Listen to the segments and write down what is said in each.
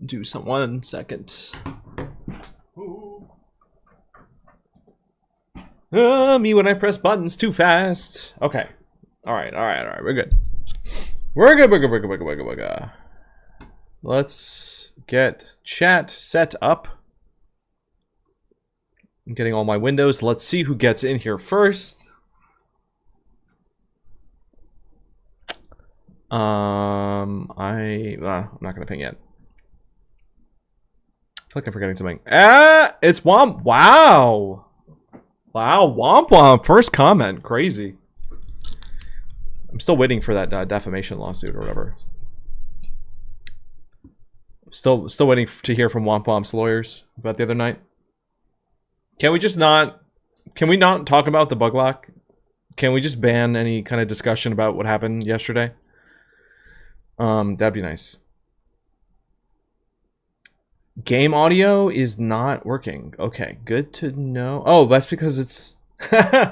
do some 1 second. Me when I press buttons too fast. Okay. Alright. We're good. We're good. Let's get chat set up. I'm getting all my windows. Let's see who gets in here first. I'm not gonna ping yet. I feel like I'm forgetting something. It's Womp. Wow. Womp Womp. First comment. Crazy. I'm still waiting for that defamation lawsuit or whatever. Still waiting to hear from Womp Womp's lawyers about the other night. Can we not talk about the bug lock? Can we just ban any kind of discussion about what happened yesterday? That'd be nice. Game audio is not working. Okay, good to know. Oh, that's because it's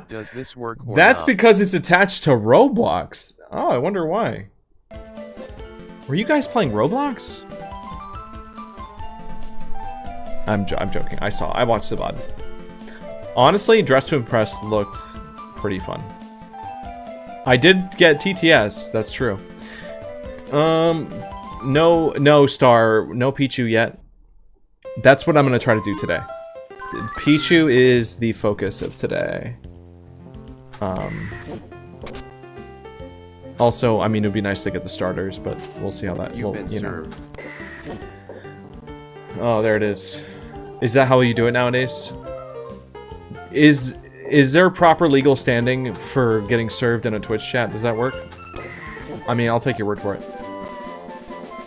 Does this work or That's not? because it's attached to Roblox. Oh, I wonder why. Were you guys playing Roblox? I'm joking. I watched the VOD. Honestly, Dress to Impress looked pretty fun. I did get TTS, that's true. No Star, no Pichu yet. That's what I'm gonna try to do today. Pichu is the focus of today. Also, I mean, it'd be nice to get the starters, but we'll see how that. You've been served. Oh, there it is. Is that how you do it nowadays? Is there proper legal standing for getting served in a Twitch chat? Does that work? I mean, I'll take your word for it.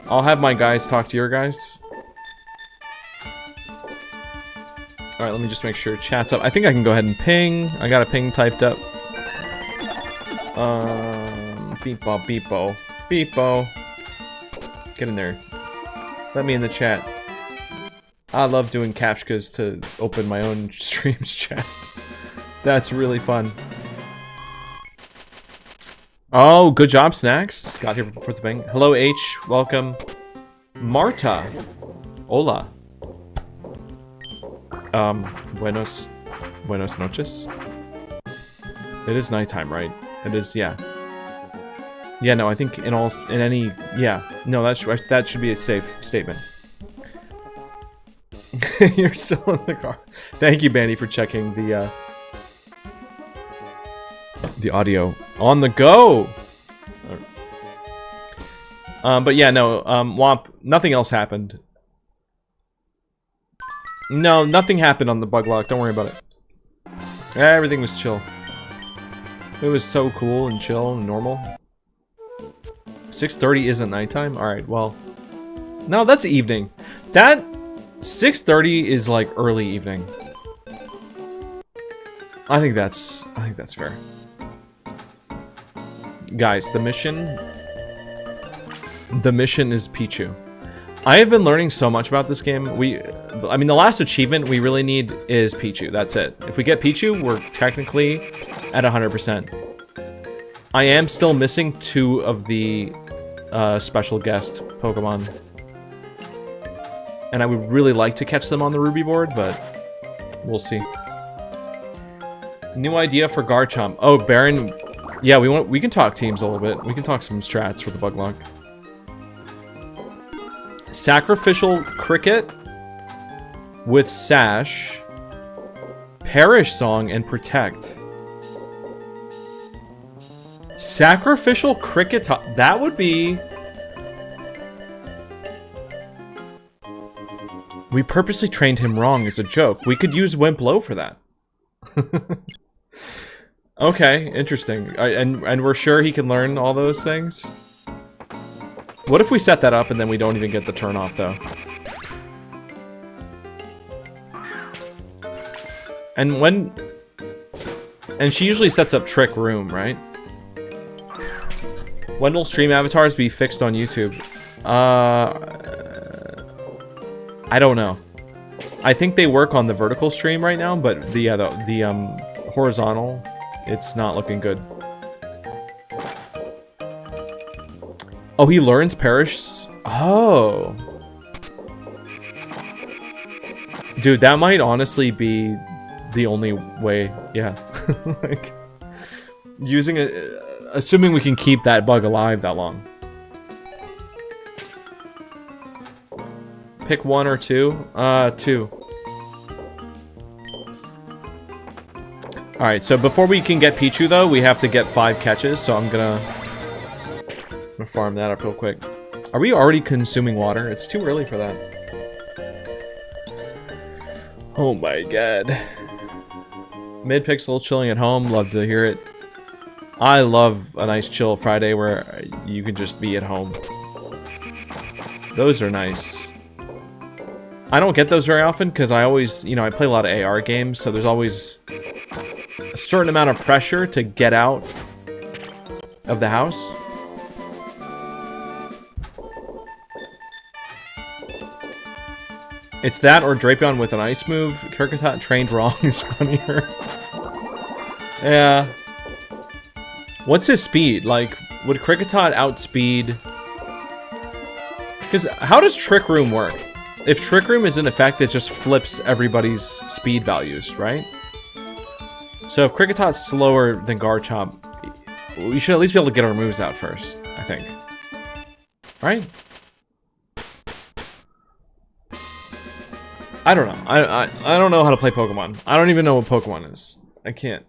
I'll have my guys talk to your guys. Alright, let me just make sure chat's up. I think I can go ahead and ping. I got a ping typed up. Beepo. Get in there. Let me in the chat. I love doing captchas to open my own streams chat. That's really fun. Oh, good job, Snacks. Got here before the bang. Hello, H. Welcome. Marta. Hola. Buenos noches. It is nighttime, right? It is, yeah. Yeah, no, I think in any, yeah. No, that should be a safe statement. You're still in the car. Thank you, Bandy, for checking the audio. On the go! But yeah, no, Womp, nothing else happened. No, nothing happened on the bug lock, don't worry about it. Everything was chill. It was so cool and chill and normal. 6:30 isn't nighttime? Alright, well. No, that's evening. That 6:30 is like early evening. I think that's fair. Guys, the mission is Pichu. I have been learning so much about this game. I mean, the last achievement we really need is Pichu. That's it. If we get Pichu, we're technically at 100%. I am still missing 2 of the special guest Pokemon. And I would really like to catch them on the Ruby board, but we'll see. New idea for Garchomp. Oh, Baron. Yeah, we can talk teams a little bit. We can talk some strats for the bug lock. Sacrificial Cricket with Sash, Perish Song, and Protect. Sacrificial Cricket, that would be... We purposely trained him wrong as a joke. We could use Wimplo for that. Okay, interesting. And we're sure he can learn all those things? What if we set that up and then we don't even get the turn off, though? And she usually sets up Trick Room, right? When will stream avatars be fixed on YouTube? I don't know. I think they work on the vertical stream right now, but the horizontal, it's not looking good. Oh, he learns Perish. Oh. Dude, that might honestly be the only way. Yeah. Like, using it, assuming we can keep that bug alive that long. Pick one or two. Two. Alright, so before we can get Pichu, though, we have to get 5 catches, so I'm gonna farm that up real quick. Are we already consuming water? It's too early for that. Oh my god. Mid-pixel chilling at home, love to hear it. I love a nice chill Friday where you can just be at home. Those are nice. I don't get those very often because I always, you know, I play a lot of AR games, so there's always a certain amount of pressure to get out of the house. It's that or Drapion with an ice move. Kirkatot trained wrong is funnier. Yeah. What's his speed? Like, would Kricketot outspeed... Because how does Trick Room work? If Trick Room is in effect, it just flips everybody's speed values, right? So if Cricketot's slower than Garchomp, we should at least be able to get our moves out first, I think. Right? I don't know. I don't know how to play Pokemon. I don't even know what Pokemon is. I can't.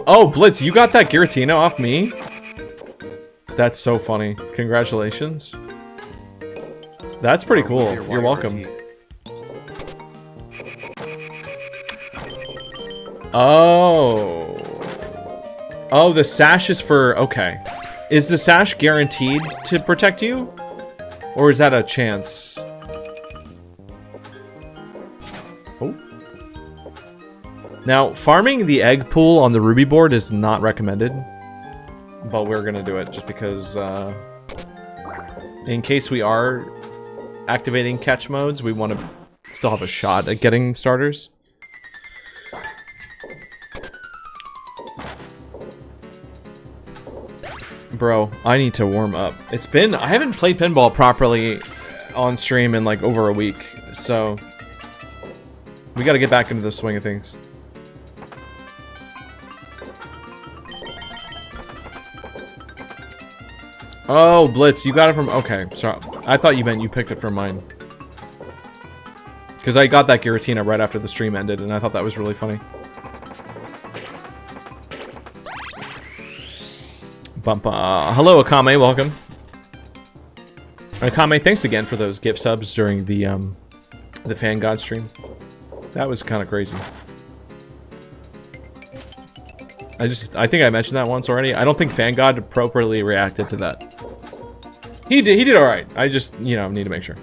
Oh, Blitz, you got that Giratina off me? That's so funny. Congratulations. That's pretty cool. You're welcome. Oh. Oh, the sash is for... Okay. Is the sash guaranteed to protect you? Or is that a chance? Oh. Now, farming the egg pool on the Ruby board is not recommended. But we're gonna do it just because, in case we are activating catch modes, we want to still have a shot at getting starters. Bro, I need to warm up. I haven't played Pinball properly on stream in like over a week, so we gotta get back into the swing of things. Oh, Blitz, you got it from... Okay, sorry. I thought you meant you picked it from mine. Because I got that Giratina right after the stream ended, and I thought that was really funny. Hello, Akame, welcome. Akame, thanks again for those gift subs during the Fan God stream. That was kind of crazy. I think I mentioned that once already. I don't think Fan God appropriately reacted to that. He did alright. I just, you know, need to make sure.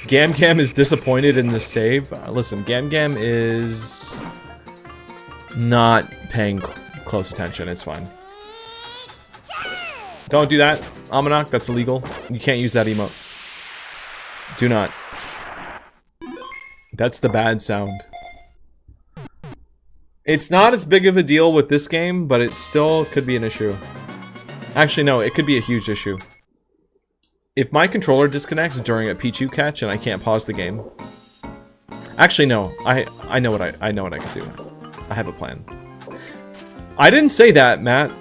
Gam is disappointed in the save. Listen, Gam is not paying close attention. It's fine. Don't do that, Almanac. That's illegal. You can't use that emote. Do not. That's the bad sound. It's not as big of a deal with this game, but it still could be an issue. Actually, no, it could be a huge issue. If my controller disconnects during a Pichu catch and I can't pause the game... Actually, no. I know what I could do. I have a plan. I didn't say that, Matt.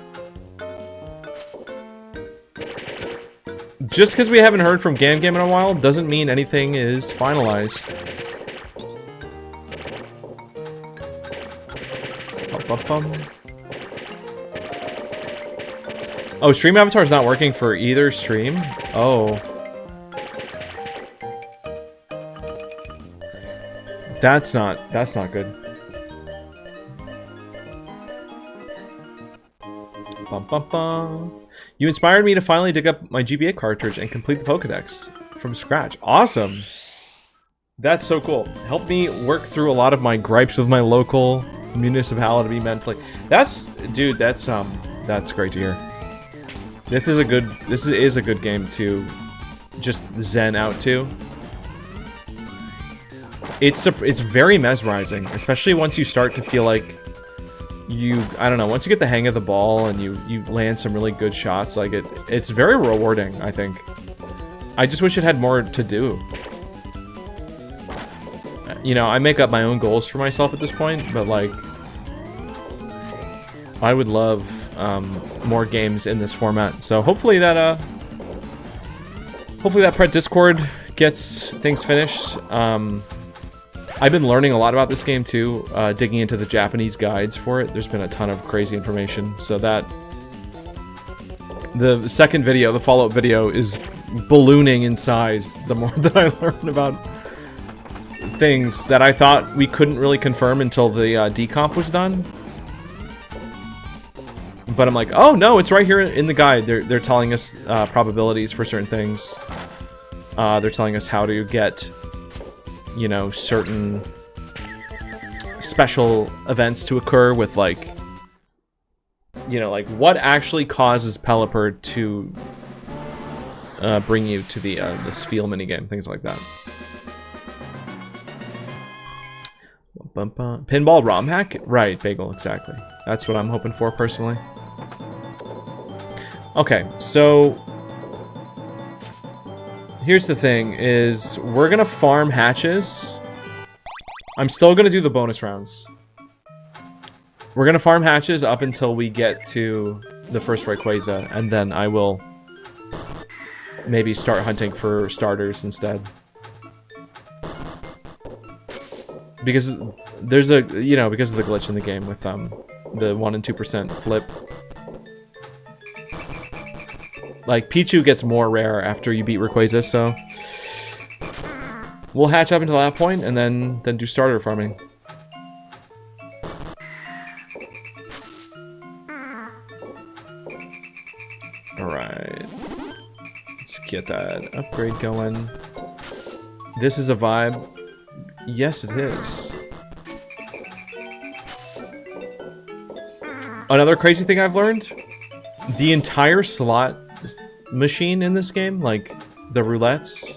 Just because we haven't heard from Gam in a while doesn't mean anything is finalized. Oh, Stream Avatar is not working for either stream? Oh. That's not good. You inspired me to finally dig up my GBA cartridge and complete the Pokedex from scratch. Awesome. That's so cool. Helped me work through a lot of my gripes with my local municipality mentally. Dude, that's great to hear. This is a good game to just zen out to. It's very mesmerizing, especially once you start to feel like I don't know, once you get the hang of the ball and you land some really good shots, like it's very rewarding, I think. I just wish it had more to do. You know, I make up my own goals for myself at this point, but like, I would love more games in this format. So hopefully that Pret Discord gets things finished. I've been learning a lot about this game too, digging into the Japanese guides for it. There's been a ton of crazy information, so that the second video, the follow-up video, is ballooning in size the more that I learn about things that I thought we couldn't really confirm until the decomp was done. But I'm like, oh no, it's right here in the guide. They're telling us probabilities for certain things. They're telling us how to get, you know, certain special events to occur with, like, you know, like what actually causes Pelipper to bring you to the Spiel minigame, things like that. Pinball ROM hack? Right, Bagel, exactly. That's what I'm hoping for, personally. Okay, so here's the thing, is we're gonna farm hatches. I'm still gonna do the bonus rounds. We're gonna farm hatches up until we get to the first Rayquaza, and then I will maybe start hunting for starters instead. Because there's a, you know, because of the glitch in the game with the 1% and 2% flip. Like, Pichu gets more rare after you beat Rayquaza, so we'll hatch up until that point and then do starter farming. Alright. Let's get that upgrade going. This is a vibe. Yes, it is. Another crazy thing I've learned, the entire slot machine in this game, like the roulettes,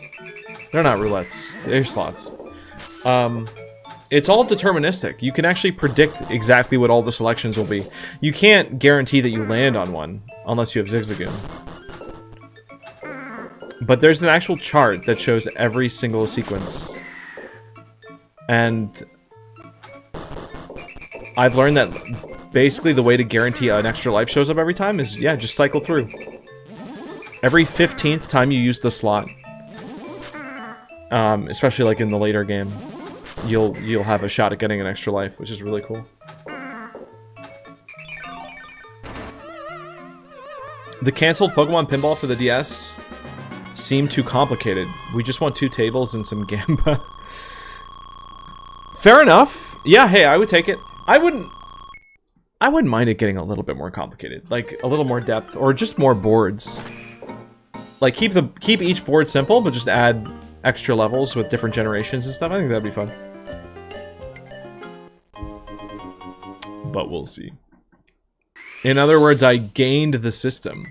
they're not roulettes, they're slots. It's all deterministic. You can actually predict exactly what all the selections will be. You can't guarantee that you land on one unless you have Zigzagoon. But there's an actual chart that shows every single sequence. And I've learned that basically the way to guarantee an extra life shows up every time is, yeah, just cycle through. Every 15th time you use the slot, especially like in the later game, you'll have a shot at getting an extra life, which is really cool. The canceled Pokemon Pinball for the DS seemed too complicated. We just want 2 tables and some Gamba. Fair enough. Yeah, hey, I would take it. I wouldn't mind it getting a little bit more complicated, like a little more depth, or just more boards. Like keep each board simple, but just add extra levels with different generations and stuff. I think that'd be fun. But we'll see. In other words, I gained the system.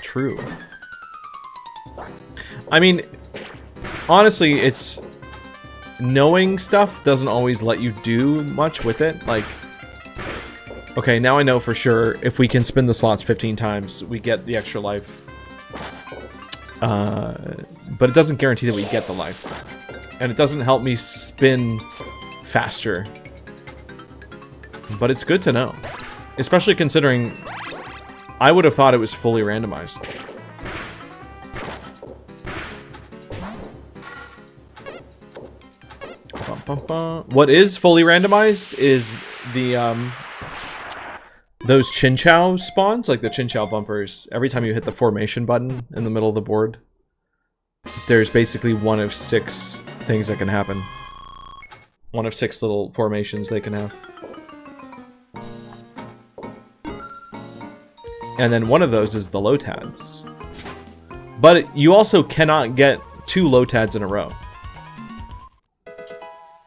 True. I mean, honestly, it's knowing stuff doesn't always let you do much with it. Like, okay, now I know for sure if we can spin the slots 15 times, we get the extra life. But it doesn't guarantee that we get the life. And it doesn't help me spin faster. But it's good to know. Especially considering I would have thought it was fully randomized. What is fully randomized is the those Chinchou spawns, like the Chinchou bumpers. Every time you hit the formation button in the middle of the board, there's basically one of 6 things that can happen. One of 6 little formations they can have. And then one of those is the Lotads. But you also cannot get 2 Lotads in a row.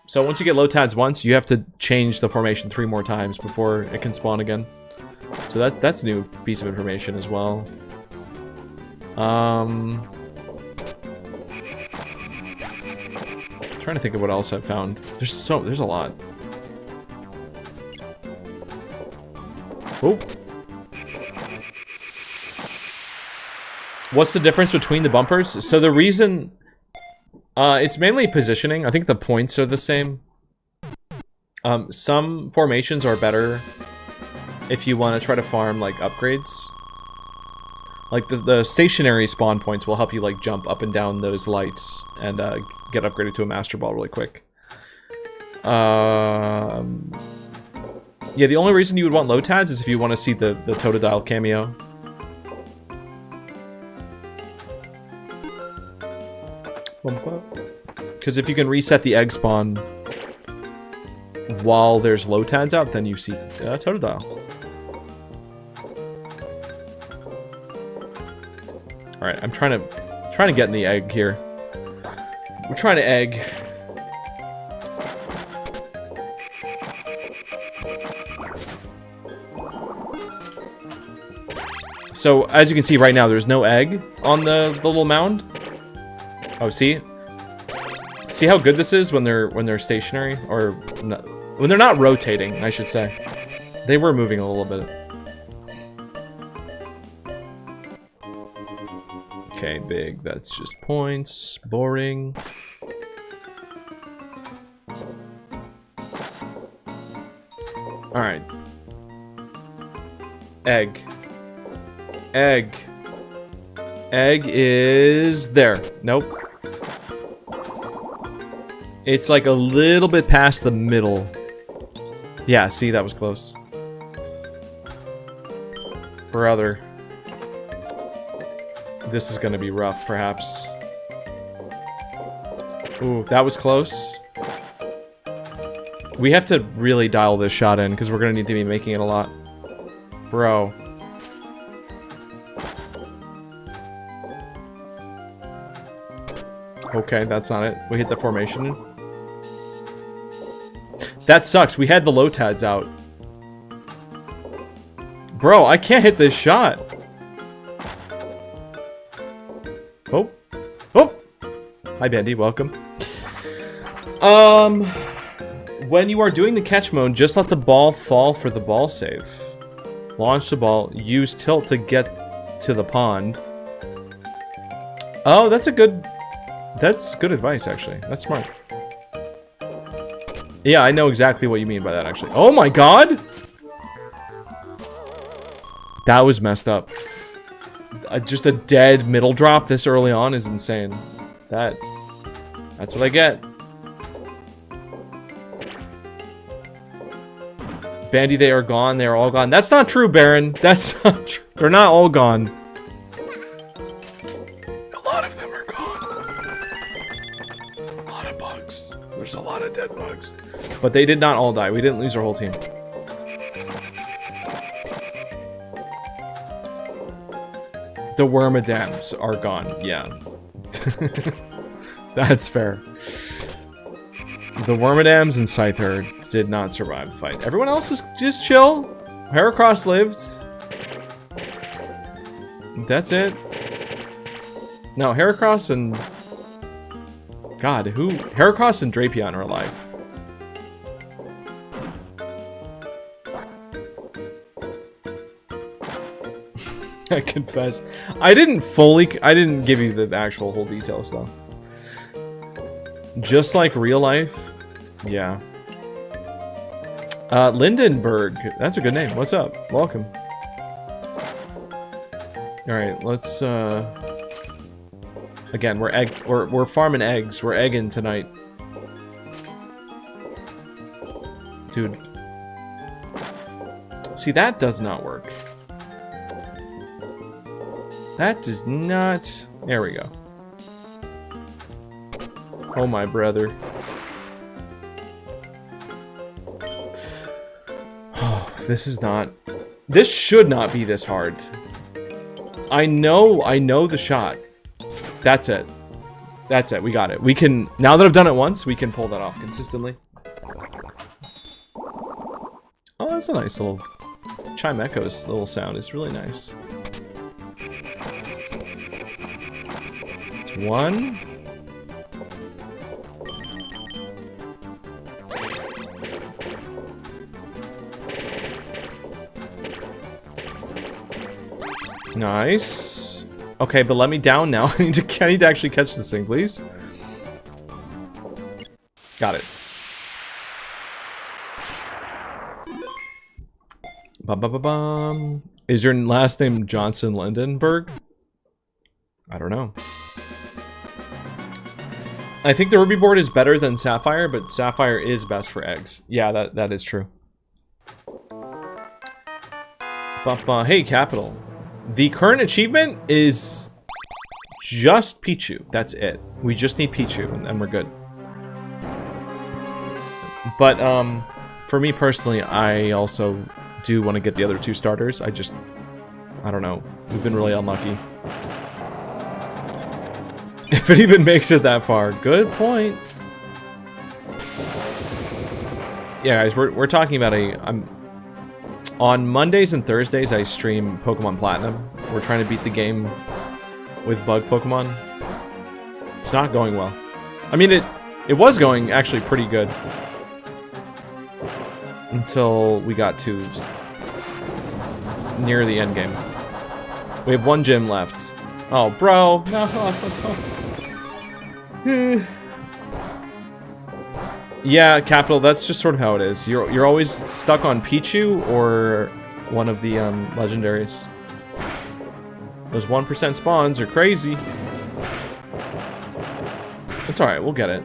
So once you get Lotads once, you have to change the formation 3 more times before it can spawn again. So that's a new piece of information as well. Trying to think of what else I've found. There's a lot. Oh. What's the difference between the bumpers? So the reason... it's mainly positioning. I think the points are the same. Some formations are better if you want to try to farm, like, upgrades. Like, the stationary spawn points will help you, like, jump up and down those lights and get upgraded to a Master Ball really quick. Yeah, the only reason you would want low tads is if you want to see the Totodile cameo. Because if you can reset the egg spawn while there's low tads out, then you see Totodile. Alright, I'm trying to get in the egg here. We're trying to egg. So, as you can see right now, there's no egg on the little mound. Oh, see? See how good this is when they're stationary? Or, no, when they're not rotating, I should say. They were moving a little bit. Okay, big. That's just points. Boring. Alright. Egg. Egg. Egg is there. Nope. It's like a little bit past the middle. Yeah, see, that was close. Brother. This is gonna be rough, perhaps. Ooh, that was close. We have to really dial this shot in, because we're gonna need to be making it a lot. Bro. Okay, that's not it. We hit the formation. That sucks. We had the low tads out. Bro, I can't hit this shot. Oh. Oh! Hi, Bandy. Welcome. When you are doing the catch mode, just let the ball fall for the ball save. Launch the ball. Use tilt to get to the pond. Oh, that's good advice, actually. That's smart. Yeah, I know exactly what you mean by that, actually. Oh my god! That was messed up. Just a dead middle drop this early on is insane. That's what I get. Bandy, they are gone. They are all gone. That's not true, Baron. That's not true. They're not all gone. A lot of them are gone. A lot of bugs. There's a lot of dead bugs. But they did not all die. We didn't lose our whole team. The Wormadams are gone. Yeah. That's fair. The Wormadams and Scyther did not survive the fight. Everyone else is just chill. Heracross lived. That's it. No, Heracross and... God, who? Heracross and Drapion are alive. I confess. I didn't give you the actual whole details, though. Just like real life. Yeah. Lindenberg. That's a good name. What's up? Welcome. Alright, let's, again, we're farming eggs. We're egging tonight. Dude. See, that does not work. That does not... There we go. Oh, my brother. Oh, this is not... This should not be this hard. I know the shot. That's it. That's it. We got it. We can... Now that I've done it once, we can pull that off consistently. Oh, that's a nice little... Chime Echo's little sound is really nice. It's one... Nice. Okay, but let me down now. I need to actually catch this thing, please. Got it. Ba-ba-ba-bum. Is your last name Johnson Lindenberg? I don't know. I think the Ruby board is better than Sapphire, but Sapphire is best for eggs. Yeah, that is true. Hey, Capital. The current achievement is just Pichu. That's it. We just need Pichu, and we're good. But, for me personally, I also do want to get the other 2 starters. I don't know. We've been really unlucky. If it even makes it that far. Good point. Yeah, guys, we're talking about on Mondays and Thursdays, I stream Pokemon Platinum. We're trying to beat the game with bug Pokemon. It's not going well. I mean, it was going actually pretty good. Until we got to near the end game. We have 1 gym left. Oh, bro. No. Yeah, Capital, that's just sort of how it is. You're always stuck on Pichu or one of the legendaries. Those 1% spawns are crazy. It's alright, we'll get it.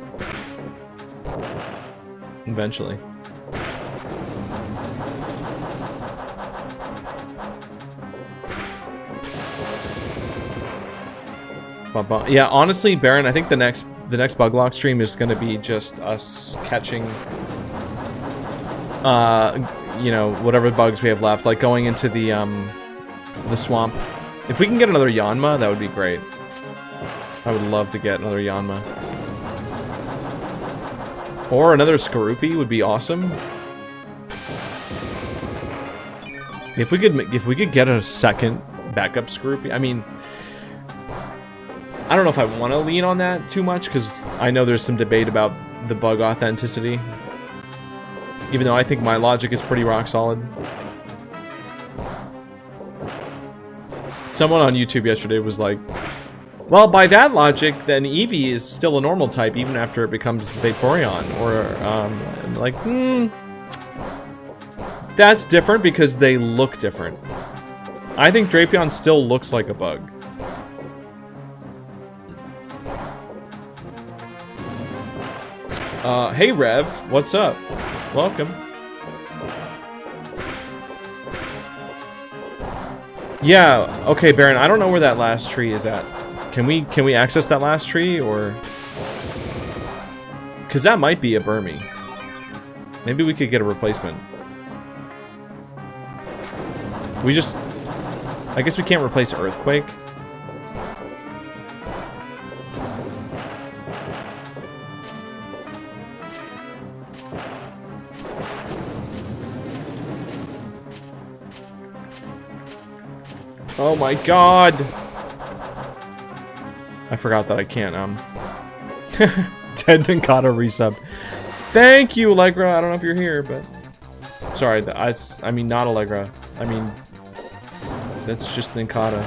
Eventually. Yeah, honestly, Baron, I think the next bug lock stream is going to be just us catching, you know, whatever bugs we have left, like going into the swamp. If we can get another Yanma, that would be great. I would love to get another Yanma. Or another Skorupi would be awesome. If we could get a second backup Skorupi, I mean, I don't know if I want to lean on that too much, because I know there's some debate about the bug authenticity. Even though I think my logic is pretty rock solid. Someone on YouTube yesterday was like, well, by that logic, then Eevee is still a normal type even after it becomes Vaporeon. Or, like, that's different because they look different. I think Drapion still looks like a bug. Hey Rev, what's up? Welcome. Yeah, okay, Baron, I don't know where that last tree is at. Can we access that last tree, or... Because that might be a Burmy. Maybe we could get a replacement. We just... I guess we can't replace Earthquake. Oh my god! I forgot that I can't, Ted Ninkata resub. Thank you, Allegra! I don't know if you're here, but... Sorry, I mean not Allegra. I mean... That's just Ninkata.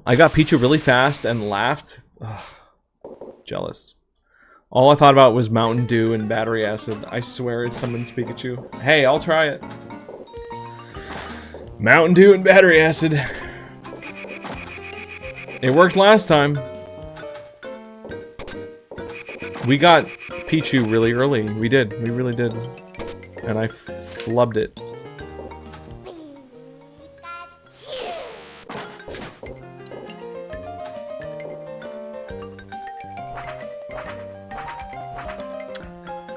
I got Pichu really fast and laughed. Ugh. Jealous. All I thought about was Mountain Dew and battery acid. I swear it's someone's Pikachu. Hey, I'll try it. Mountain Dew and battery acid. It worked last time. We got Pichu really early. We did. We really did. And I flubbed it.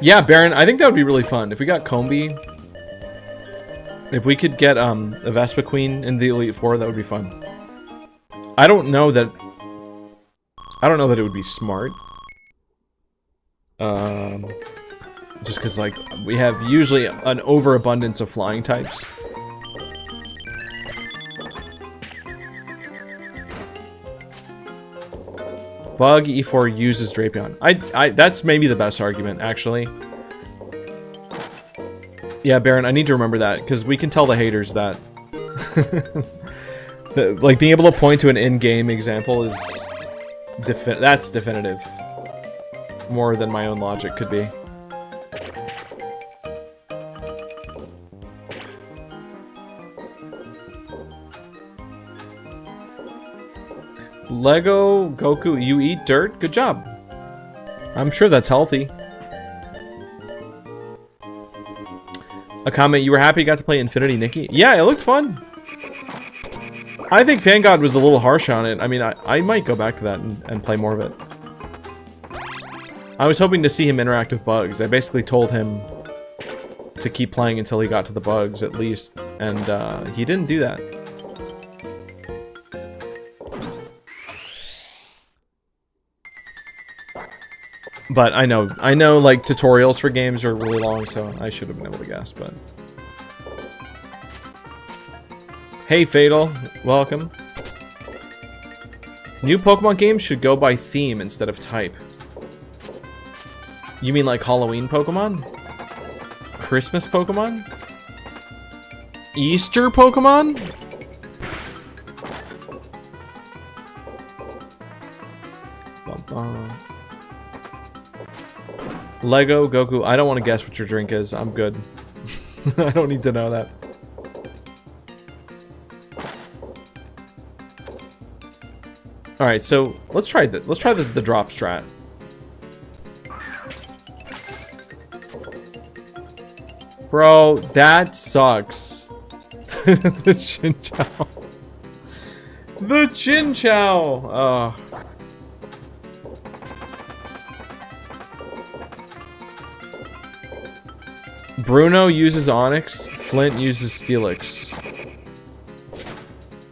Yeah, Baron, I think that would be really fun. If we got Combi, if we could get a Vespiquen in the Elite Four, that would be fun. I don't know that it would be smart. Just because, like, we have usually an overabundance of flying types. Bug E4 uses Drapion. That's maybe the best argument, actually. Yeah, Baron, I need to remember that, because we can tell the haters that. Like, being able to point to an in-game example is... that's definitive. More than my own logic could be. Lego Goku, you eat dirt? Good job. I'm sure that's healthy. A comment, you were happy you got to play Infinity Nikki? Yeah, it looked fun. I think Fangod was a little harsh on it. I mean, I might go back to that and play more of it. I was hoping to see him interact with bugs. I basically told him to keep playing until he got to the bugs, at least. And he didn't do that. But I know, like, tutorials for games are really long, so I should have been able to guess, but... Hey, Fatal. Welcome. New Pokemon games should go by theme instead of type. You mean like Halloween Pokemon? Christmas Pokemon? Easter Pokemon? Bum-bum. Lego Goku, I don't want to guess what your drink is. I'm good. I don't need to know that. Alright, so let's try this. Let's try the drop strat. Bro, that sucks. The Chinchou. The Chinchou! Oh. Bruno uses Onyx, Flint uses Steelix.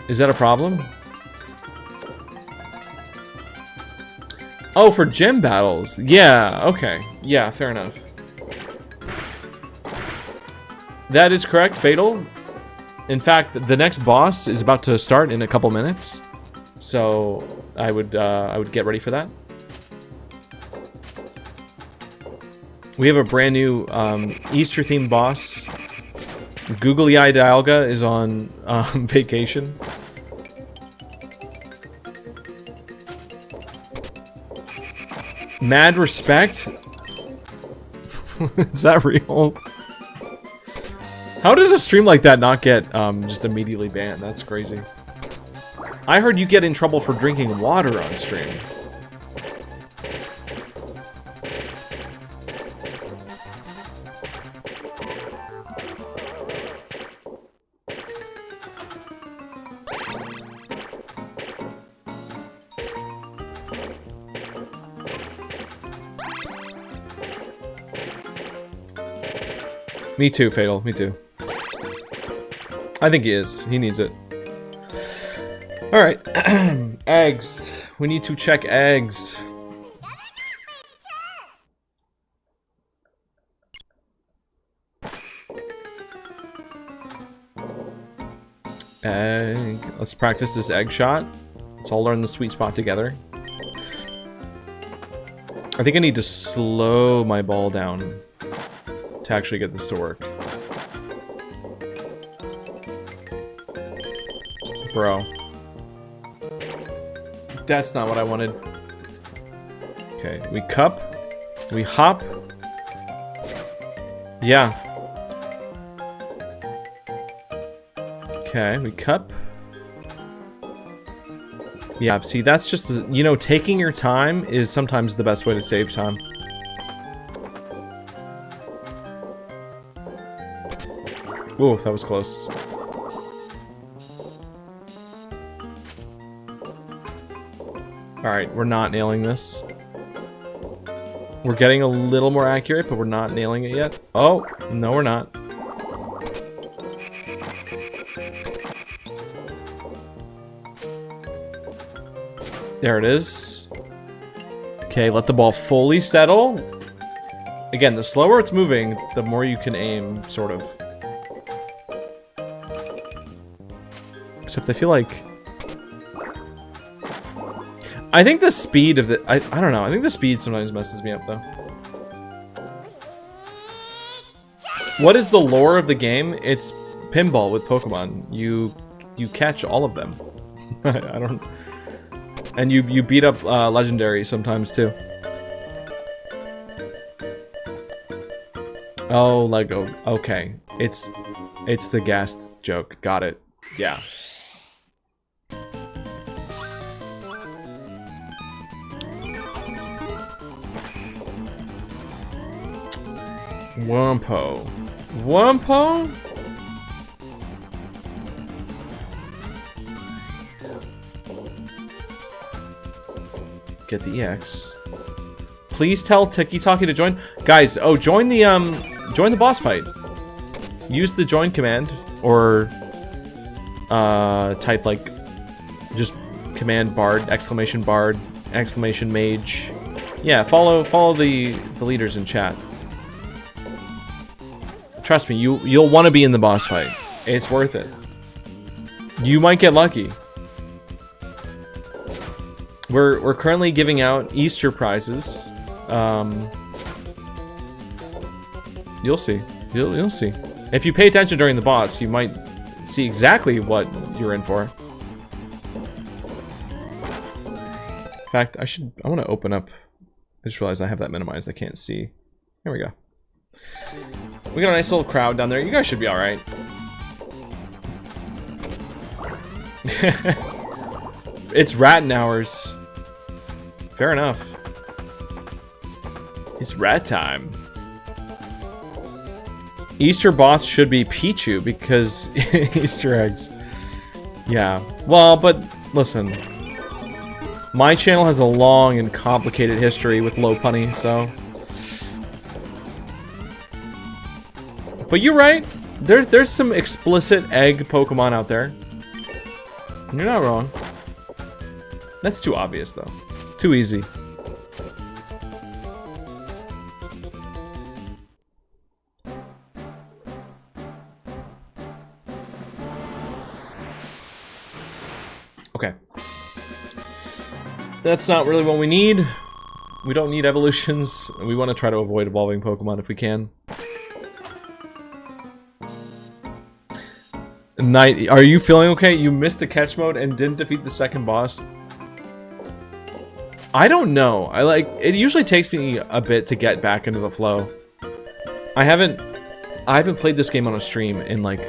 Is that a problem? Oh, for gym battles. Yeah, okay. Yeah, fair enough. That is correct, Fatal. In fact, the next boss is about to start in a couple minutes. So, I would get ready for that. We have a brand new Easter-themed boss. Googly Eye Dialga is on vacation. Mad Respect? Is that real? How does a stream like that not get just immediately banned? That's crazy. I heard you get in trouble for drinking water on stream. Me too, Fatal. Me too. I think he is. He needs it. Alright. Eggs. We need to check eggs. Egg. Let's practice this egg shot. Let's all learn the sweet spot together. I think I need to slow my ball down to actually get this to work. Bro. That's not what I wanted. Okay, we cup. We hop. Yeah. Okay, we cup. Yeah, see, that's just, you know, taking your time is sometimes the best way to save time. Ooh, that was close. Alright, we're not nailing this. We're getting a little more accurate, but we're not nailing it yet. Oh, no we're not. There it is. Okay, let the ball fully settle. Again, the slower it's moving, the more you can aim, sort of. Except I feel like... I think the speed of the... I don't know. I think the speed sometimes messes me up, though. What is the lore of the game? It's pinball with Pokemon. You catch all of them. I don't... And you beat up legendaries sometimes, too. Oh, Lego. Okay. It's the gas joke. Got it. Yeah. Wumpo. Wumpo? Get the EX. Please tell Tiki Taki to join. Guys, oh, join the boss fight. Use the join command, or type like just command bard, exclamation mage. Yeah, follow the leaders in chat. Trust me, you'll want to be in the boss fight. It's worth it. You might get lucky. We're currently giving out Easter prizes. You'll see. You'll see. If you pay attention during the boss, you might see exactly what you're in for. In fact, I want to open up. I just realized I have that minimized. I can't see. There we go. We got a nice little crowd down there. You guys should be alright. It's ratting hours. Fair enough. It's rat time. Easter boss should be Pichu because Easter eggs. Yeah. Well, but listen. My channel has a long and complicated history with low punny, so... But you're right. There's some explicit egg Pokemon out there. You're not wrong. That's too obvious, though. Too easy. Okay. That's not really what we need. We don't need evolutions. We want to try to avoid evolving Pokemon if we can. Knight, are you feeling okay? You missed the catch mode and didn't defeat the second boss. I don't know. It usually takes me a bit to get back into the flow. I haven't played this game on a stream in like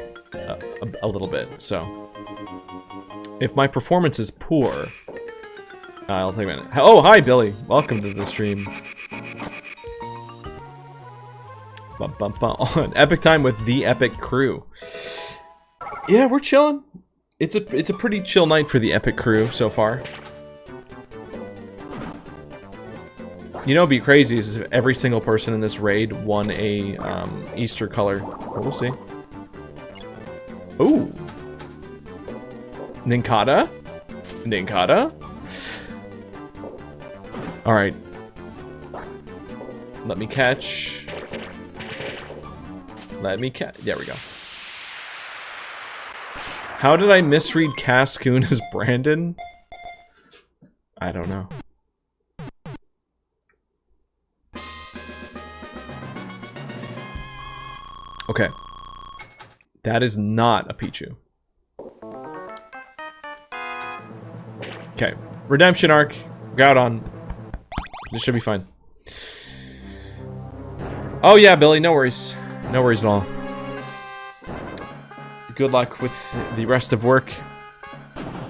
a little bit, so if my performance is poor, I'll take a minute. Oh, hi Billy. Welcome to the stream. Bum, bum, bum. Epic time with the epic crew. Yeah, we're chilling. It's a pretty chill night for the epic crew so far. You know, it'd be crazy is if every single person in this raid won a Easter color. But we'll see. Ooh, Ninkata, Ninkata. All right. Let me catch. Let me catch. There we go. How did I misread Cascoon as Brandon? I don't know. Okay. That is not a Pichu. Okay. Redemption arc. Groudon. This should be fine. Oh yeah, Billy, no worries. No worries at all. Good luck with the rest of work.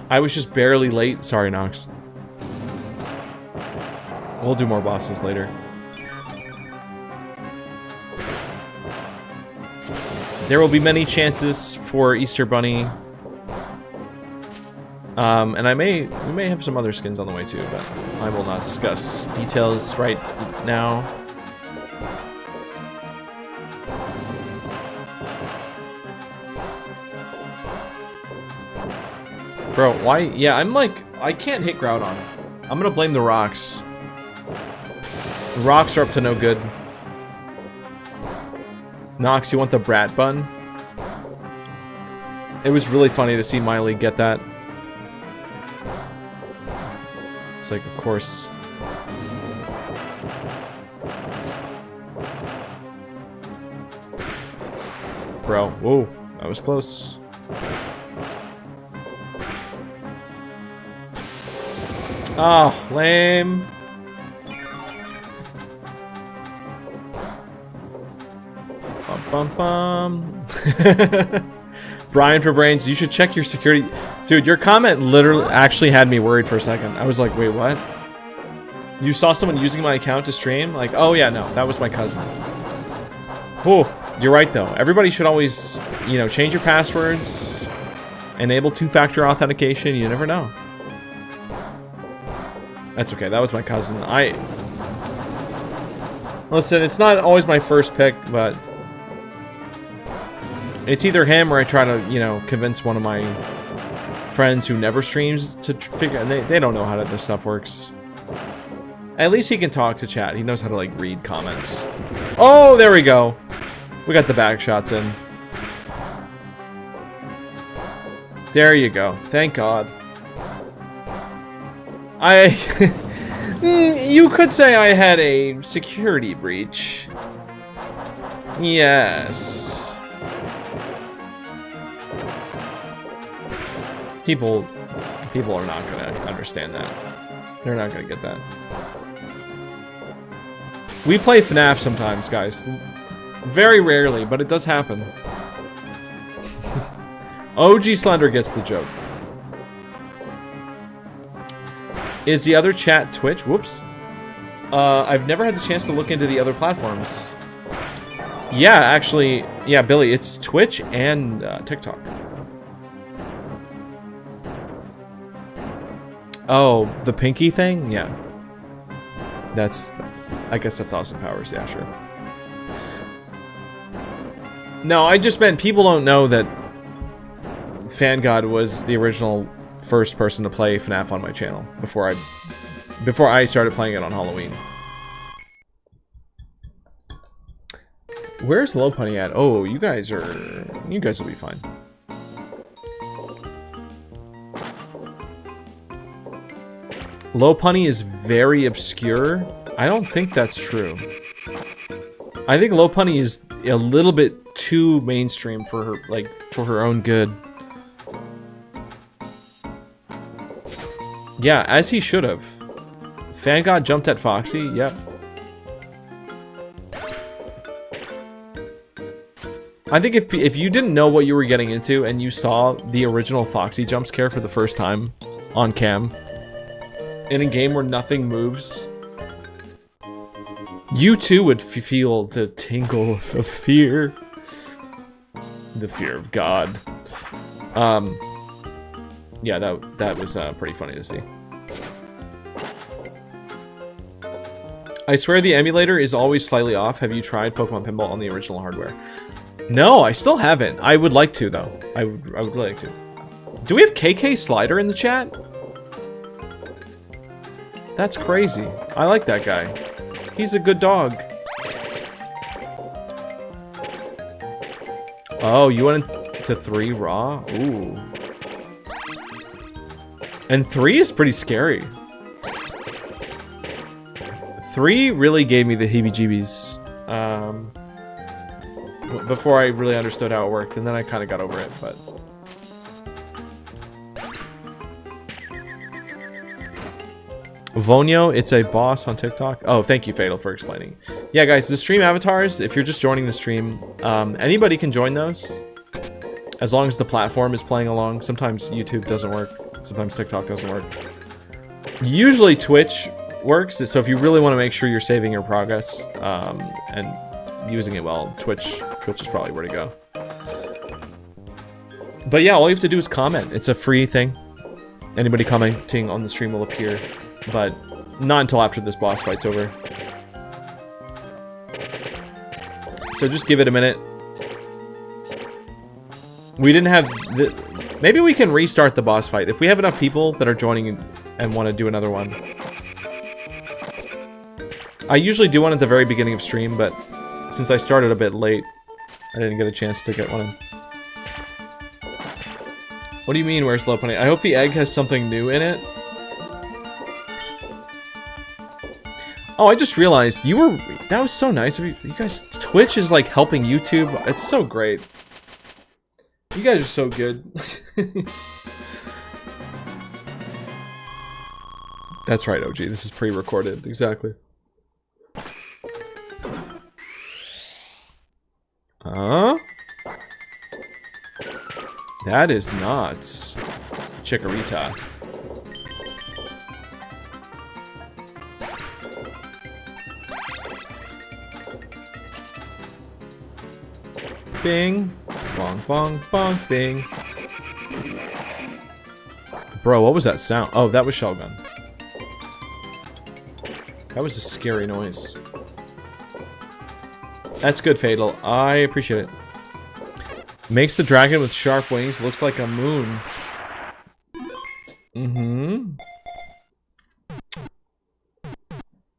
I was just barely late. Sorry, Nox. We'll do more bosses later. There will be many chances for Easter Bunny. And we may have some other skins on the way too, but I will not discuss details right now. Bro, why? Yeah, I can't hit Groudon. I'm gonna blame the rocks. The rocks are up to no good. Nox, you want the brat bun? It was really funny to see Miley get that. It's like, of course. Bro, whoa, that was close. Oh, lame. Bum bum bum. Brian for brains, you should check your security. Dude, your comment literally actually had me worried for a second. I was like, wait, what? You saw someone using my account to stream? Like, oh yeah, no, that was my cousin. Whew, you're right though. Everybody should always, you know, change your passwords, enable two-factor authentication, you never know. That's okay, that was my cousin. Listen, it's not always my first pick, but it's either him or I try to, you know, convince one of my friends who never streams to figure out. They don't know how this stuff works. At least he can talk to chat. He knows how to, like, read comments. Oh, there we go. We got the back shots in. There you go. Thank God. You could say I had a security breach. Yes. People are not gonna understand that. They're not gonna get that. We play FNAF sometimes, guys. Very rarely, but it does happen. OG Slender gets the joke. Is the other chat Twitch? Whoops. I've never had the chance to look into the other platforms. Yeah, actually, yeah, Billy, it's Twitch and TikTok. Oh, the pinky thing? Yeah. I guess that's Austin Powers, yeah, sure. No, I just meant people don't know that FanGod was the original first person to play FNAF on my channel before I started playing it on Halloween. Where's Low Punny at? Oh, you guys will be fine. Low Punny is very obscure. I don't think that's true. I think Low Punny is a little bit too mainstream for her, like, for her own good. Yeah, as he should have. FanGod jumped at Foxy, yep. I think if you didn't know what you were getting into and you saw the original Foxy jump scare for the first time on cam, in a game where nothing moves, you too would feel the tingle of fear. The fear of God. Yeah, that was pretty funny to see. I swear the emulator is always slightly off. Have you tried Pokemon Pinball on the original hardware? No, I still haven't. I would like to, though. I would really like to. Do we have KK Slider in the chat? That's crazy. I like that guy. He's a good dog. Oh, you went into 3 raw? Ooh. And 3 is pretty scary. 3 really gave me the heebie-jeebies. Before I really understood how it worked, and then I kind of got over it, but... Vonyo, it's a boss on TikTok. Oh, thank you, Fatal, for explaining. Yeah, guys, the stream avatars, if you're just joining the stream, anybody can join those, as long as the platform is playing along. Sometimes YouTube doesn't work. Sometimes TikTok doesn't work. Usually Twitch works, so if you really want to make sure you're saving your progress and using it well, Twitch is probably where to go. But yeah, all you have to do is comment. It's a free thing. Anybody commenting on the stream will appear, but not until after this boss fight's over. So just give it a minute. We didn't have the... Maybe we can restart the boss fight if we have enough people that are joining and want to do another one. I usually do one at the very beginning of stream, but since I started a bit late, I didn't get a chance to get one in. What do you mean, where's Low Punny? I hope the egg has something new in it. Oh, I just realized you were... That was so nice of you. You guys, Twitch is like helping YouTube. It's so great. You guys are so good. That's right, OG. This is pre-recorded. Exactly. That is not Chikorita. Bing. Bong, bong, bong, bing. Bro, what was that sound? Oh, that was Shellgun. That was a scary noise. That's good, Fatal. I appreciate it. Makes the dragon with sharp wings looks like a moon. Mm-hmm.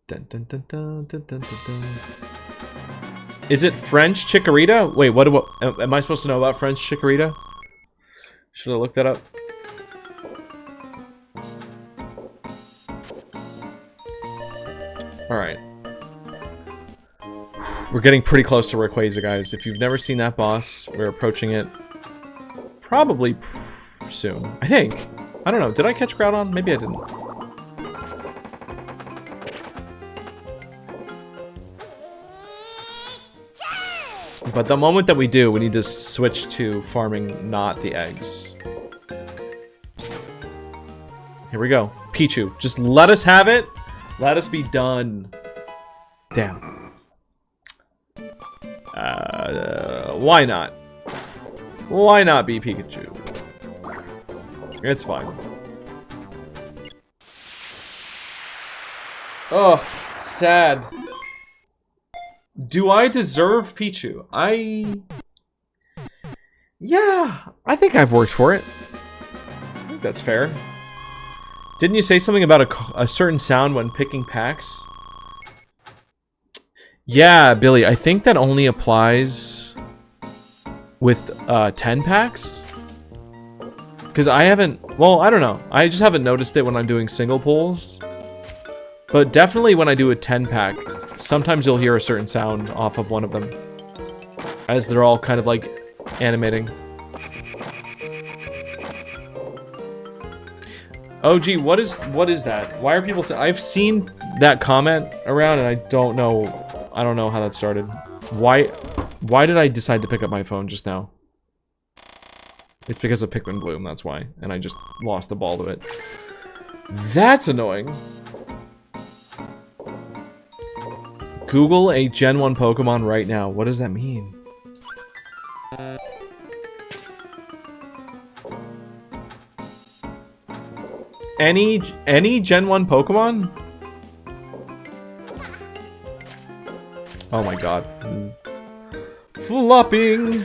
Dun, dun, dun, dun, dun, dun, dun, dun. Is it French Chikorita? Wait, what am I supposed to know about French Chikorita? Should I look that up? Alright. We're getting pretty close to Rayquaza, guys. If you've never seen that boss, we're approaching it probably soon. I think. I don't know. Did I catch Groudon? Maybe I didn't. But the moment that we do, we need to switch to farming not the eggs. Here we go. Pichu. Just let us have it. Let us be done. Damn. Why not? Why not be Pikachu? It's fine. Oh, sad. Do I deserve Pichu? Yeah, I think I've worked for it. I think that's fair. Didn't you say something about a certain sound when picking packs? Yeah, Billy, I think that only applies with 10 packs. Because I haven't... Well, I don't know. I just haven't noticed it when I'm doing single pulls. But definitely when I do a 10 pack, sometimes you'll hear a certain sound off of one of them. As they're all kind of like animating. OG, what is that? Why are people saying... I've seen that comment around and I don't know how that started. Why did I decide to pick up my phone just now? It's because of Pikmin Bloom, that's why. And I just lost the ball to it. That's annoying. Google a Gen 1 Pokemon right now. What does that mean? Any Gen 1 Pokemon? Oh my god. Flopping!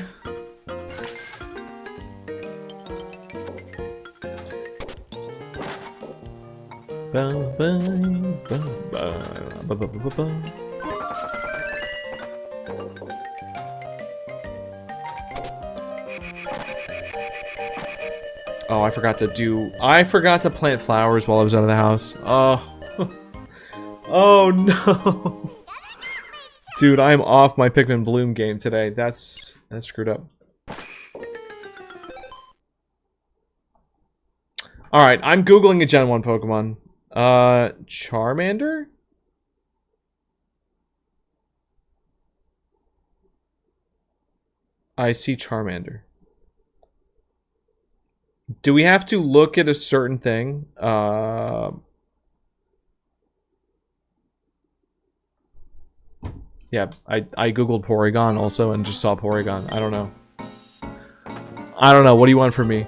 Oh, I forgot to plant flowers while I was out of the house. Oh. Oh no. Dude, I'm off my Pikmin Bloom game today. That's screwed up. Alright, I'm Googling a Gen 1 Pokemon. Charmander? I see Charmander. Do we have to look at a certain thing? Yeah, I googled Porygon also and just saw Porygon. I don't know. I don't know. What do you want from me?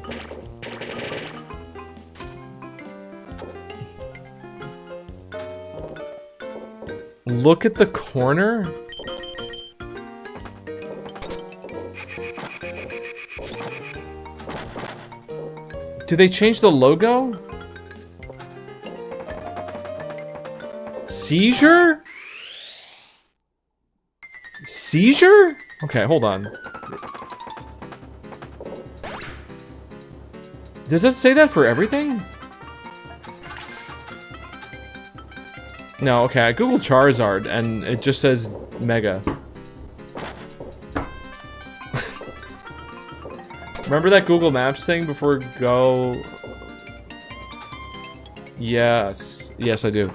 Look at the corner? Do they change the logo? Seizure? Seizure? Okay, hold on. Does it say that for everything? No, okay, I googled Charizard, and it just says Mega. Remember that Google Maps thing before Go? Yes. Yes, I do.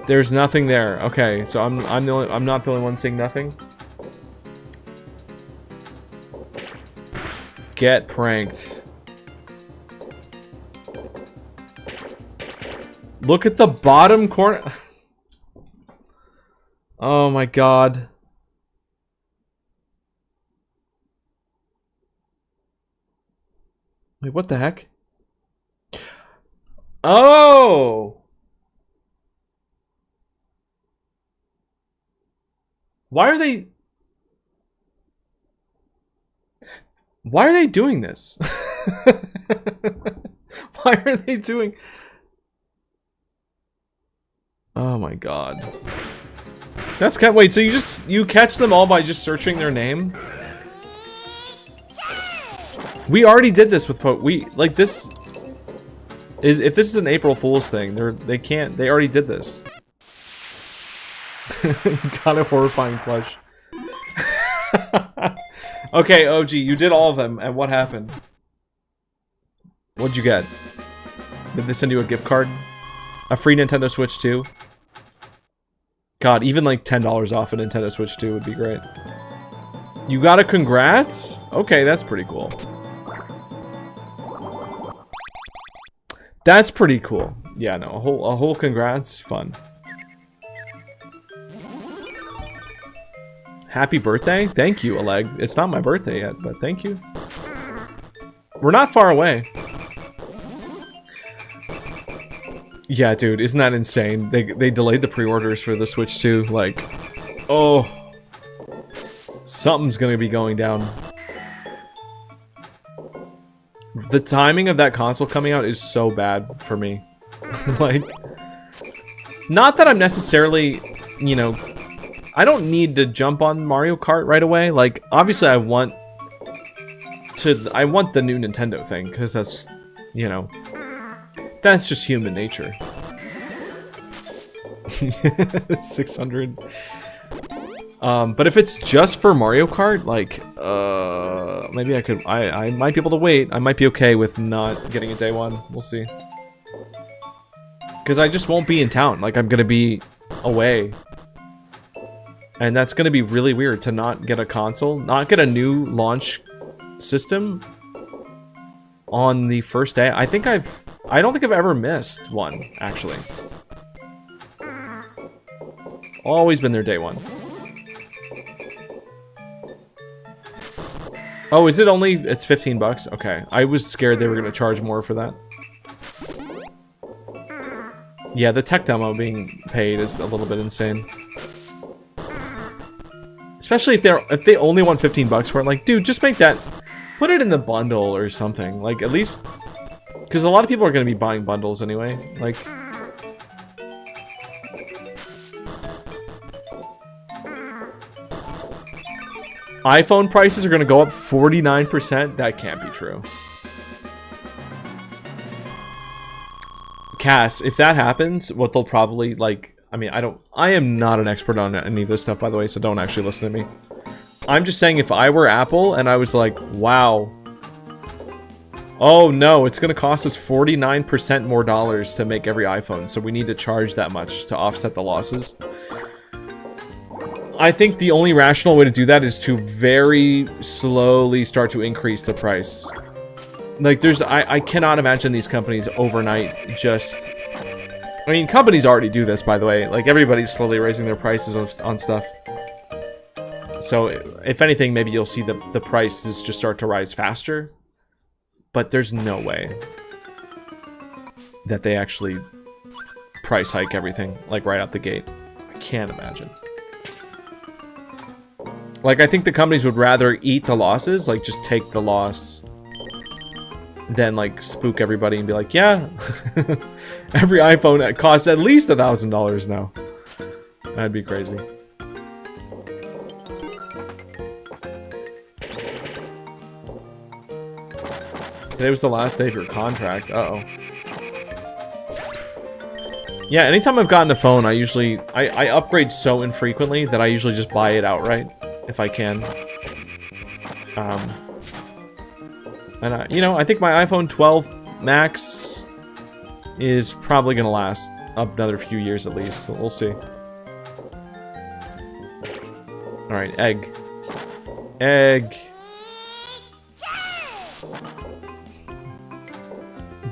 There's nothing there. Okay, so I'm not the only one seeing nothing. Get pranked. Look at the bottom corner. Oh my god. Wait, what the heck? Oh! Why are they... Why are they doing this? Why are they doing... Oh my god. That's kind of... Wait, so you catch them all by just searching their name? We already did this with like this is, if this is an April Fool's thing, they already did this. Kind of horrifying plush. Okay, OG, you did all of them, and what happened? What'd you get? Did they send you a gift card? A free Nintendo Switch 2? God, even like $10 off a Nintendo Switch 2 would be great. You got a congrats? Okay, that's pretty cool. That's pretty cool. Yeah, no, a whole congrats, fun. Happy birthday? Thank you, Oleg. It's not my birthday yet, but thank you. We're not far away. Yeah, dude, isn't that insane? They delayed the pre-orders for the Switch 2. Like, oh, something's gonna be going down. The timing of that console coming out is so bad for me. Like, not that I'm necessarily, you know, I don't need to jump on Mario Kart right away. Like, obviously I want the new Nintendo thing, because that's, you know, that's just human nature. 600. But if it's just for Mario Kart, like, maybe I might be able to wait. I might be okay with not getting it day one. We'll see. Because I just won't be in town. Like, I'm gonna be away. And that's gonna be really weird to not get a console, not get a new launch system on the first day. I don't think I've ever missed one, actually. Always been there day one. Oh, is it only... It's 15 bucks? Okay. I was scared they were going to charge more for that. Yeah, the tech demo being paid is a little bit insane. Especially if they only want 15 bucks for it. Like, dude, just make that... Put it in the bundle or something. Like, at least... Because a lot of people are going to be buying bundles anyway. Like... iPhone prices are going to go up 49%? That can't be true. Cass, if that happens, what they'll probably, like... I mean, I am not an expert on any of this stuff, by the way, so don't actually listen to me. I'm just saying, if I were Apple and I was like, wow... Oh no, it's going to cost us 49% more dollars to make every iPhone, so we need to charge that much to offset the losses. I think the only rational way to do that is to very slowly start to increase the price. Like, I cannot imagine these companies overnight just... I mean, companies already do this, by the way. Like, everybody's slowly raising their prices on stuff. So, if anything, maybe you'll see the prices just start to rise faster. But there's no way that they actually price hike everything, like, right out the gate. I can't imagine. Like, I think the companies would rather eat the losses, like, just take the loss, than, like, spook everybody and be like, yeah, every iPhone costs at least $1,000 now. That'd be crazy. Today was the last day of your contract. Uh-oh. Yeah, anytime I've gotten a phone, I upgrade so infrequently that I usually just buy it outright if I can. And you know, I think my iPhone 12 Max is probably gonna last another few years at least. So we'll see. All right, egg. Egg.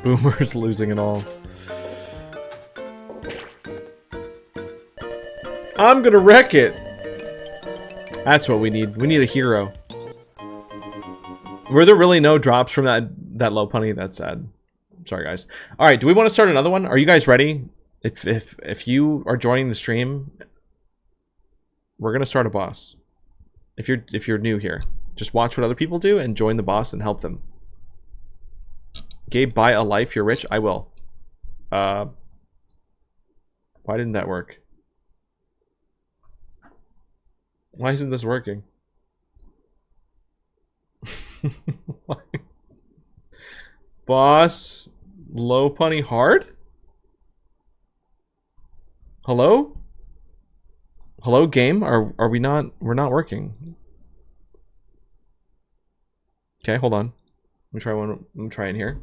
Boomer's losing it all. I'm gonna wreck it. That's what we need. We need a hero. Were there really no drops from that low punny? That's sad. Sorry, guys. All right, do we want to start another one? Are you guys ready? If you are joining the stream, we're gonna start a boss. If you're new here, just watch what other people do and join the boss and help them. Gabe, buy a life. You're rich. I will. Why didn't that work? Why isn't this working? Boss, low punny hard? Hello? Hello, game? Are we not? We're not working. Okay, hold on. Let me try one. Let me try in here.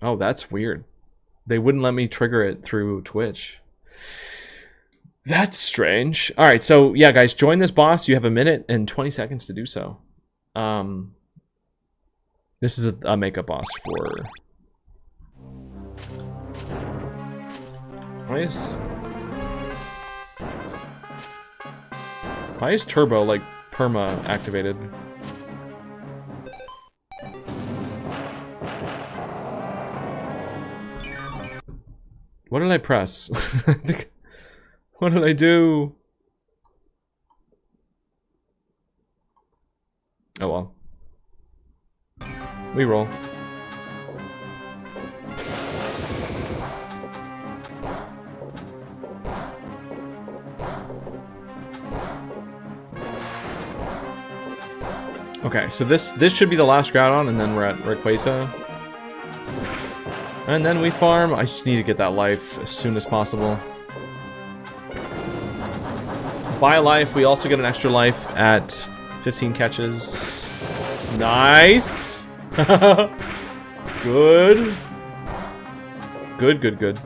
Oh, that's weird. They wouldn't let me trigger it through Twitch. That's strange. All right, so yeah, guys, join this boss. You have 1 minute and 20 seconds to do so. This is a makeup boss for. Why is Turbo like perma activated? What did I press? What did I do? Oh well. We roll. Okay, so this should be the last Groudon, and then we're at Rayquaza. And then we farm. I just need to get that life as soon as possible. Buy a life. We also get an extra life at 15 catches. Nice! Good. Good, good, good.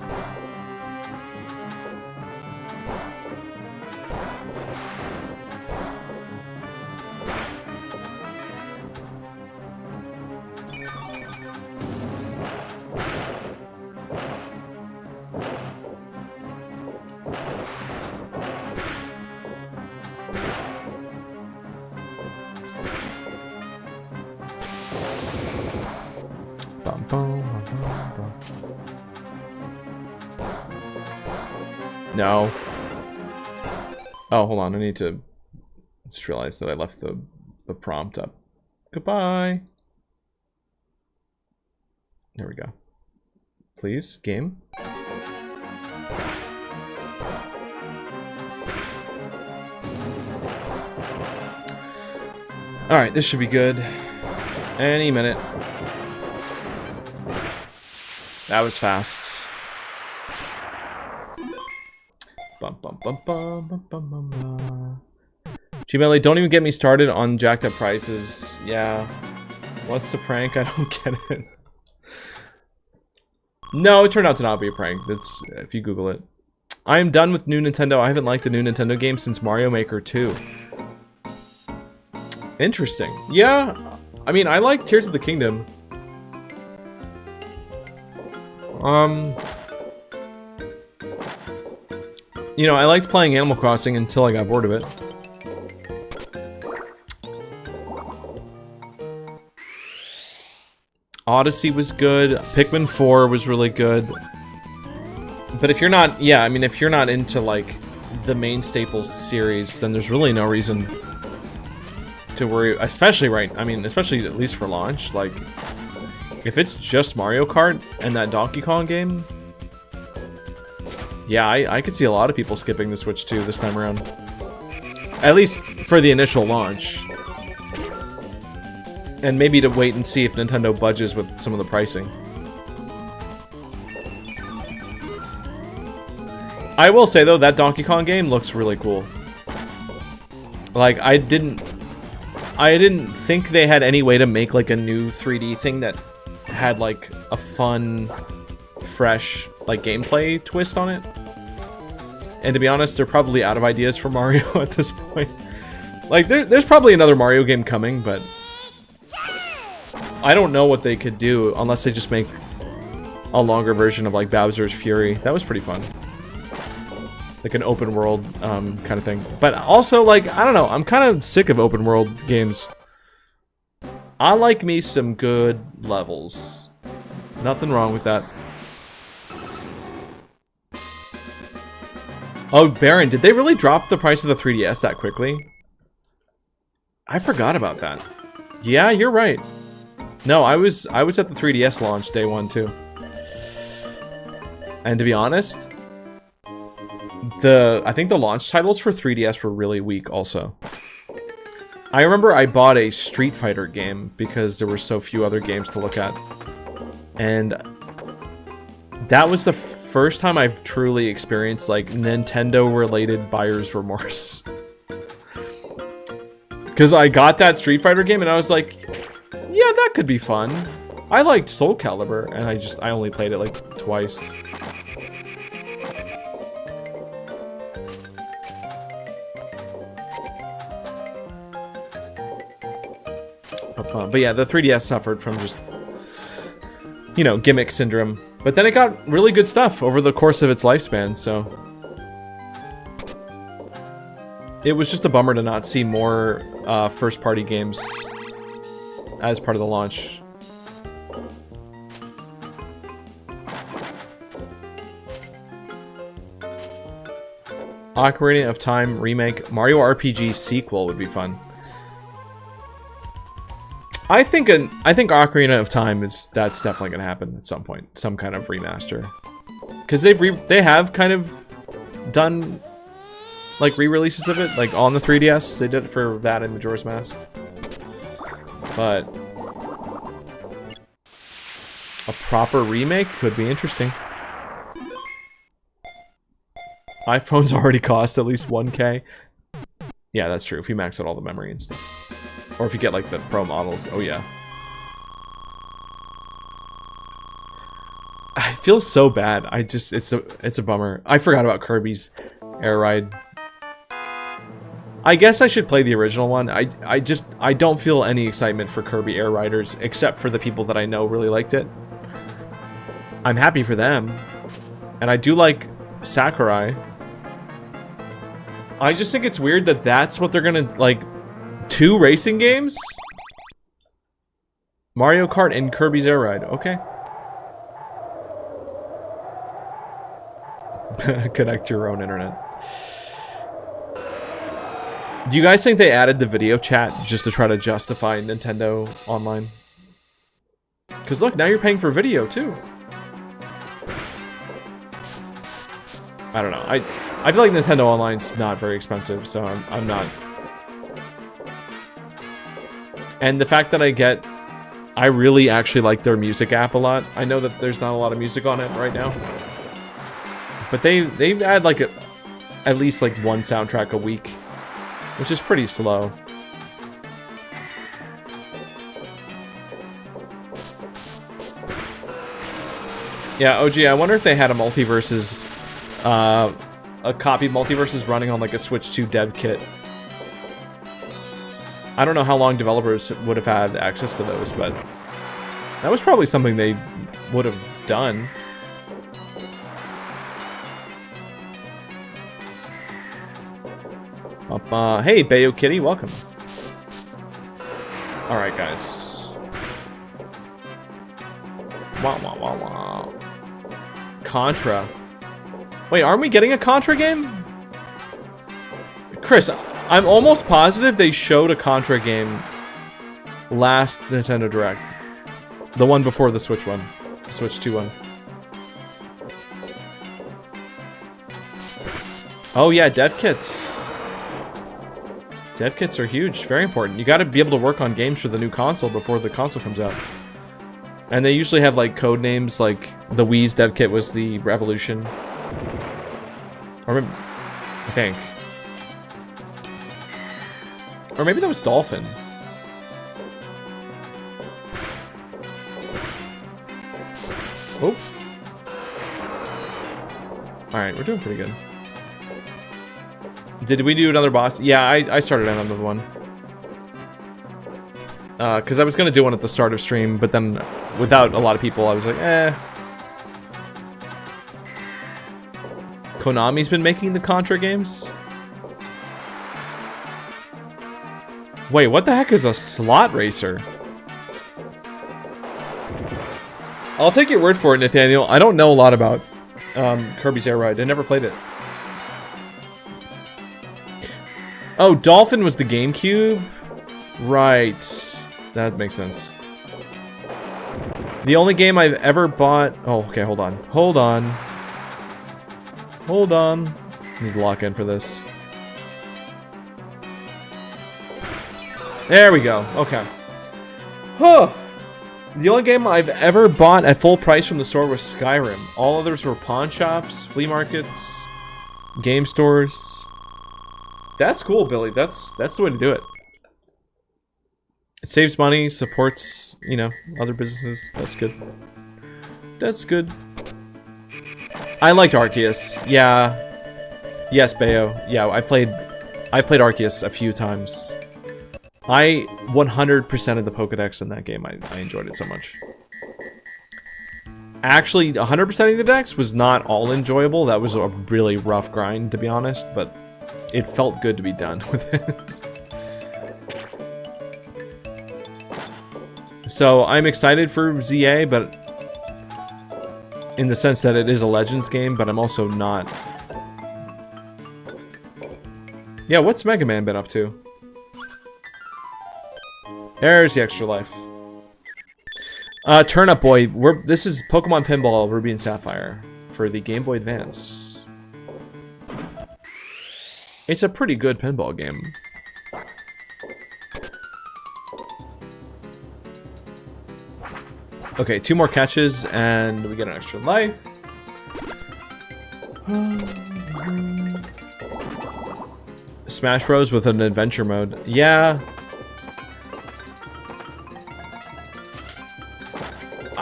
No. Oh, hold on. I need to just realize that I left the prompt up. Goodbye. There we go. Please, game. Alright, this should be good. Any minute. That was fast. Gmedley, don't even get me started on jacked up prices. Yeah. What's the prank? I don't get it. No, it turned out to not be a prank. That's if you Google it. I am done with new Nintendo. I haven't liked a new Nintendo game since Mario Maker 2. Interesting. Yeah. I mean, I like Tears of the Kingdom. You know, I liked playing Animal Crossing until I got bored of it. Odyssey was good. Pikmin 4 was really good. But if you're not, yeah, I mean, if you're not into, like, the main Staples series, then there's really no reason to worry, especially especially at least for launch. Like, if it's just Mario Kart and that Donkey Kong game, yeah, I could see a lot of people skipping the Switch 2 this time around. At least for the initial launch. And maybe to wait and see if Nintendo budges with some of the pricing. I will say though, that Donkey Kong game looks really cool. Like, I didn't think they had any way to make like a new 3D thing that had like a fun, fresh like gameplay twist on it. And to be honest, they're probably out of ideas for Mario at this point. Like, there's probably another Mario game coming, but I don't know what they could do unless they just make a longer version of like Bowser's Fury. That was pretty fun. Like an open world kind of thing. But also, like, I don't know, I'm kind of sick of open world games. I like me some good levels. Nothing wrong with that. Oh, Baron, did they really drop the price of the 3DS that quickly? I forgot about that. Yeah, you're right. No, I was at the 3DS launch day one too. And to be honest, I think the launch titles for 3DS were really weak also. I remember I bought a Street Fighter game because there were so few other games to look at. And that was the first time I've truly experienced like Nintendo-related buyer's remorse. Because I got that Street Fighter game and I was like, yeah, that could be fun. I liked Soul Calibur and I only played it like twice. But yeah, the 3DS suffered from just, you know, gimmick syndrome. But then it got really good stuff over the course of its lifespan, so it was just a bummer to not see more first-party games as part of the launch. Ocarina of Time remake, Mario RPG sequel would be fun. I think Ocarina of Time that's definitely gonna happen at some point, some kind of remaster, because they have kind of done like re-releases of it, like on the 3DS. They did it for that and Majora's Mask, but a proper remake could be interesting. iPhones already cost at least 1K. Yeah, that's true. If you max out all the memory and stuff. Or if you get like the Pro models, oh yeah. I feel so bad. It's a bummer. I forgot about Kirby's Air Ride. I guess I should play the original one. I don't feel any excitement for Kirby Air Riders except for the people that I know really liked it. I'm happy for them. And I do like Sakurai. I just think it's weird that that's what they're gonna like. 2 racing games? Mario Kart and Kirby's Air Ride. Okay. Connect to your own internet. Do you guys think they added the video chat just to try to justify Nintendo Online? Because look, now you're paying for video too. I don't know. I feel like Nintendo Online's not very expensive, so I'm not. And the fact that I really actually like their music app a lot. I know that there's not a lot of music on it right now, but they add like at least like 1 soundtrack a week, which is pretty slow. Yeah, OG, I wonder if they had a Multiverses, a copy Multiverses running on like a Switch 2 dev kit. I don't know how long developers would have had access to those, but that was probably something they would have done. Hey, Bayo Kitty, welcome. Alright, guys. Wow. Contra. Wait, aren't we getting a Contra game? Chris, I'm almost positive they showed a Contra game last Nintendo Direct. The one before the Switch one. The Switch 2 one. Oh yeah, dev kits. Dev kits are huge, very important. You gotta be able to work on games for the new console before the console comes out. And they usually have like code names, like the Wii's dev kit was the Revolution. Or I think. Or maybe that was Dolphin. Oh. Alright, we're doing pretty good. Did we do another boss? Yeah, I started another one. Because I was going to do one at the start of stream, but then without a lot of people, I was like, eh. Konami's been making the Contra games? Wait, what the heck is a slot racer? I'll take your word for it, Nathaniel. I don't know a lot about Kirby's Air Ride. I never played it. Oh, Dolphin was the GameCube? Right. That makes sense. The only game I've ever bought... Oh, okay, hold on. Hold on. Hold on. I need to lock in for this. There we go. Okay. Huh. The only game I've ever bought at full price from the store was Skyrim. All others were pawn shops, flea markets, game stores. That's cool, Billy. That's the way to do it. It saves money, supports, you know, other businesses. That's good. That's good. I liked Arceus. Yeah. Yes, Bayo. Yeah, I played Arceus a few times. I 100%ed the Pokedex in that game. I enjoyed it so much. Actually, 100%ing the Dex was not all enjoyable. That was a really rough grind, to be honest, but it felt good to be done with it. So, I'm excited for ZA, but in the sense that it is a Legends game, but I'm also not. Yeah, what's Mega Man been up to? There's the extra life. Turnip Boy. This is Pokemon Pinball Ruby and Sapphire for the Game Boy Advance. It's a pretty good pinball game. Okay, 2 more catches and we get an extra life. Smash Bros with an adventure mode. Yeah.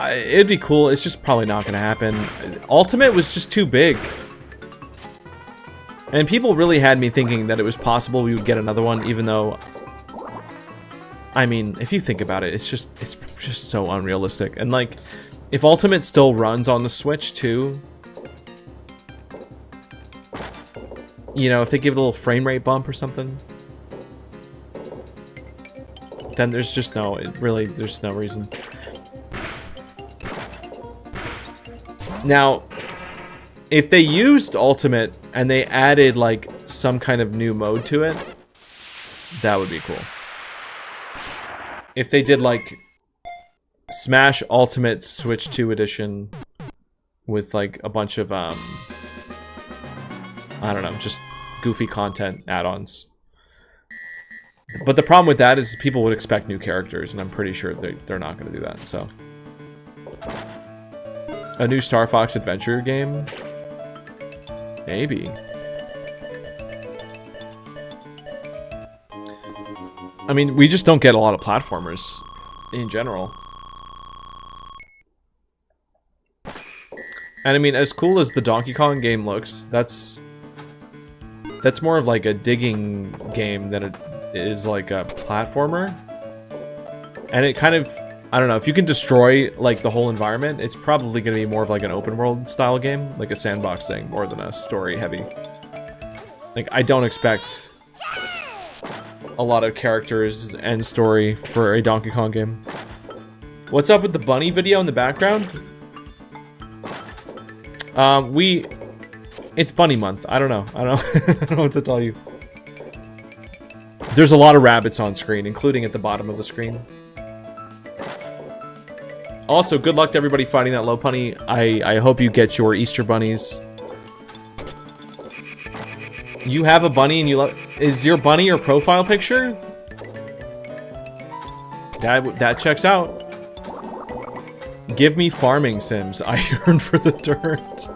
It'd be cool. It's just probably not going to happen. Ultimate was just too big. And people really had me thinking that it was possible we would get another one, even though... I mean, if you think about it, it's just so unrealistic. And like, if Ultimate still runs on the Switch too... You know, if they give it a little frame rate bump or something... Then there's just no... there's no reason. Now, if they used Ultimate and they added like some kind of new mode to it, that would be cool. If they did like Smash Ultimate Switch 2 edition with like a bunch of I don't know, just goofy content add-ons. But the problem with that is people would expect new characters, and I'm pretty sure they're not going to do that, so... A new Star Fox Adventure game? Maybe. I mean, we just don't get a lot of platformers in general. And I mean, as cool as the Donkey Kong game looks, that's more of like a digging game than it is like a platformer. And it kind of... I don't know, if you can destroy, like, the whole environment, it's probably going to be more of, like, an open-world style game, like a sandbox thing, more than a story-heavy. Like, I don't expect a lot of characters and story for a Donkey Kong game. What's up with the bunny video in the background? It's bunny month. I don't know. I don't know what to tell you. There's a lot of rabbits on screen, including at the bottom of the screen. Also, good luck to everybody fighting that low punny. I hope you get your Easter bunnies. You have a bunny and you love... Is your bunny your profile picture? That checks out. Give me farming sims. I yearn for the dirt.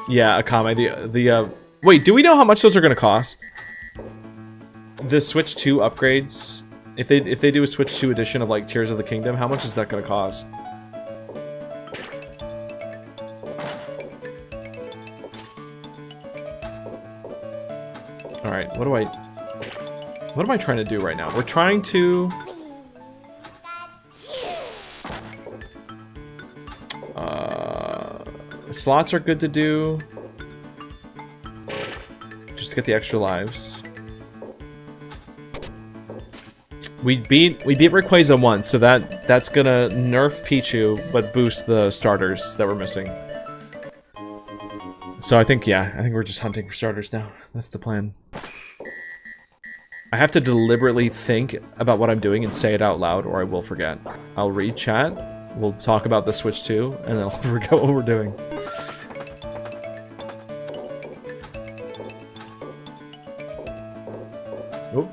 Yeah, Akame. Wait, do we know how much those are going to cost? The Switch 2 upgrades, if they do a Switch 2 edition of like Tears of the Kingdom, how much is that going to cost? All right, what am I trying to do right now? We're trying to slots are good to do just to get the extra lives. We beat Rayquaza once, so that's gonna nerf Pichu but boost the starters that we're missing. So I think we're just hunting for starters now. That's the plan. I have to deliberately think about what I'm doing and say it out loud or I will forget. I'll read chat, we'll talk about the Switch 2, and then I'll forget what we're doing. Oop.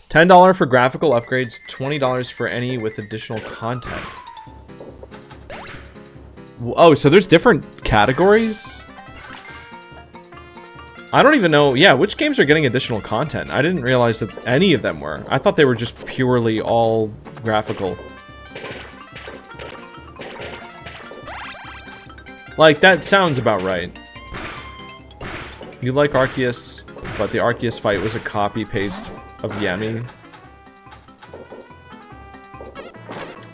$10 for graphical upgrades, $20 for any with additional content. Oh, so there's different categories? I don't even know, yeah, which games are getting additional content? I didn't realize that any of them were. I thought they were just purely all graphical. Like, that sounds about right. You like Arceus, but the Arceus fight was a copy-paste of Yami.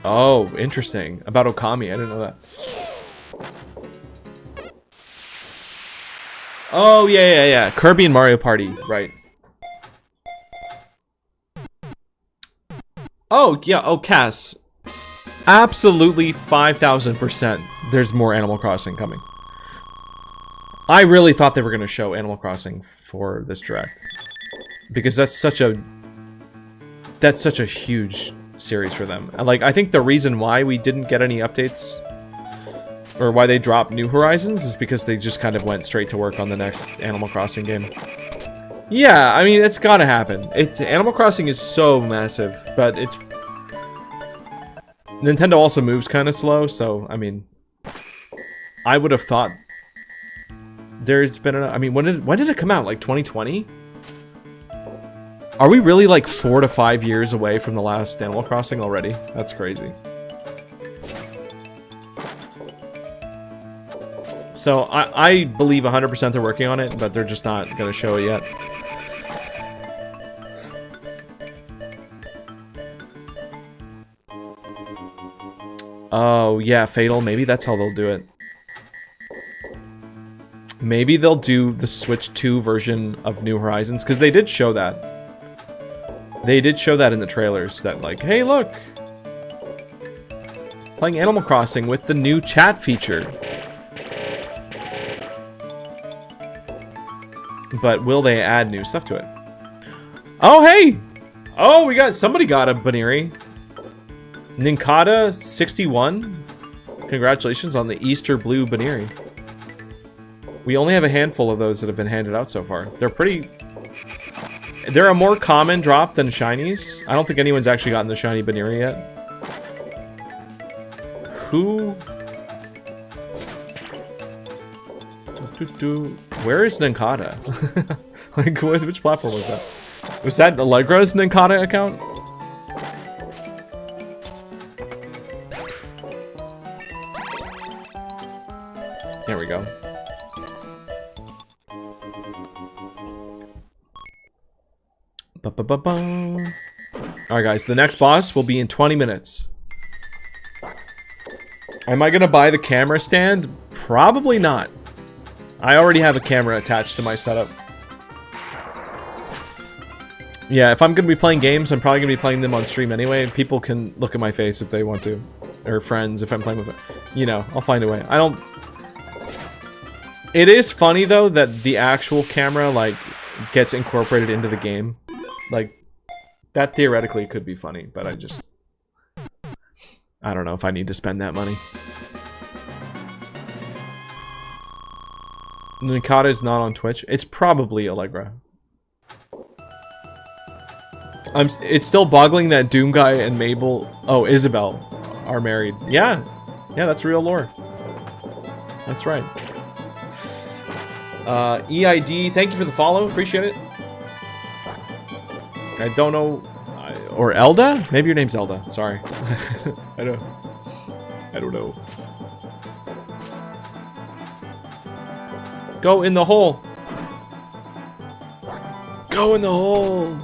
Oh, interesting. About Okami, I didn't know that. Oh, yeah. Kirby and Mario Party, right. Oh, yeah, oh, Cass. Absolutely 5,000%. There's more Animal Crossing coming. I really thought they were going to show Animal Crossing for this Direct. Because that's such a huge series for them. Like, I think the reason why we didn't get any updates or why they dropped New Horizons is because they just kind of went straight to work on the next Animal Crossing game. Yeah, I mean, it's gotta happen. Animal Crossing is so massive, but it's... Nintendo also moves kind of slow, so, I mean... I would have thought... There's been I mean, when did it come out? Like, 2020? Are we really, like, 4 to 5 years away from the last Animal Crossing already? That's crazy. So, I believe 100% they're working on it, but they're just not going to show it yet. Oh, yeah, Fatal. Maybe that's how they'll do it. Maybe they'll do the Switch 2 version of New Horizons, because they did show that. They did show that in the trailers, that like, hey, look! Playing Animal Crossing with the new chat feature. But will they add new stuff to it? Oh, hey! Oh, somebody got a Baniri. Ninkata61. Congratulations on the Easter Blue Baniri. We only have a handful of those that have been handed out so far. They're a more common drop than shinies. I don't think anyone's actually gotten the shiny Baniri yet. Who? Where is Ninkata? Like, which platform was that? Was that Allegra's Ninkata account? There we go. Alright guys, the next boss will be in 20 minutes. Am I gonna buy the camera stand? Probably not. I already have a camera attached to my setup. Yeah, if I'm gonna be playing games, I'm probably gonna be playing them on stream anyway. People can look at my face if they want to. Or friends, if I'm playing with them. You know, I'll find a way. It is funny, though, that the actual camera, like, gets incorporated into the game. Like, that theoretically could be funny, but I don't know if I need to spend that money. Nikata is not on Twitch. It's probably Allegra. It's still boggling that Doom guy and Mabel... Oh, Isabel are married. Yeah. Yeah, that's real lore. That's right. EID, thank you for the follow. Appreciate it. I don't know... Or Elda? Maybe your name's Elda. Sorry. I don't know. Go in the hole. Go in the hole.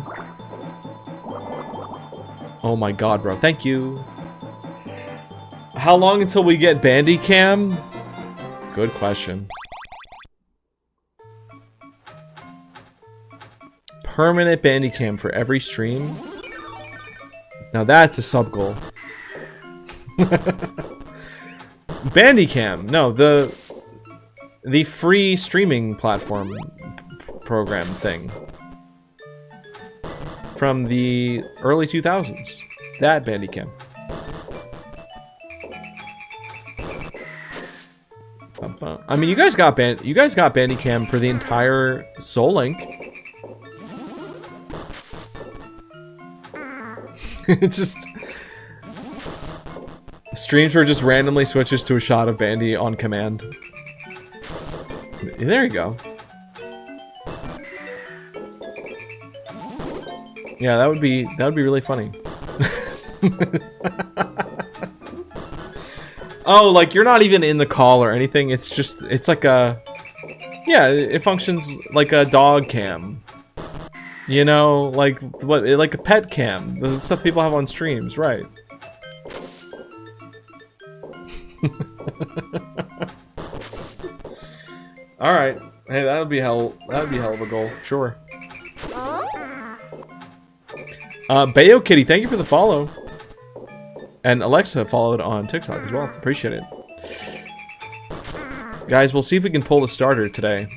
Oh my god, bro. Thank you. How long until we get Bandicam? Good question. Permanent Bandicam for every stream? Now that's a sub goal. Bandicam. No, the free streaming platform program thing. From the early 2000s. That Bandicam. I mean, you guys got Bandicam for the entire Soul Link. It's just streams where it just randomly switches to a shot of Bandy on command. There you go. Yeah, that would be really funny. Oh, like you're not even in the call or anything. It's like a, yeah, it functions like a dog cam. You know, like like a pet cam, the stuff people have on streams, right? All right, hey, that would be hell of a goal, sure. Bayo Kitty, thank you for the follow. And Alexa followed on TikTok as well. Appreciate it. Guys, we'll see if we can pull the starter today.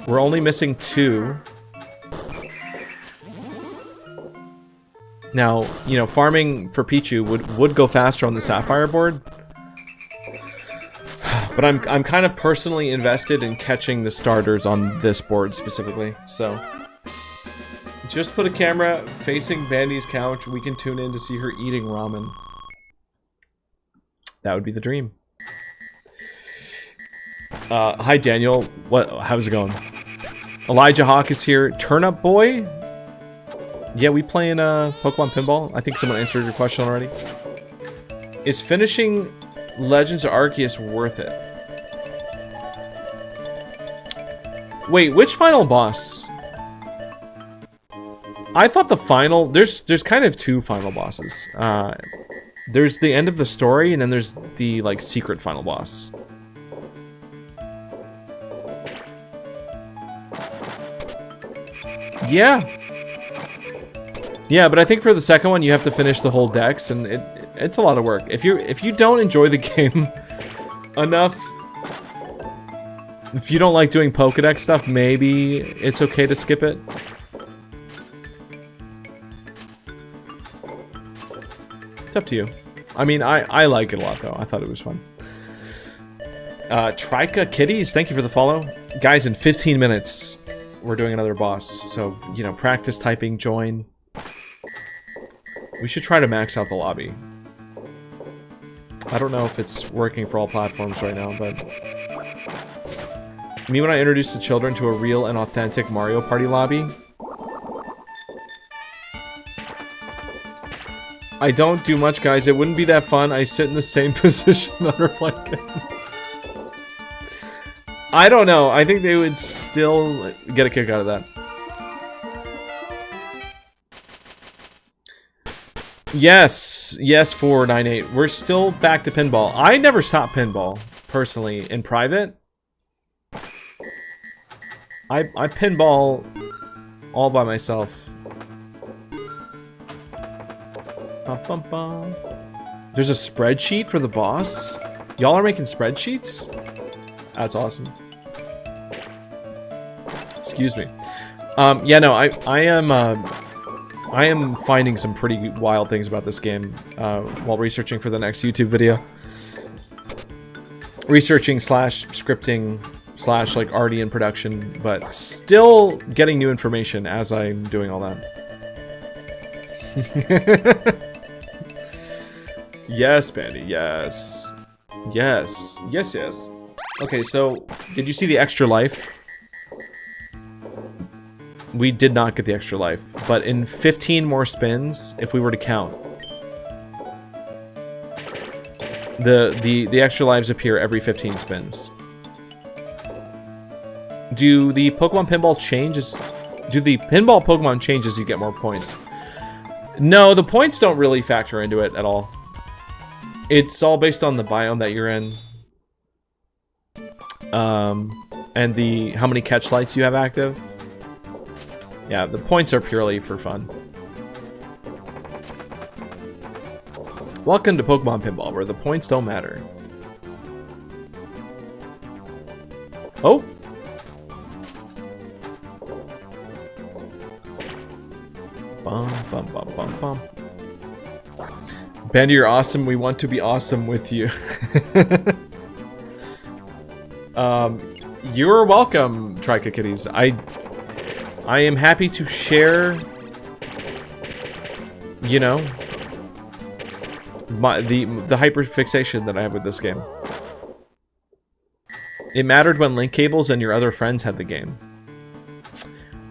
We're only missing 2. Now, you know, farming for Pichu would go faster on the Sapphire board. But I'm kind of personally invested in catching the starters on this board specifically, so... Just put a camera facing Bandy's couch. We can tune in to see her eating ramen. That would be the dream. Hi Daniel. How's it going? Elijah Hawk is here. Turnip Boy? Yeah, we playing Pokemon Pinball. I think someone answered your question already. Is finishing Legends of Arceus worth it? Wait, which final boss? I thought the final... There's kind of 2 final bosses. There's the end of the story, and then there's the, like, secret final boss. Yeah. Yeah, but I think for the second one, you have to finish the whole dex, and it's a lot of work. If you don't enjoy the game enough... If you don't like doing Pokédex stuff, maybe it's okay to skip it. It's up to you. I mean, I like it a lot, though. I thought it was fun. Trika Kitties, thank you for the follow. Guys, in 15 minutes, we're doing another boss. So, you know, practice typing, join. We should try to max out the lobby. I don't know if it's working for all platforms right now, but... Me when I introduce the children to a real and authentic Mario Party lobby... I don't do much, guys. It wouldn't be that fun. I sit in the same position under a blanket. I don't know. I think they would still get a kick out of that. Yes. Yes, 498. We're still back to pinball. I never stopped pinball, personally, in private. I pinball all by myself. There's a spreadsheet for the boss? Y'all are making spreadsheets? That's awesome. Excuse me. Yeah, no, I am finding some pretty wild things about this game while researching for the next YouTube video. Researching / scripting slash like already in production, but still getting new information as I'm doing all that. Yes, Bandy, yes. Yes. Yes, yes. Okay, so did you see the extra life? We did not get the extra life, but in 15 more spins, if we were to count, the extra lives appear every 15 spins. Do the Pokemon Pinball changes? Do the Pinball Pokemon change as you get more points? No, the points don't really factor into it at all. It's all based on the biome that you're in, and the how many catch lights you have active. Yeah, the points are purely for fun. Welcome to Pokemon Pinball, where the points don't matter. Oh! Bum, bum, bum, bum, bum. Bandy, you're awesome. We want to be awesome with you. You're welcome, Tricakitties. I am happy to share, you know, the hyperfixation that I have with this game. It mattered when Link Cables and your other friends had the game.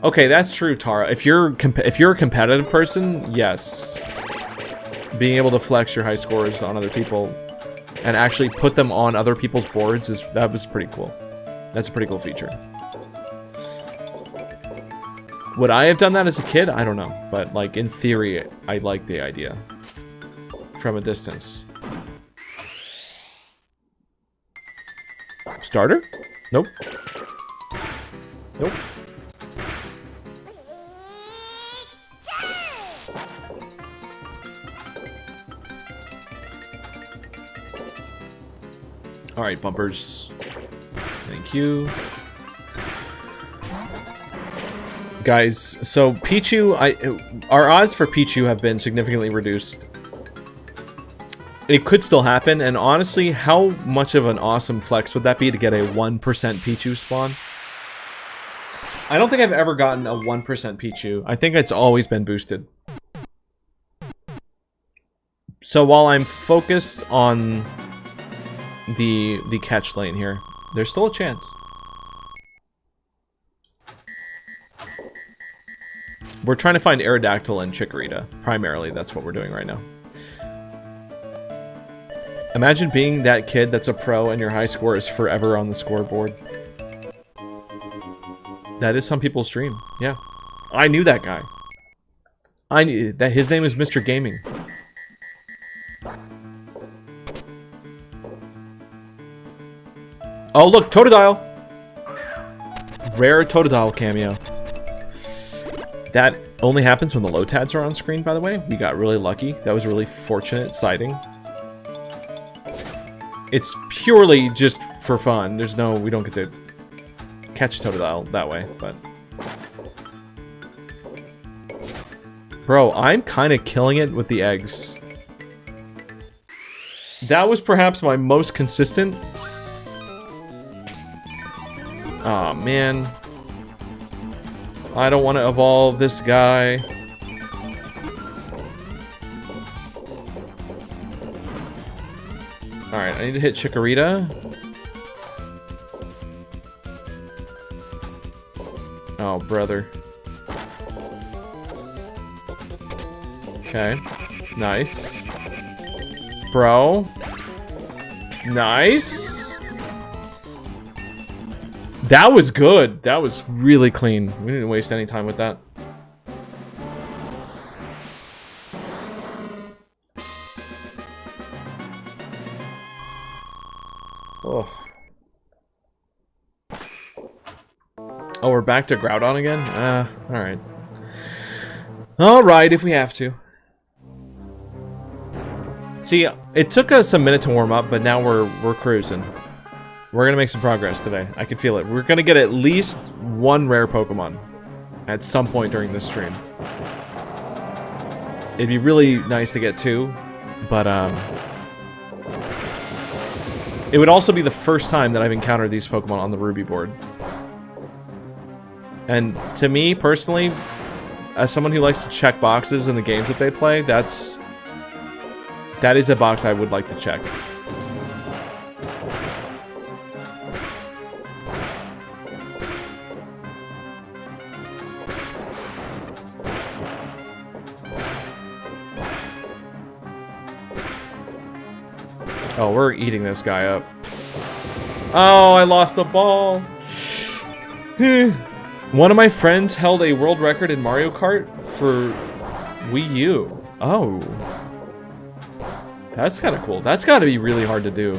Okay, that's true, Tara. If you're a competitive person, yes. Being able to flex your high scores on other people and actually put them on other people's boards that was pretty cool. That's a pretty cool feature. Would I have done that as a kid? I don't know, but like in theory, I like the idea from a distance. Starter? Nope. Nope. Alright, bumpers. Thank you. Guys, so Pichu, our odds for Pichu have been significantly reduced. It could still happen, and honestly, how much of an awesome flex would that be to get a 1% Pichu spawn? I don't think I've ever gotten a 1% Pichu. I think it's always been boosted. So while I'm focused on the catch lane here, there's still a chance. We're trying to find Aerodactyl and Chikorita. Primarily, that's what we're doing right now. Imagine being that kid that's a pro and your high score is forever on the scoreboard. That is some people's dream. Yeah. I knew that guy. I knew that his name is Mr. Gaming. Oh, look, Totodile! Rare Totodile cameo. That only happens when the Lotads are on screen, by the way. We got really lucky. That was a really fortunate sighting. It's purely just for fun. There's no... we don't get to catch Totodile that way, but... Bro, I'm kind of killing it with the eggs. That was perhaps my most consistent... Aw, man. I don't want to evolve this guy. Alright, I need to hit Chikorita. Oh, brother. Okay. Nice. Bro. Nice. That was good. That was really clean. We didn't waste any time with that. Oh. Oh, we're back to Groudon again? Alright. Alright, if we have to. See, it took us a minute to warm up, but now we're cruising. We're gonna make some progress today. I can feel it. We're gonna get at least one rare Pokemon at some point during this stream. It'd be really nice to get two, but It would also be the first time that I've encountered these Pokemon on the Ruby board. And to me, personally, as someone who likes to check boxes in the games that they play, that is a box I would like to check. Oh, we're eating this guy up. Oh, I lost the ball. One of my friends held a world record in Mario Kart for Wii U. Oh. That's kind of cool. That's got to be really hard to do.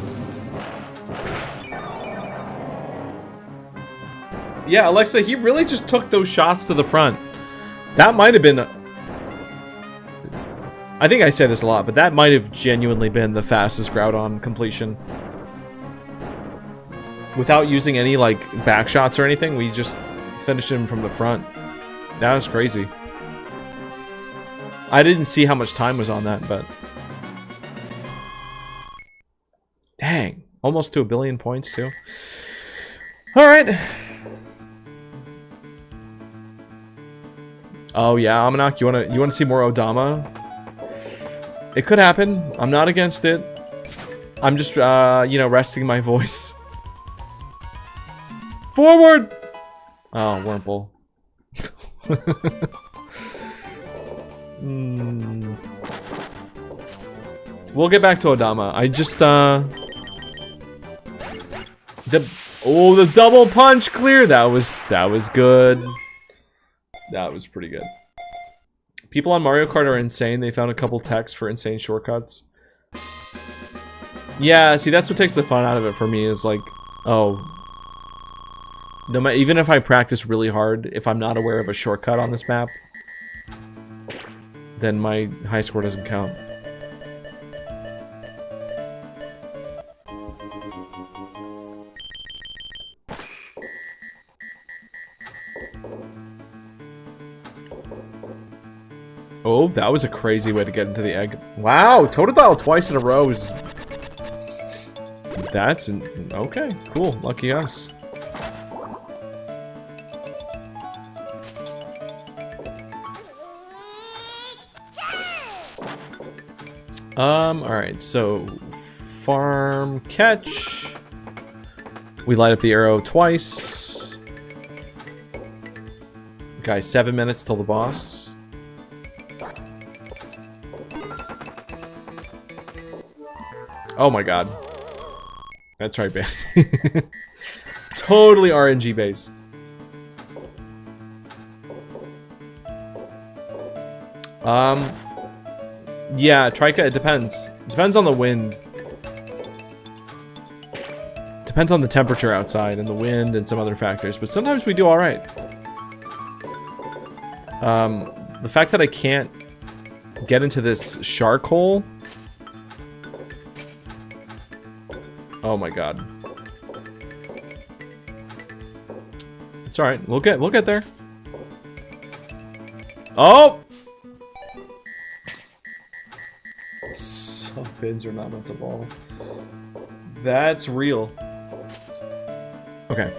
Yeah, Alexa, he really just took those shots to the front. That might have been... I think I say this a lot, but that might have genuinely been the fastest Groudon completion. Without using any, like, back shots or anything, we just finished him from the front. That was crazy. I didn't see how much time was on that, but... Dang. Almost to 1 billion points, too. Alright. Oh, yeah, Almanac, you wanna see more Odama? It could happen. I'm not against it. I'm just, you know, resting my voice. Forward! Oh, Wurmple. We'll get back to Odama. I just, the double punch clear! That was good. That was pretty good. People on Mario Kart are insane. They found a couple techs for insane shortcuts. Yeah, see, that's what takes the fun out of it for me, is like, oh, no matter, even if I practice really hard, if I'm not aware of a shortcut on this map, then my high score doesn't count. Oh, that was a crazy way to get into the egg. Wow, Totodile twice in a row is... That's... Okay, cool. Lucky us. Alright, so... Farm catch. We light up the arrow twice. Guys, 7 minutes till the boss. Oh my god. That's right, man. Totally RNG based. Yeah, Trika, it depends. It depends on the wind. Depends on the temperature outside and the wind and some other factors, but sometimes we do alright. The fact that I can't get into this shark hole. Oh my god. It's alright. We'll get there. Oh! Some pins are not meant to ball. That's real. Okay.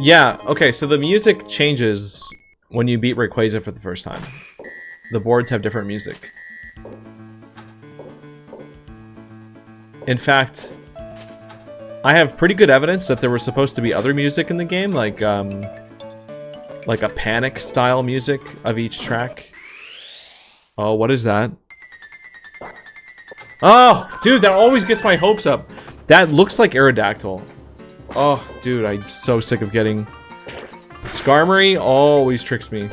Yeah, okay, so the music changes when you beat Rayquaza for the first time. The boards have different music. In fact, I have pretty good evidence that there was supposed to be other music in the game, like a panic-style music of each track. Oh, what is that? Oh, dude, that always gets my hopes up. That looks like Aerodactyl. Oh, dude, I'm so sick of getting... Skarmory always tricks me.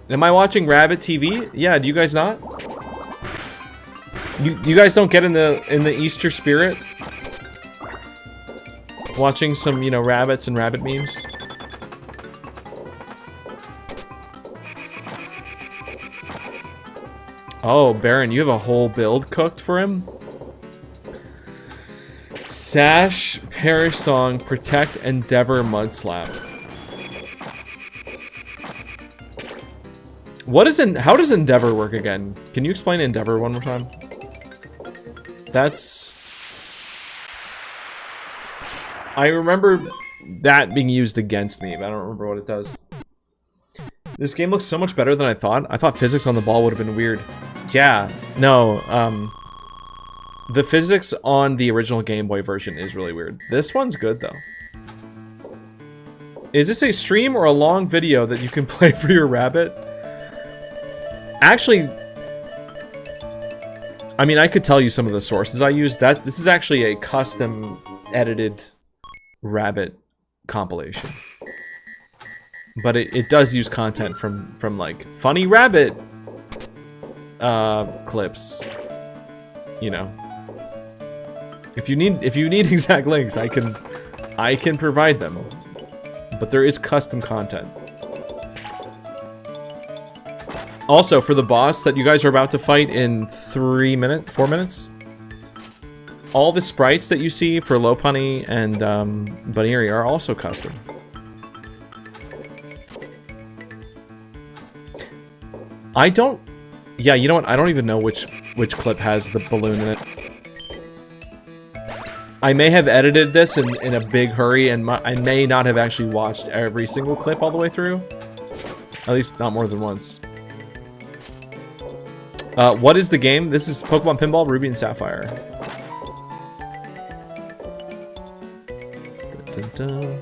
Am I watching Rabbit TV? Yeah, do you guys not? You guys don't get in the Easter spirit? Watching some, you know, rabbits and rabbit memes? Oh, Baron, you have a whole build cooked for him? Sash, Perish Song, Protect, Endeavor, Mudslap. How does Endeavor work again? Can you explain Endeavor one more time? I remember that being used against me, but I don't remember what it does. This game looks so much better than I thought. I thought physics on the ball would have been weird. Yeah, no, the physics on the original Game Boy version is really weird. This one's good, though. Is this a stream or a long video that you can play for your rabbit? Actually, I mean, I could tell you some of the sources I used. This is actually a custom edited rabbit compilation. But it does use content from like funny rabbit clips. You know. If you need exact links, I can provide them. But there is custom content. Also, for the boss that you guys are about to fight in 4 minutes, all the sprites that you see for Lopunny and Bunnyri are also custom. Yeah, you know what? I don't even know which clip has the balloon in it. I may have edited this in a big hurry, and I may not have actually watched every single clip all the way through. At least not more than once. What is the game? This is Pokemon Pinball Ruby and Sapphire. Dun, dun, dun.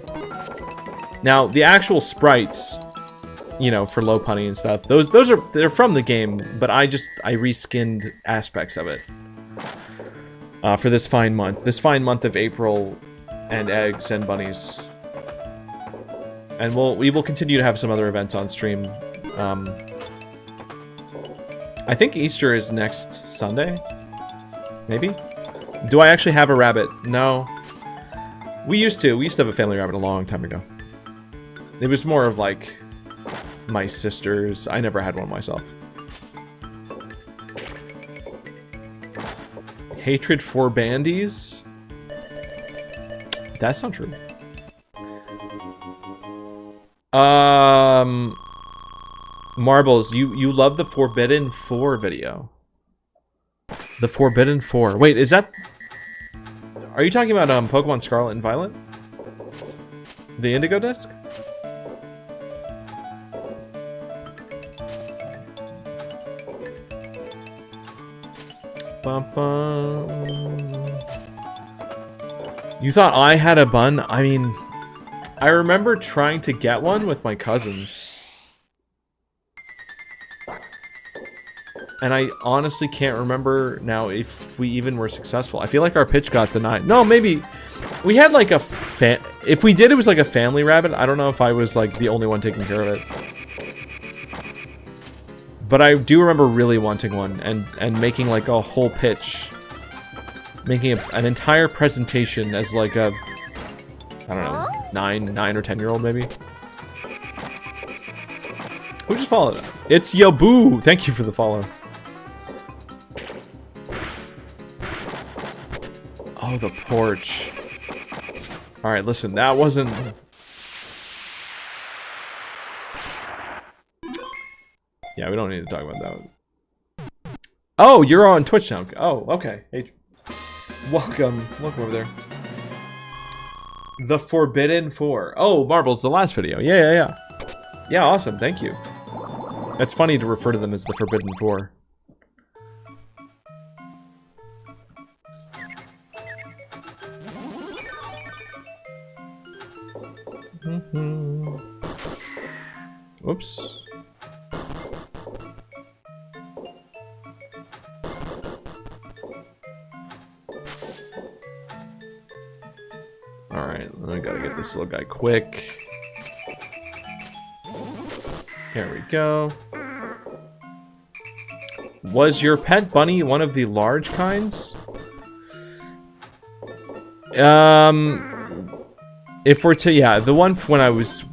Now, the actual sprites, you know, for Lopunny and stuff, they're from the game, but I reskinned aspects of it. For this fine month of April, and eggs and bunnies, and we will continue to have some other events on stream. I think Easter is next Sunday, maybe. Do I actually have a rabbit? No. We used to have a family rabbit a long time ago. It was more of like my sister's. I never had one myself. Hatred for bandies? That's not true. Marbles, you love the Forbidden 4 video. The Forbidden 4. Wait, is that... Are you talking about Pokemon Scarlet and Violet? The Indigo Disc? Bum, bum. You thought I had a bun? I mean, I remember trying to get one with my cousins. And I honestly can't remember now if we even were successful. I feel like our pitch got denied. No, maybe we had like a if we did, it was like a family rabbit. I don't know if I was like the only one taking care of it. But I do remember really wanting one and making like a whole pitch. Making an entire presentation as like a, I don't know, 9 or 10-year-old maybe. Who just followed it? It's Yabu! Thank you for the follow. Oh, the porch. Alright, listen, that wasn't... Yeah, we don't need to talk about that. Oh, you're on Twitch now. Oh, okay. Hey, welcome over there. The Forbidden 4. Oh, Marbles, the last video. Yeah. Yeah, awesome. Thank you. It's funny to refer to them as the Forbidden 4. Whoops. Alright, I gotta get this little guy quick. There we go. Was your pet bunny one of the large kinds? If we're to, yeah, the one when I was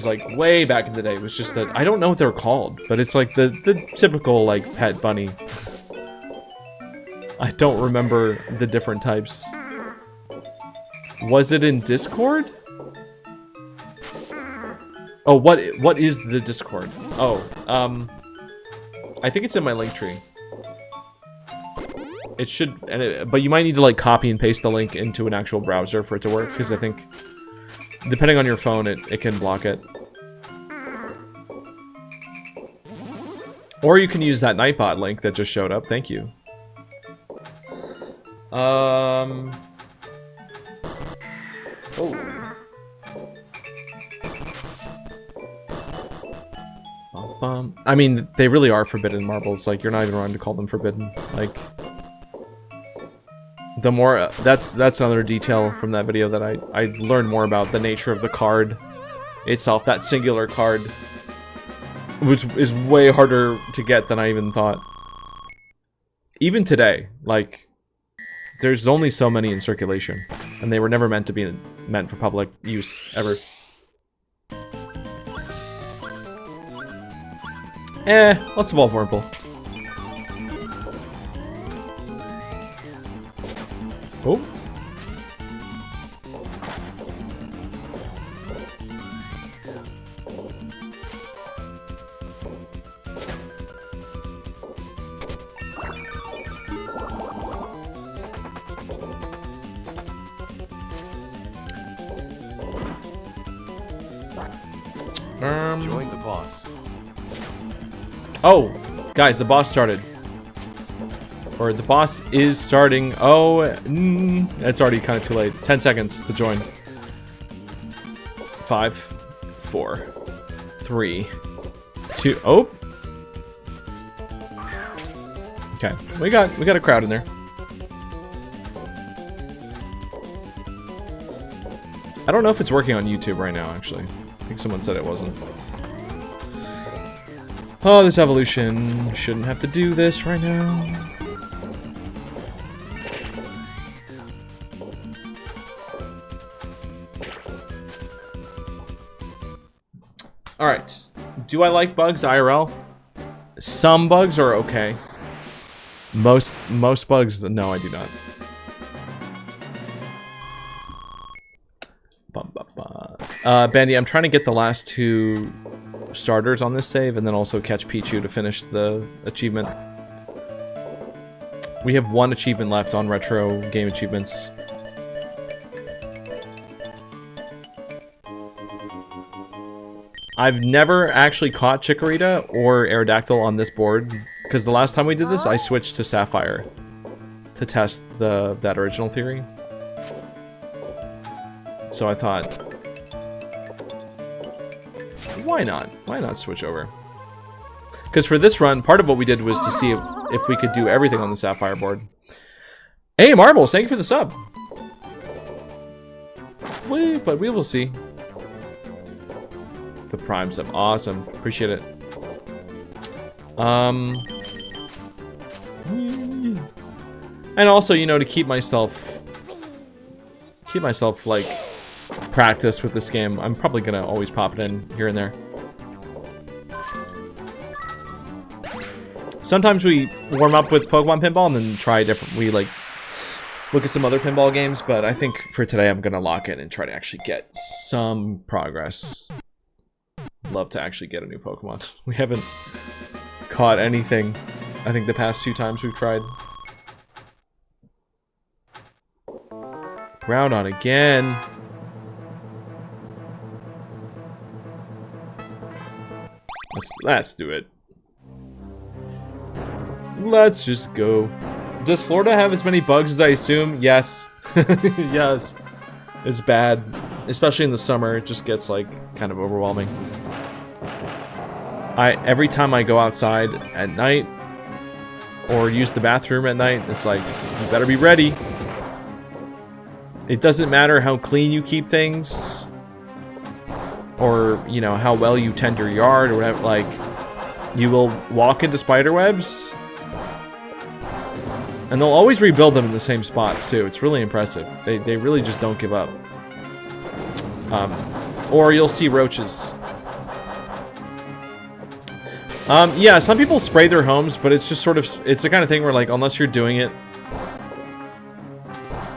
like way back in the day was just that I don't know what they're called, but it's like the typical like pet bunny. I don't remember the different types. Was it in Discord? Oh, what is the Discord? Oh, I think it's in my link tree. It should, but you might need to like copy and paste the link into an actual browser for it to work, because I think, depending on your phone, it can block it. Or you can use that Nightbot link that just showed up. Thank you. Oh. I mean, they really are forbidden marbles. Like, you're not even wrong to call them forbidden. Like, the more that's another detail from that video that I learned more about the nature of the card itself. That singular card, which is way harder to get than I even thought. Even today, like, there's only so many in circulation, and they were never meant to be meant for public use ever. Let's evolve Wurmple. Oh. Join the boss. Oh, guys, the boss started. Or the boss is starting. Oh, it's already kind of too late. 10 seconds to join. 5, 4, 3, 2. Oh. Okay, we got a crowd in there. I don't know if it's working on YouTube right now, actually. I think someone said it wasn't. Oh, this evolution shouldn't have to do this right now. Alright. Do I like bugs IRL? Some bugs are okay. Most bugs, no, I do not. Bandy, I'm trying to get the last 2 starters on this save, and then also catch Pichu to finish the achievement. We have 1 achievement left on retro game achievements. I've never actually caught Chikorita or Aerodactyl on this board, because the last time we did this, I switched to Sapphire to test that original theory. So I thought, why not? Why not switch over? Because for this run, part of what we did was to see if we could do everything on the Sapphire board. Hey, Marbles, thank you for the sub. But we will see. The Prime sub, awesome. Appreciate it. And also, you know, to keep myself like practice with this game, I'm probably gonna always pop it in here and there. Sometimes we warm up with Pokemon Pinball and then try different. We like look at some other pinball games, but I think for today I'm gonna lock in and try to actually get some progress. Love to actually get a new Pokemon. We haven't caught anything, I think, the past 2 times we've tried. Groudon again. Let's do it. Let's just go. Does Florida have as many bugs as I assume? Yes. Yes. It's bad. Especially in the summer, it just gets, like, kind of overwhelming. Every time I go outside at night, or use the bathroom at night, it's like, you better be ready. It doesn't matter how clean you keep things, or, you know, how well you tend your yard, or whatever, like, you will walk into spider webs, and they'll always rebuild them in the same spots, too. It's really impressive. They really just don't give up. Or you'll see roaches. Yeah, some people spray their homes, but it's just sort of, it's the kind of thing where, like, unless you're doing it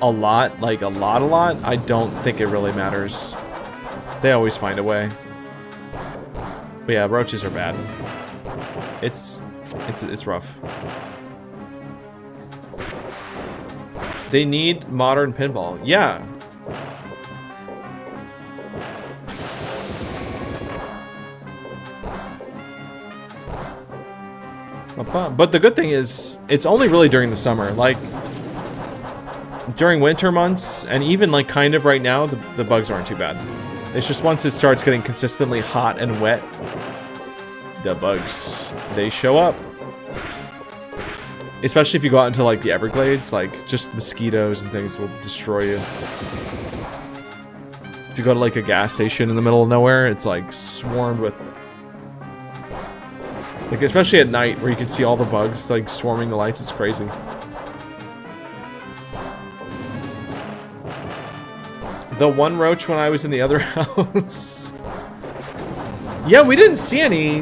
a lot, like a lot, I don't think it really matters. They always find a way. But yeah, roaches are bad. It's It's rough. They need modern pinball. Yeah. But the good thing is, it's only really during the summer. Like, during winter months, and even like kind of right now, the bugs aren't too bad. It's just once it starts getting consistently hot and wet, the bugs, they show up. Especially if you go out into like the Everglades, like just mosquitoes and things will destroy you. If you go to like a gas station in the middle of nowhere, it's like swarmed with, like especially at night where you can see all the bugs like swarming the lights. It's crazy. The one roach when I was in the other house. Yeah, we didn't see any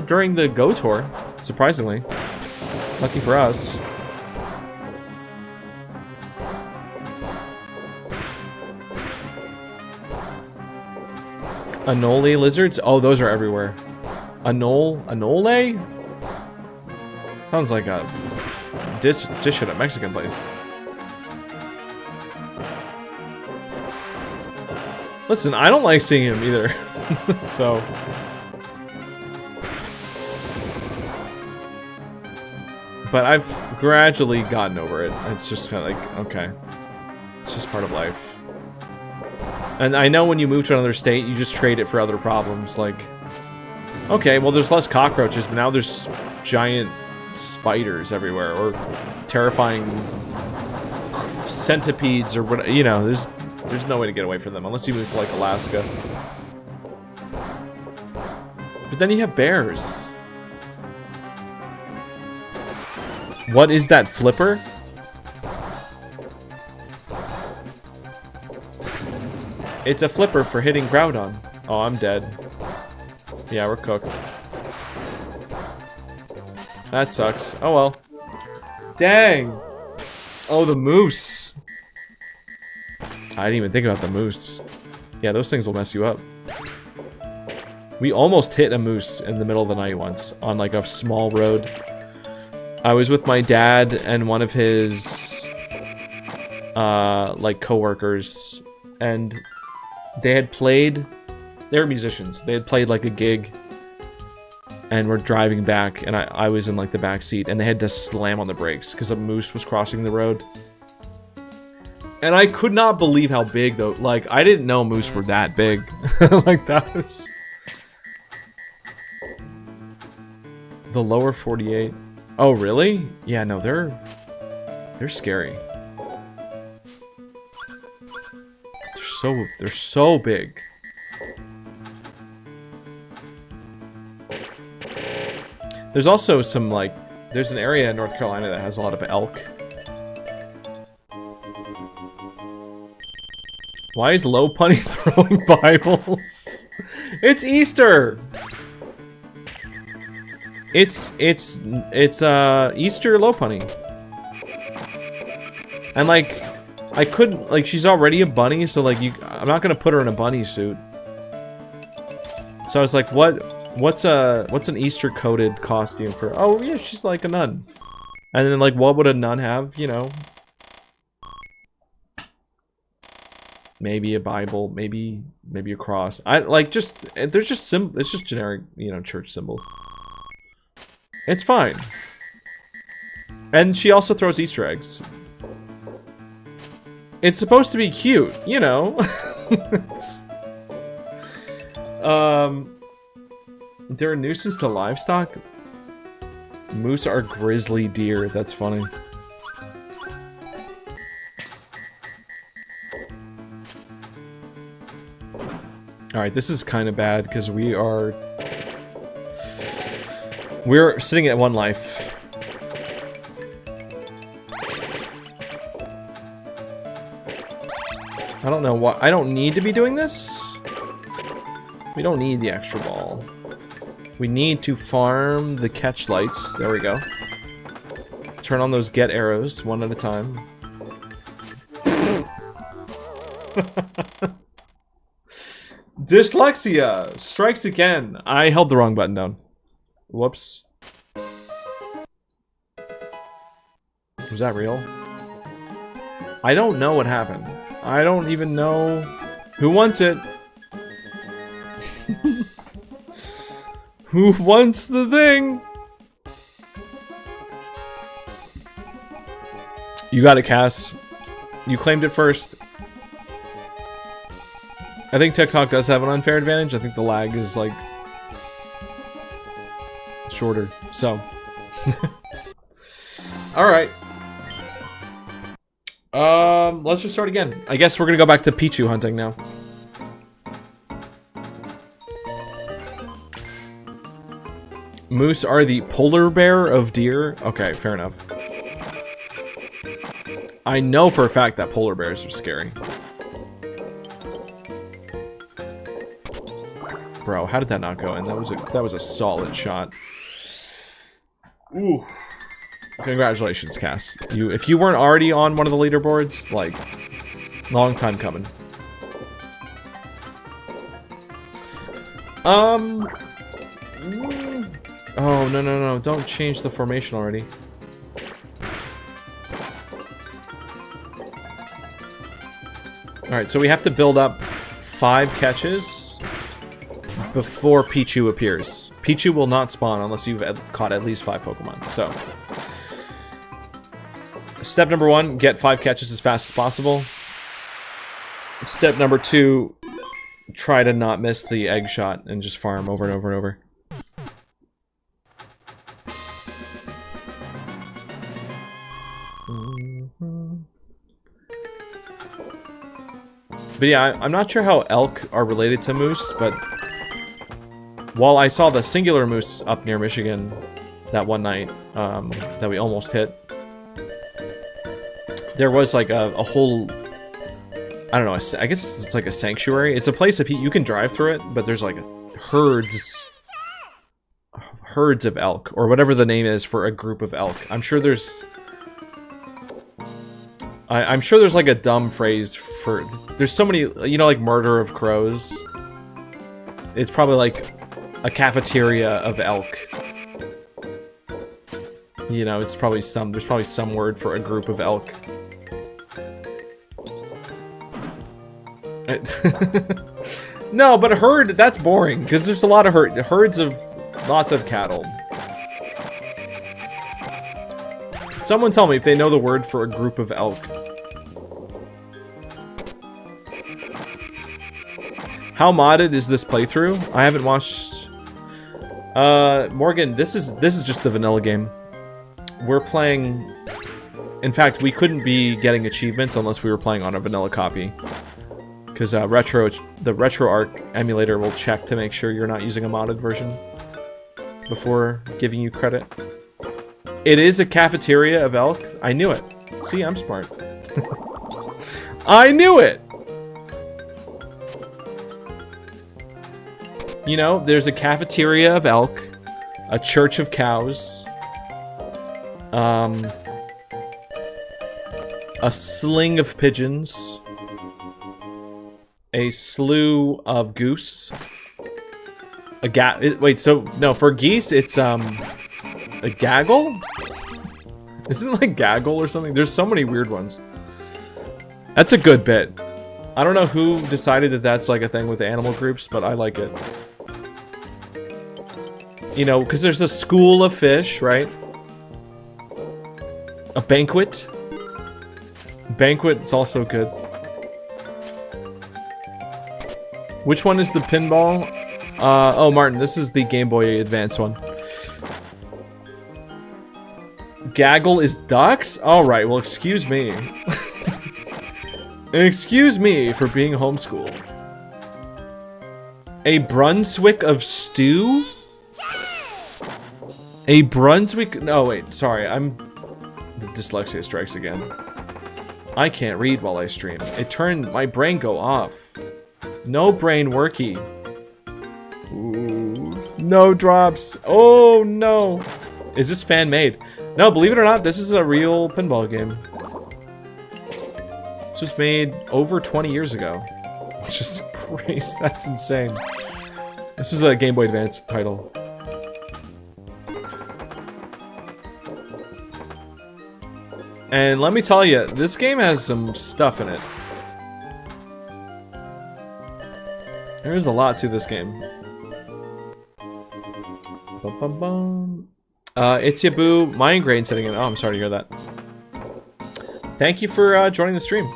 during the Go tour, surprisingly. Lucky for us. Anole lizards? Oh, those are everywhere. Anole? Sounds like a dish at a Mexican place. Listen, I don't like seeing him either. So... But I've gradually gotten over it. It's just kind of like, okay. It's just part of life. And I know when you move to another state, you just trade it for other problems. Like, okay, well there's less cockroaches, but now there's giant spiders everywhere. Or terrifying centipedes or what, you know, there's no way to get away from them. Unless you move to like Alaska. But then you have bears. What is that flipper? It's a flipper for hitting Groudon. Oh, I'm dead. Yeah, we're cooked. That sucks. Oh well. Dang! Oh, the moose! I didn't even think about the moose. Yeah, those things will mess you up. We almost hit a moose in the middle of the night once, on like a small road. I was with my dad and one of his, like, co-workers, and they had played, they were musicians, they had played, like, a gig, and we're driving back, and I was in, like, the back seat, and they had to slam on the brakes, because a moose was crossing the road. And I could not believe how big, though, like, I didn't know moose were that big. Like, that was... The lower 48... Oh, really? Yeah, no, they're scary. They're so big. There's also some, like, there's an area in North Carolina that has a lot of elk. Why is Low Punny throwing Bibles? It's Easter! It's Easter Low Punny. And like, I couldn't, like, she's already a bunny, so like, I'm not gonna put her in a bunny suit. So I was like, what's an Easter coated costume for? Oh yeah, she's like a nun. And then like, what would a nun have? You know, maybe a Bible, maybe a cross. I like there's just it's just generic, you know, church symbols. It's fine. And she also throws Easter eggs. It's supposed to be cute, you know. They're a nuisance to livestock. Moose are grizzly deer. That's funny. Alright, this is kind of bad because we're sitting at 1 life. I don't know what. I don't need to be doing this. We don't need the extra ball. We need to farm the catch lights. There we go. Turn on those get arrows one at a time. Dyslexia strikes again. I held the wrong button down. Whoops. Was that real? I don't know what happened. I don't even know who wants it. Who wants the thing? You got it, Cass. You claimed it first. I think TikTok does have an unfair advantage. I think the lag is like shorter. So, all right. Let's just start again. I guess we're gonna go back to Pichu hunting now. Moose are the polar bear of deer. Okay, fair enough. I know for a fact that polar bears are scary. Bro, how did that not go in? That was a solid shot. Ooh. Congratulations, Cass. If you weren't already on one of the leaderboards, like, long time coming. Oh, no. Don't change the formation already. Alright, so we have to build up 5 catches before Pichu appears. Pichu will not spawn unless you've caught at least 5 Pokemon. So, step number 1, get 5 catches as fast as possible. Step number 2, try to not miss the egg shot and just farm over and over and over. But yeah, I'm not sure how elk are related to moose, but while I saw the singular moose up near Michigan that one night that we almost hit, there was like a whole, I don't know, I guess it's like a sanctuary. It's a place that you can drive through it, but there's like herds of elk, or whatever the name is for a group of elk. I'm sure there's I'm sure there's like a dumb phrase for, there's so many, you know, like murder of crows. It's probably like a cafeteria of elk. You know, it's probably there's probably some word for a group of elk. No, but a herd, that's boring, because there's a lot of herds of lots of cattle. Someone tell me if they know the word for a group of elk. How modded is this playthrough? I haven't watched. Morgan, this is just the vanilla game. We're playing. In fact, we couldn't be getting achievements unless we were playing on a vanilla copy, because the RetroArch emulator will check to make sure you're not using a modded version before giving you credit. It is a cafeteria of elk. I knew it. See, I'm smart. I knew it! You know, there's a cafeteria of elk, a church of cows, a sling of pigeons, a slew of goose, wait, so, no, for geese, it's, a gaggle? Isn't it like gaggle or something? There's so many weird ones. That's a good bit. I don't know who decided that that's like a thing with the animal groups, but I like it. You know, because there's a school of fish, right? A banquet. Banquet's also good. Which one is the pinball? Oh, Martin, this is the Game Boy Advance one. Gaggle is ducks? Alright, well, excuse me. Excuse me for being homeschooled. A Brunswick of stew? A Brunswick... No, wait, sorry, the dyslexia strikes again. I can't read while I stream. It turned my brain go off. No brain worky. Ooh, no drops. Oh, no. Is this fan-made? No, believe it or not, this is a real pinball game. This was made over 20 years ago. Which is crazy. That's insane. This was a Game Boy Advance title. And let me tell you, this game has some stuff in it. There's a lot to this game. Bum, bum, bum. It's ya boo, migraine setting in. Oh, I'm sorry to hear that. Thank you for joining the stream.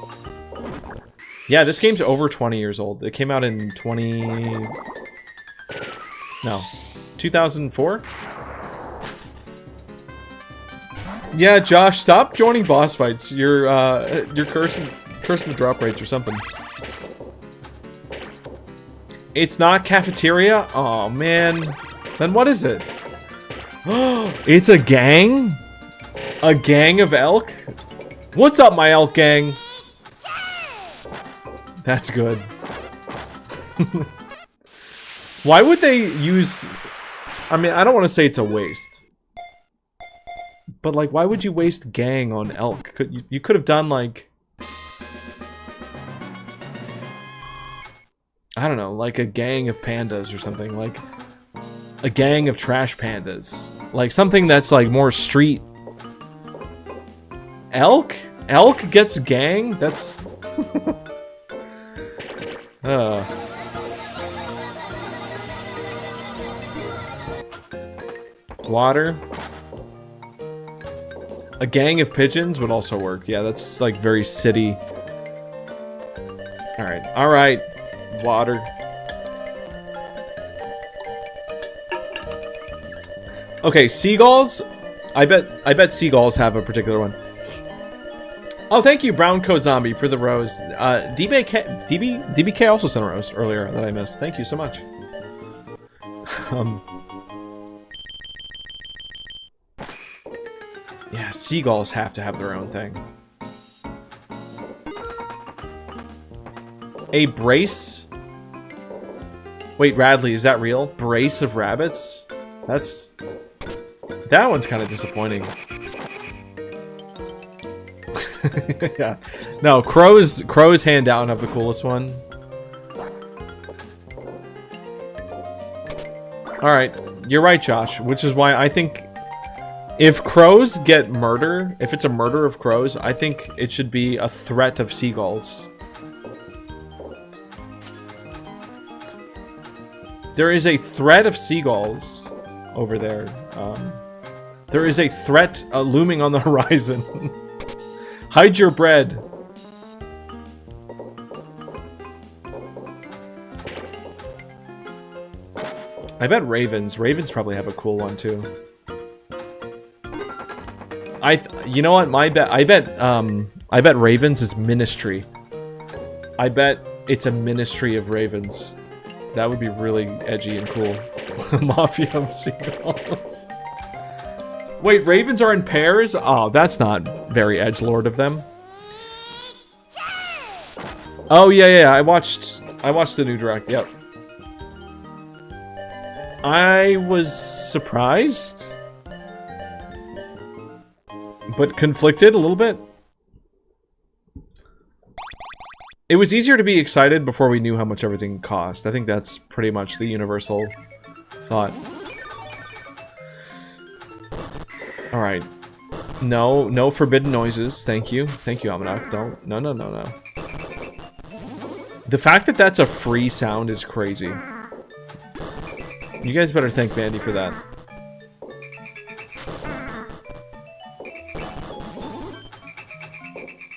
Yeah, this game's over 20 years old. It came out in 2004? Yeah, Josh, stop joining boss fights. You're cursing the drop rates or something. It's not cafeteria? Oh man. Then what is it? It's a gang? A gang of elk? What's up, my elk gang? That's good. Why would they use... I mean, I don't want to say it's a waste. But, like, why would you waste gang on elk? You could have done, like... I don't know, like a gang of pandas or something. Like, a gang of trash pandas. Like, something that's, like, more street... Elk? Elk gets gang? That's... Water. A gang of pigeons would also work. Yeah, that's like very city. Alright, alright. Water. Okay, seagulls. I bet seagulls have a particular one. Oh, thank you, Brown Coat Zombie, for the rose. DBK also sent a rose earlier that I missed. Thank you so much. Yeah, seagulls have to have their own thing. A brace? Wait, Radley, is that real? Brace of rabbits? That's... That one's kind of disappointing. Yeah. No, crows hand down have the coolest one. Alright, you're right, Josh, which is why I think if crows get murder, if it's a murder of crows, I think it should be a threat of seagulls. There is a threat of seagulls over there. There is a threat looming on the horizon. Hide your bread. I bet ravens. Ravens probably have a cool one too. You know what? I bet ravens is ministry. I bet it's a ministry of ravens. That would be really edgy and cool. Mafia of seagulls. Wait, ravens are in pairs? Oh, that's not very edgelord of them. Oh yeah, I watched the new direct. Yep. I was surprised, but conflicted a little bit. It was easier to be excited before we knew how much everything cost. I think that's pretty much the universal thought. Alright. No forbidden noises. Thank you. Thank you, Almanac. Don't. No. The fact that that's a free sound is crazy. You guys better thank Bandy for that.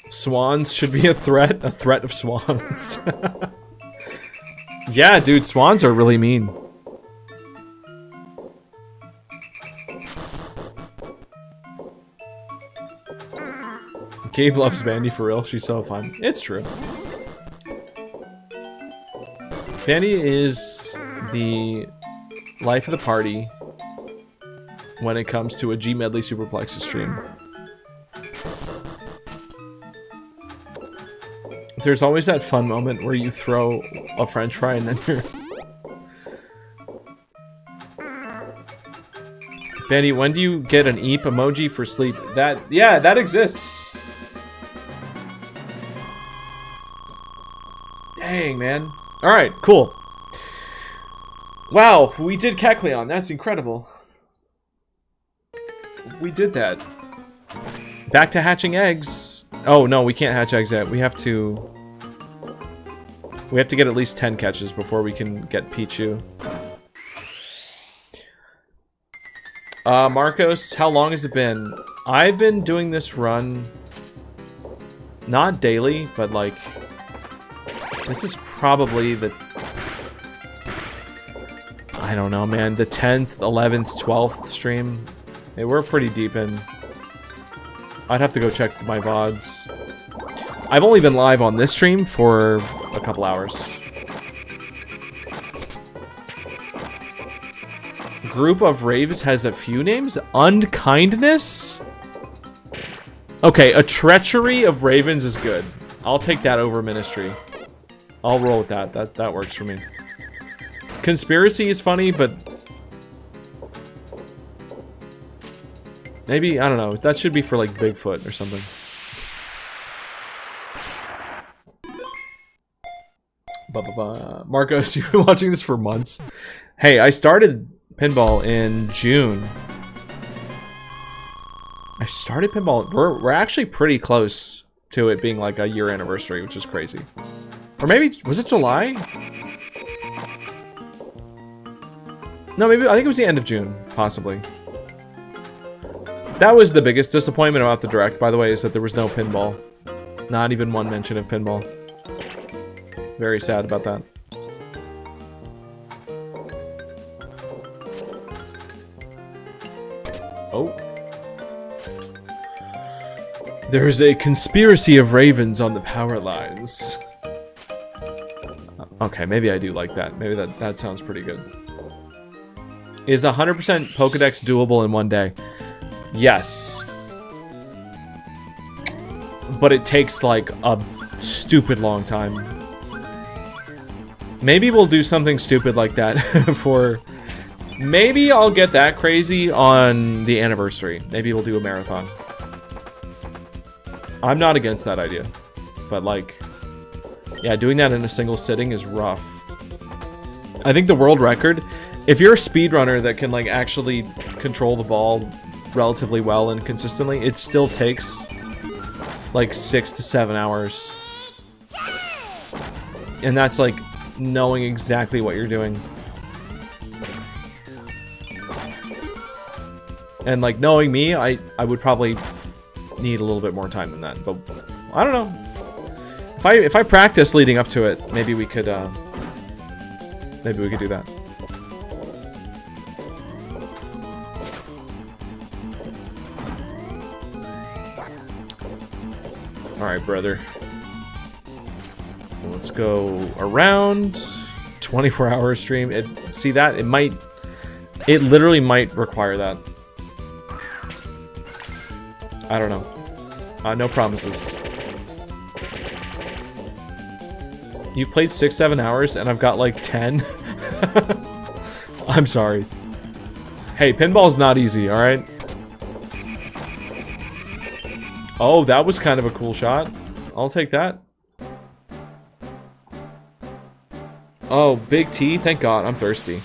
Swans should be a threat of swans. Yeah, dude, swans are really mean. Gabe loves Bandy for real, she's so fun. It's true. Bandy is the life of the party when it comes to a gmedley superplexes stream. There's always that fun moment where you throw a french fry and then you're... Bandy, when do you get an eep emoji for sleep? Yeah, that exists. Dang, man. Alright, cool. Wow, we did Kecleon. That's incredible. We did that. Back to hatching eggs. Oh no, we can't hatch eggs yet. We have to get at least 10 catches before we can get Pichu. Marcos, how long has it been? I've been doing this run not daily, but like this is probably the, I don't know, man, the 10th, 11th, 12th stream. Hey, we're pretty deep in. I'd have to go check my VODs. I've only been live on this stream for a couple hours. Group of Raves has a few names. Unkindness? Okay, a treachery of ravens is good. I'll take that over ministry. I'll roll with that. That works for me. Conspiracy is funny, but maybe, I don't know. That should be for like Bigfoot or something. Marcos, you've been watching this for months. Hey, I started Pinball in June. I started Pinball. We're actually pretty close to it being like a year anniversary, which is crazy. Or maybe, was it July? No, maybe, I think it was the end of June, possibly. That was the biggest disappointment about the Direct, by the way, is that there was no Pinball. Not even one mention of Pinball. Very sad about that. Oh. There's a conspiracy of ravens on the power lines. Okay, maybe I do like that. Maybe that sounds pretty good. Is 100% Pokedex doable in one day? Yes. But it takes like a stupid long time. Maybe we'll do something stupid like that for... Maybe I'll get that crazy on the anniversary. Maybe we'll do a marathon. I'm not against that idea. But like... Yeah, doing that in a single sitting is rough. I think the world record... If you're a speedrunner that can like actually control the ball relatively well and consistently, it still takes like 6 to 7 hours. And that's like knowing exactly what you're doing. And like knowing me, I would probably need a little bit more time than that. But I don't know. If I practice leading up to it, maybe we could do that. Alright, brother. Let's go around 24-hour stream. See that? It literally might require that. I don't know. No promises. You played 6-7 hours and I've got like 10? I'm sorry. Hey, pinball's not easy, alright? Oh, that was kind of a cool shot. I'll take that. Oh, big T? Thank God, I'm thirsty.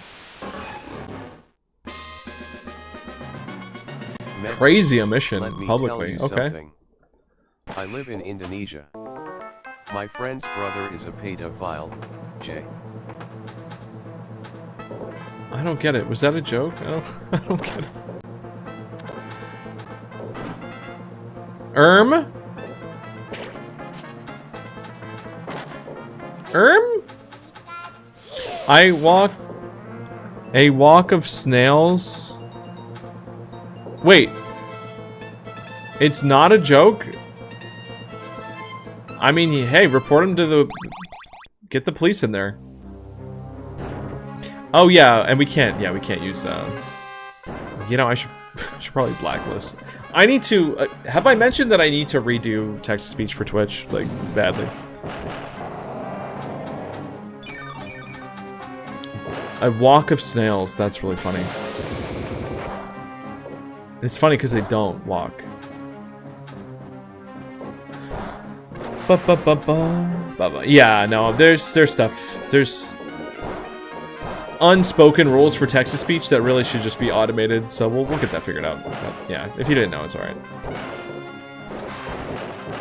Crazy omission publicly. Okay. Something. I live in Indonesia. My friend's brother is a pedophile, Jay. I don't get it. Was that a joke? I don't get it. I walk a walk of snails. Wait. It's not a joke? I mean, hey, report him to the... Get the police in there. Oh, yeah, and we can't use, you know, I should probably blacklist. I need to... have I mentioned that I need to redo text-to-speech for Twitch? Like, badly. A walk of snails, that's really funny. It's funny because they don't walk. Yeah, no, there's stuff. There's unspoken rules for text-to-speech that really should just be automated, so we'll get that figured out. But yeah, if you didn't know, it's alright.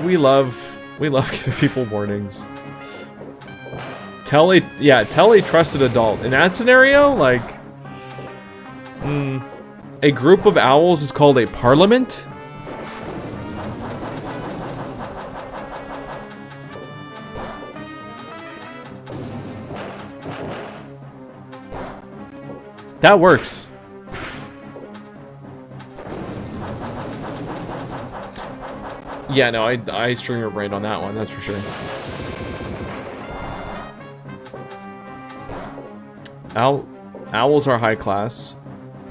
We love giving people warnings. Tell a trusted adult. In that scenario, like, a group of owls is called a parliament? That works. Yeah, no, I streamer brained on that one, that's for sure. Owls are high class.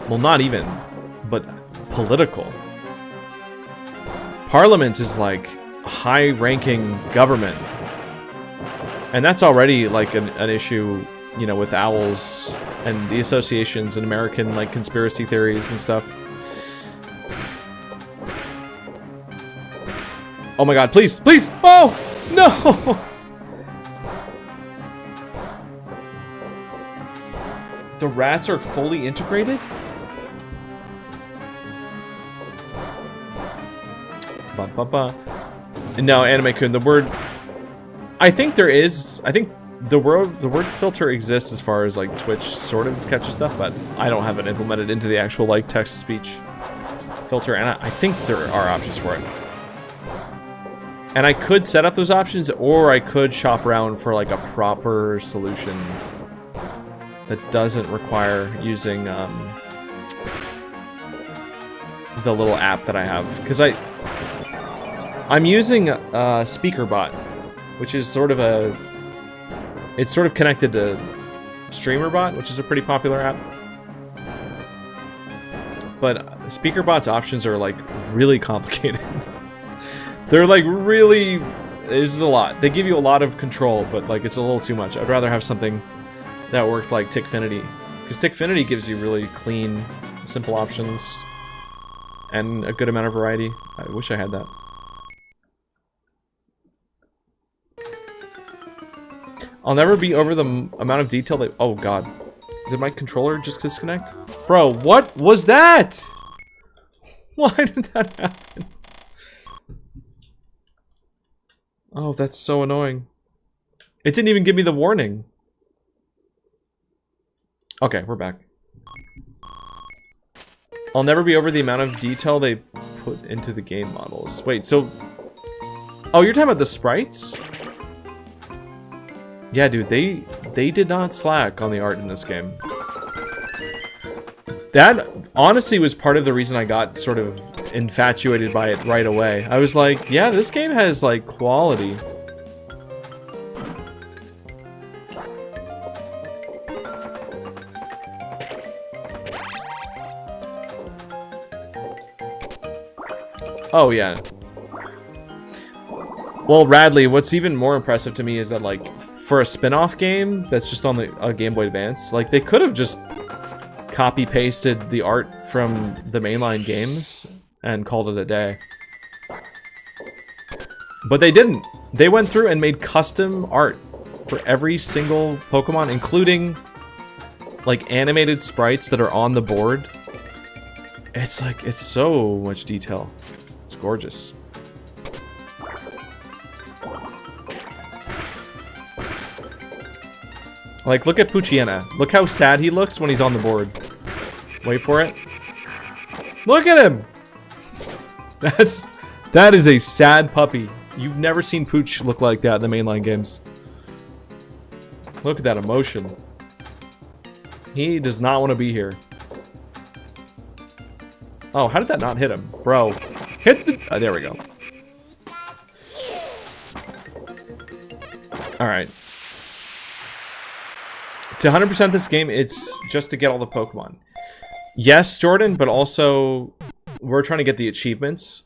Well, not even, but political. Parliament is like high-ranking government. And that's already like an issue, you know, with owls and the associations and American like conspiracy theories and stuff. Oh my god, please, please! Oh! No! The rats are fully integrated? Ba ba ba. No, Anime-kun, the word... I think there is... I think the word filter exists as far as like Twitch sort of catches stuff, but I don't have it implemented into the actual like text-to-speech filter, and I think there are options for it. And I could set up those options, or I could shop around for like a proper solution that doesn't require using the little app that I have. Because I'm using SpeakerBot, which is sort of a... It's sort of connected to StreamerBot, which is a pretty popular app. But SpeakerBot's options are like really complicated. They're like really... There's a lot. They give you a lot of control, but like it's a little too much. I'd rather have something that worked like Tickfinity. Because Tickfinity gives you really clean, simple options. And a good amount of variety. I wish I had that. I'll never be over the amount of detail that... Oh god. Did my controller just disconnect? Bro, what was that? Why did that happen? Oh, that's so annoying. It didn't even give me the warning. Okay, we're back. I'll never be over the amount of detail they put into the game models. Wait, so... Oh, you're talking about the sprites? Yeah, dude, they did not slack on the art in this game. That honestly was part of the reason I got sort of infatuated by it right away. I was like, yeah, this game has like quality. Oh yeah. Well, Radley, what's even more impressive to me is that like for a spin-off game that's just on the Game Boy Advance, like they could have just copy-pasted the art from the mainline games and called it a day. But they didn't. They went through and made custom art for every single Pokemon, including like animated sprites that are on the board. It's like, it's so much detail. It's gorgeous. Like, look at Poochyena. Look how sad he looks when he's on the board. Wait for it. Look at him! That is a sad puppy. You've never seen Pooch look like that in the mainline games. Look at that emotion. He does not want to be here. Oh, how did that not hit him? Bro. Hit the... Oh, there we go. Alright. To 100% this game, it's just to get all the Pokemon. Yes, Jordan, but also we're trying to get the achievements.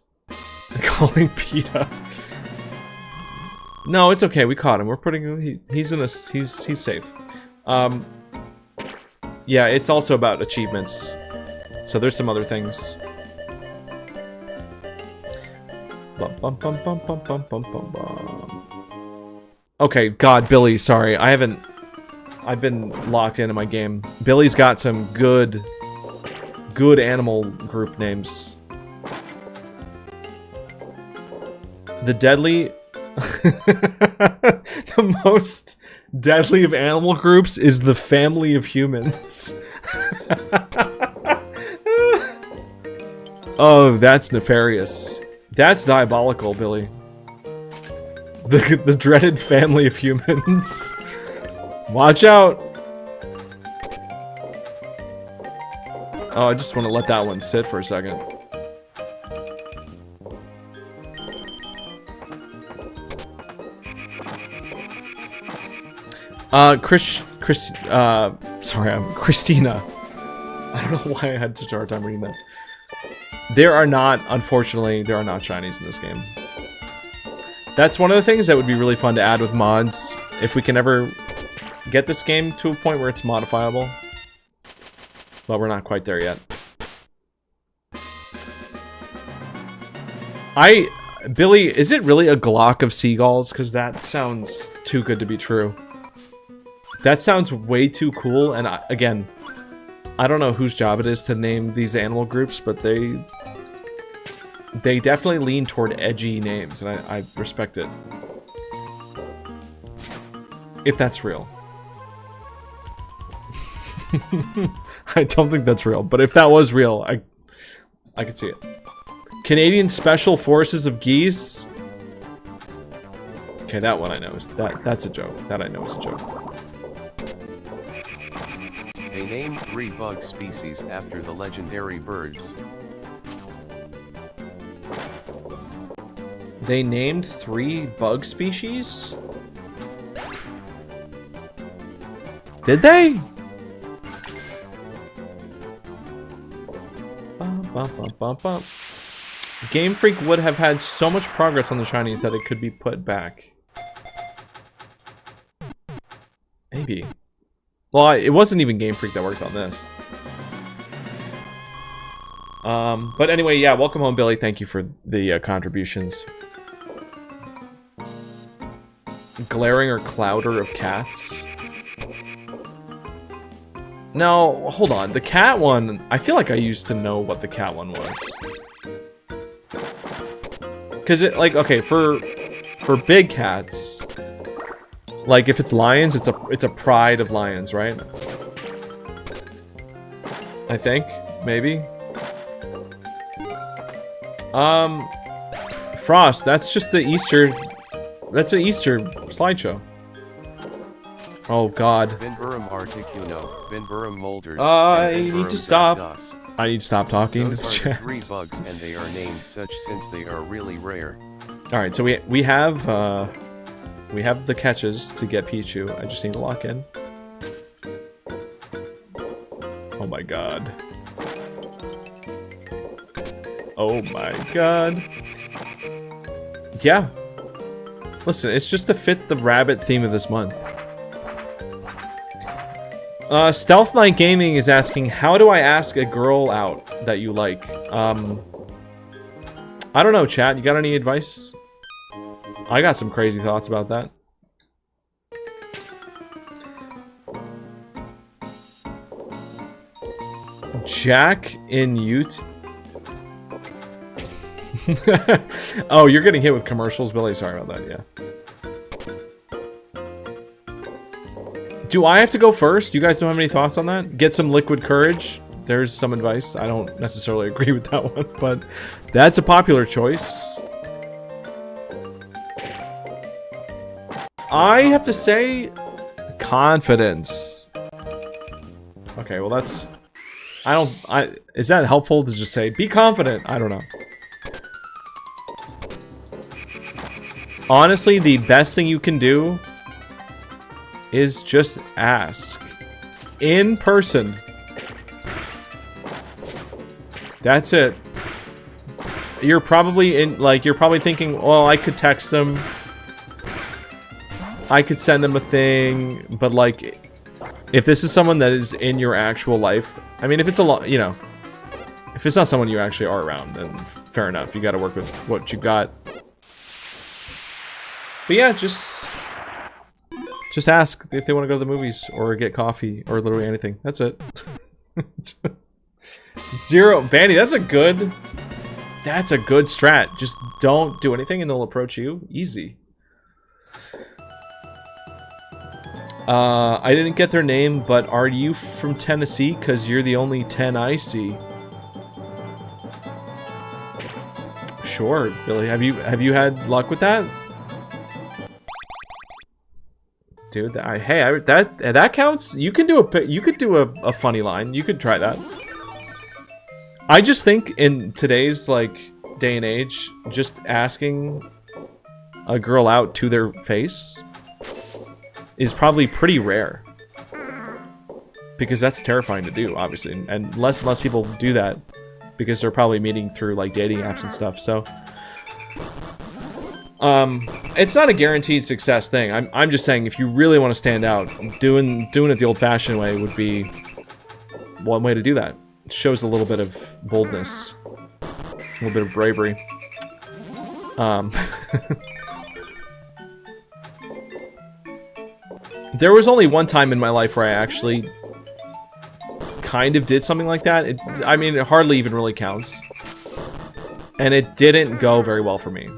Calling PETA. No, it's okay. We caught him. We're putting him. He's in a. He's safe. Yeah, it's also about achievements. So there's some other things. Bum, bum, bum, bum, bum, bum, bum, bum, bum. Okay, God, Billy. Sorry, I haven't. I've been locked into my game. Billy's got some good animal group names. The deadly... the most deadly of animal groups is the family of humans. Oh, that's nefarious. That's diabolical, Billy. The dreaded family of humans. Watch out! Oh, I just want to let that one sit for a second. Sorry, I'm Christina. I don't know why I had such a hard time reading that. Unfortunately, there are not shinies in this game. That's one of the things that would be really fun to add with mods, if we can ever get this game to a point where it's modifiable. But we're not quite there yet. Billy, is it really a Glock of seagulls? Because that sounds too good to be true. That sounds way too cool, and again, I don't know whose job it is to name these animal groups, but they definitely lean toward edgy names, and I respect it. If that's real. I don't think that's real, but if that was real, I could see it. Canadian Special Forces of Geese. Okay, that one I know. That's a joke. That I know is a joke. They named 3 bug species after the legendary birds. They named 3 bug species? Did they? Game Freak would have had so much progress on the shinies that it could be put back. Maybe. Well, it wasn't even Game Freak that worked on this. But anyway, yeah, welcome home, Billy. Thank you for the contributions. Glaring or Clouder of Cats. No, hold on. The cat one, I feel like I used to know what the cat one was. Because it, like, okay, for big cats, like if it's lions, it's a pride of lions, right? I think, maybe. Frost, that's just the Easter, that's an Easter slideshow. Oh god. Vinburum articuno, Vinburum molders. I need to stop. I need to stop talking to Those the are chat. the 3 bugs, and they are named such since they are really rare. All right, so we have the catches to get Pichu. I just need to lock in. Oh my god. Oh my god. Yeah. Listen, it's just to fit the rabbit theme of this month. Stealth Knight Gaming is asking, how do I ask a girl out that you like? I don't know, chat. You got any advice? I got some crazy thoughts about that. Jack in Ute. Oh, you're getting hit with commercials, Billy. Sorry about that, yeah. Do I have to go first? You guys don't have any thoughts on that? Get some liquid courage. There's some advice. I don't necessarily agree with that one, but that's a popular choice. I have to say, confidence. Okay, well that's... is that helpful to just say, be confident? I don't know. Honestly, the best thing you can do is just ask. In person. That's it. You're probably you're probably thinking, well, I could text them. I could send them a thing, but like, if this is someone that is in your actual life, I mean, if it's a lot, you know, if it's not someone you actually are around, then fair enough. You got to work with what you got. But yeah, just ask if they want to go to the movies or get coffee or literally anything. That's it. Zero. Bandy, that's a good That's a good strat. Just don't do anything and they'll approach you. Easy. I didn't get their name, but are you from Tennessee? Because you're the only 10 I see. Sure, Billy. Have you had luck with that? Dude, that counts. You could do a funny line. You could try that. I just think in today's like day and age, just asking a girl out to their face is probably pretty rare. Because that's terrifying to do, obviously. And less and less people do that because they're probably meeting through like dating apps and stuff. So it's not a guaranteed success thing. I'm just saying if you really want to stand out, doing it the old-fashioned way would be one way to do that. It shows a little bit of boldness, a little bit of bravery. There was only one time in my life where I actually kind of did something like that. I mean, it hardly even really counts. And it didn't go very well for me.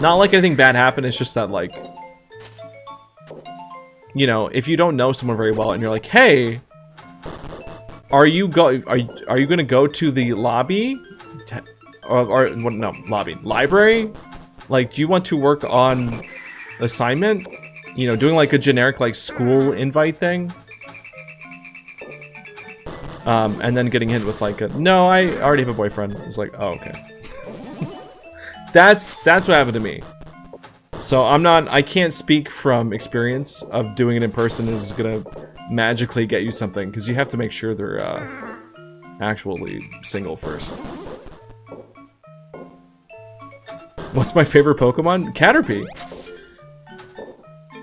Not like anything bad happened, it's just that, like, you know, if you don't know someone very well and you're like, hey, are you gonna go to the lobby? No, lobby. Library? Like, do you want to work on assignment? You know, doing like a generic like school invite thing. And then getting hit with like a, no, I already have a boyfriend. It's like, oh, okay. That's what happened to me. So I can't speak from experience of doing it in person is gonna magically get you something, because you have to make sure they're actually single first. What's my favorite Pokemon? Caterpie.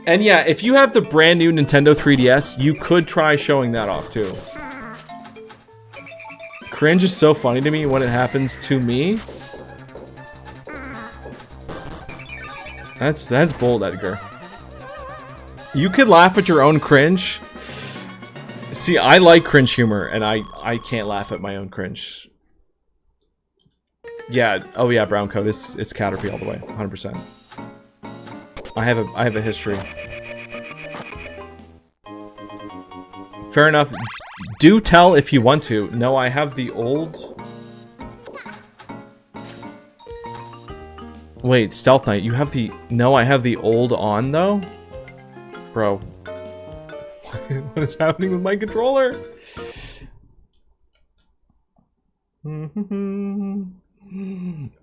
And yeah, if you have the brand new Nintendo 3DS, you could try showing that off too. Cringe is so funny to me when it happens to me. That's bold, Edgar. You could laugh at your own cringe. See, I like cringe humor, and I can't laugh at my own cringe. Yeah, oh yeah, brown coat. It's Caterpie all the way, 100%. I have a history. Fair enough. Do tell if you want to. No, I have the old. Wait, Stealth Knight, you have the... No, I have the old on, though? Bro. What is happening with my controller?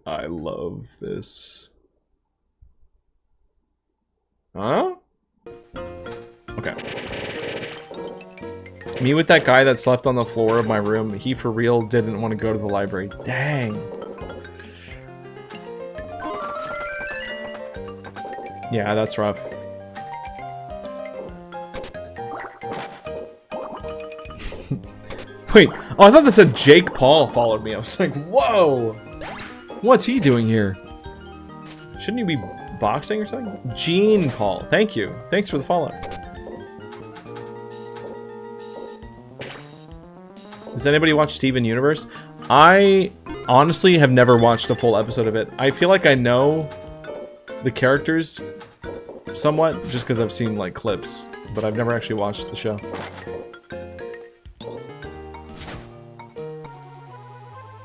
I love this. Huh? Okay. Me with that guy that slept on the floor of my room, he for real didn't want to go to the library. Dang. Yeah, that's rough. Wait, oh, I thought this said Jake Paul followed me. I was like, whoa! What's he doing here? Shouldn't he be boxing or something? Gene Paul, thank you. Thanks for the follow. Does anybody watch Steven Universe? I honestly have never watched a full episode of it. I feel like I know the characters somewhat, just because I've seen like clips, but I've never actually watched the show.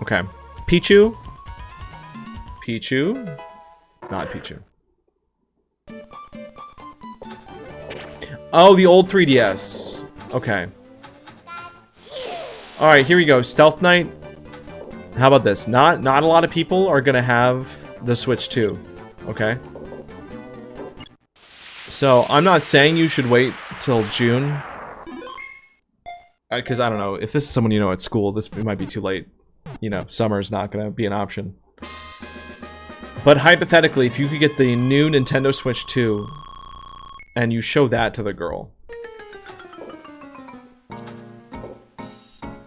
Okay. Pichu. Pichu. Not Pichu. Oh, the old 3DS. Okay. Alright, here we go. Stealth Knight. How about this? Not a lot of people are gonna have the Switch 2. Okay? So, I'm not saying you should wait till June. Because, I don't know. If this is someone you know at school, it might be too late. You know, summer's not gonna be an option. But hypothetically, if you could get the new Nintendo Switch 2, and you show that to the girl.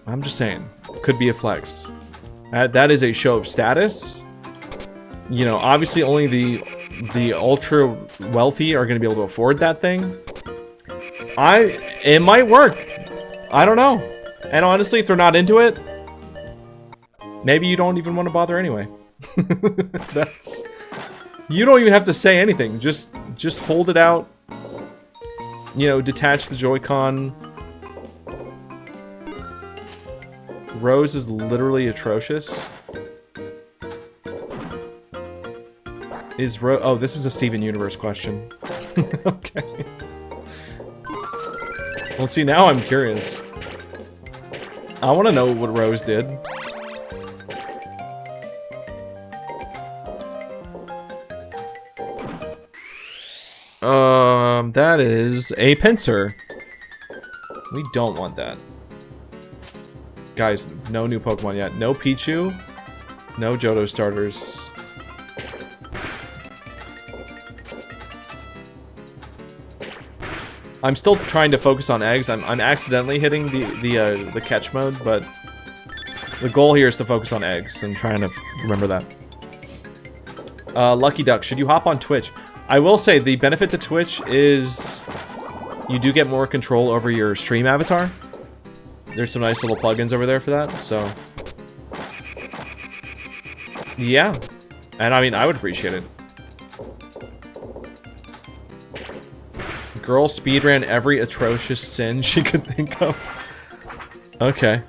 I'm just saying. Could be a flex. That is a show of status. You know, obviously only the ultra wealthy are going to be able to afford that thing. It might work. I don't know. And honestly, if they're not into it, maybe you don't even want to bother anyway. That's... You don't even have to say anything. Just hold it out. You know, detach the Joy-Con. Rose is literally atrocious. Is Rose... Oh, this is a Steven Universe question. Okay. Well, see, now I'm curious. I want to know what Rose did. That is a pincer. We don't want that. Guys, no new Pokemon yet. No Pichu. No Johto starters. I'm still trying to focus on eggs. I'm accidentally hitting the catch mode, but the goal here is to focus on eggs. I'm trying to remember that. Lucky Duck, should you hop on Twitch? I will say the benefit to Twitch is you do get more control over your stream avatar. There's some nice little plugins over there for that, so yeah. And I mean, I would appreciate it. Girl speedran every atrocious sin she could think of. Okay.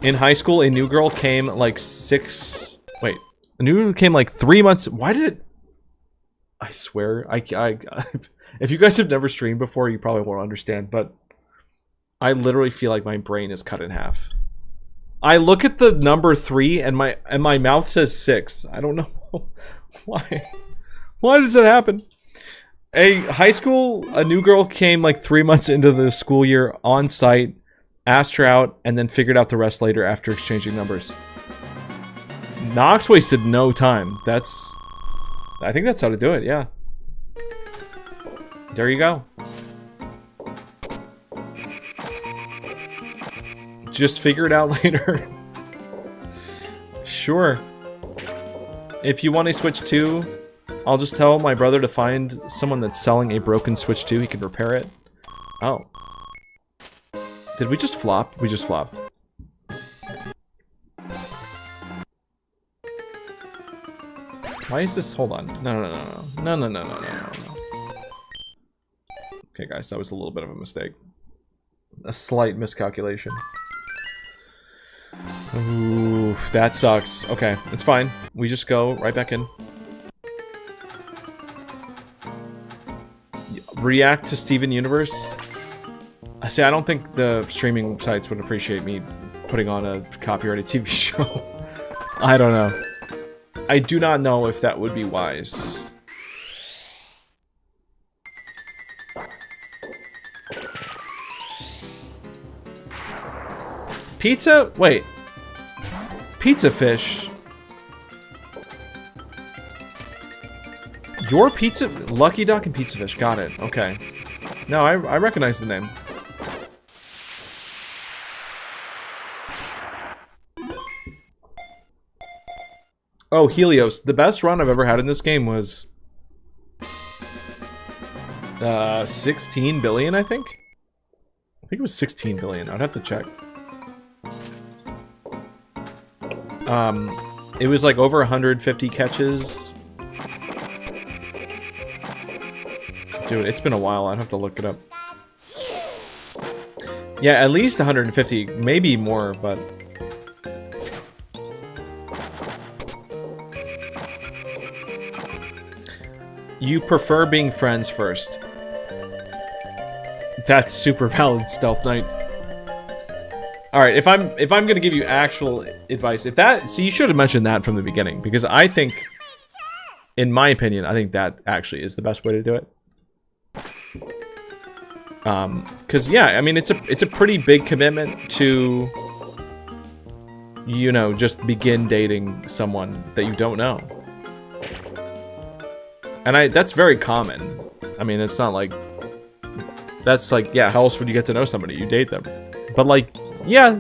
In high school, a new girl came like 6... Wait. A new girl came like 3 months... Why did it... I swear, if you guys have never streamed before, you probably won't understand, but I literally feel like my brain is cut in half. I look at the number 3 and my mouth says 6. I don't know why. Why does that happen? A new girl came like 3 months into the school year on site, asked her out, and then figured out the rest later after exchanging numbers. Nox wasted no time. I think that's how to do it, yeah. There you go. Just figure it out later. Sure. If you want a Switch 2, I'll just tell my brother to find someone that's selling a broken Switch 2. He can repair it. Oh. Did we just flop? We just flopped. Why is this? Hold on. No. Okay, guys, that was a little bit of a mistake. A slight miscalculation. Ooh, that sucks. Okay, it's fine. We just go right back in. React to Steven Universe. I say I don't think the streaming sites would appreciate me putting on a copyrighted TV show. I don't know. I do not know if that would be wise. Pizza? Wait. Pizza fish. Your pizza... Lucky Duck and Pizza Fish. Got it. Okay. No, I recognize the name. Oh, Helios. The best run I've ever had in this game was... 16 billion, I think? I think it was 16 billion. I'd have to check. It was like over 150 catches. Dude, it's been a while. I'd have to look it up. Yeah, at least 150, maybe more, but... You prefer being friends first. That's super valid, Stealth Knight. Alright, if I'm gonna give you actual advice, see, you should have mentioned that from the beginning, because I think, in my opinion, I think that actually is the best way to do it. Cause yeah, I mean, it's a pretty big commitment to, you know, just begin dating someone that you don't know. And that's very common. I mean, it's not like, that's like, yeah, how else would you get to know somebody? You date them. But like, yeah,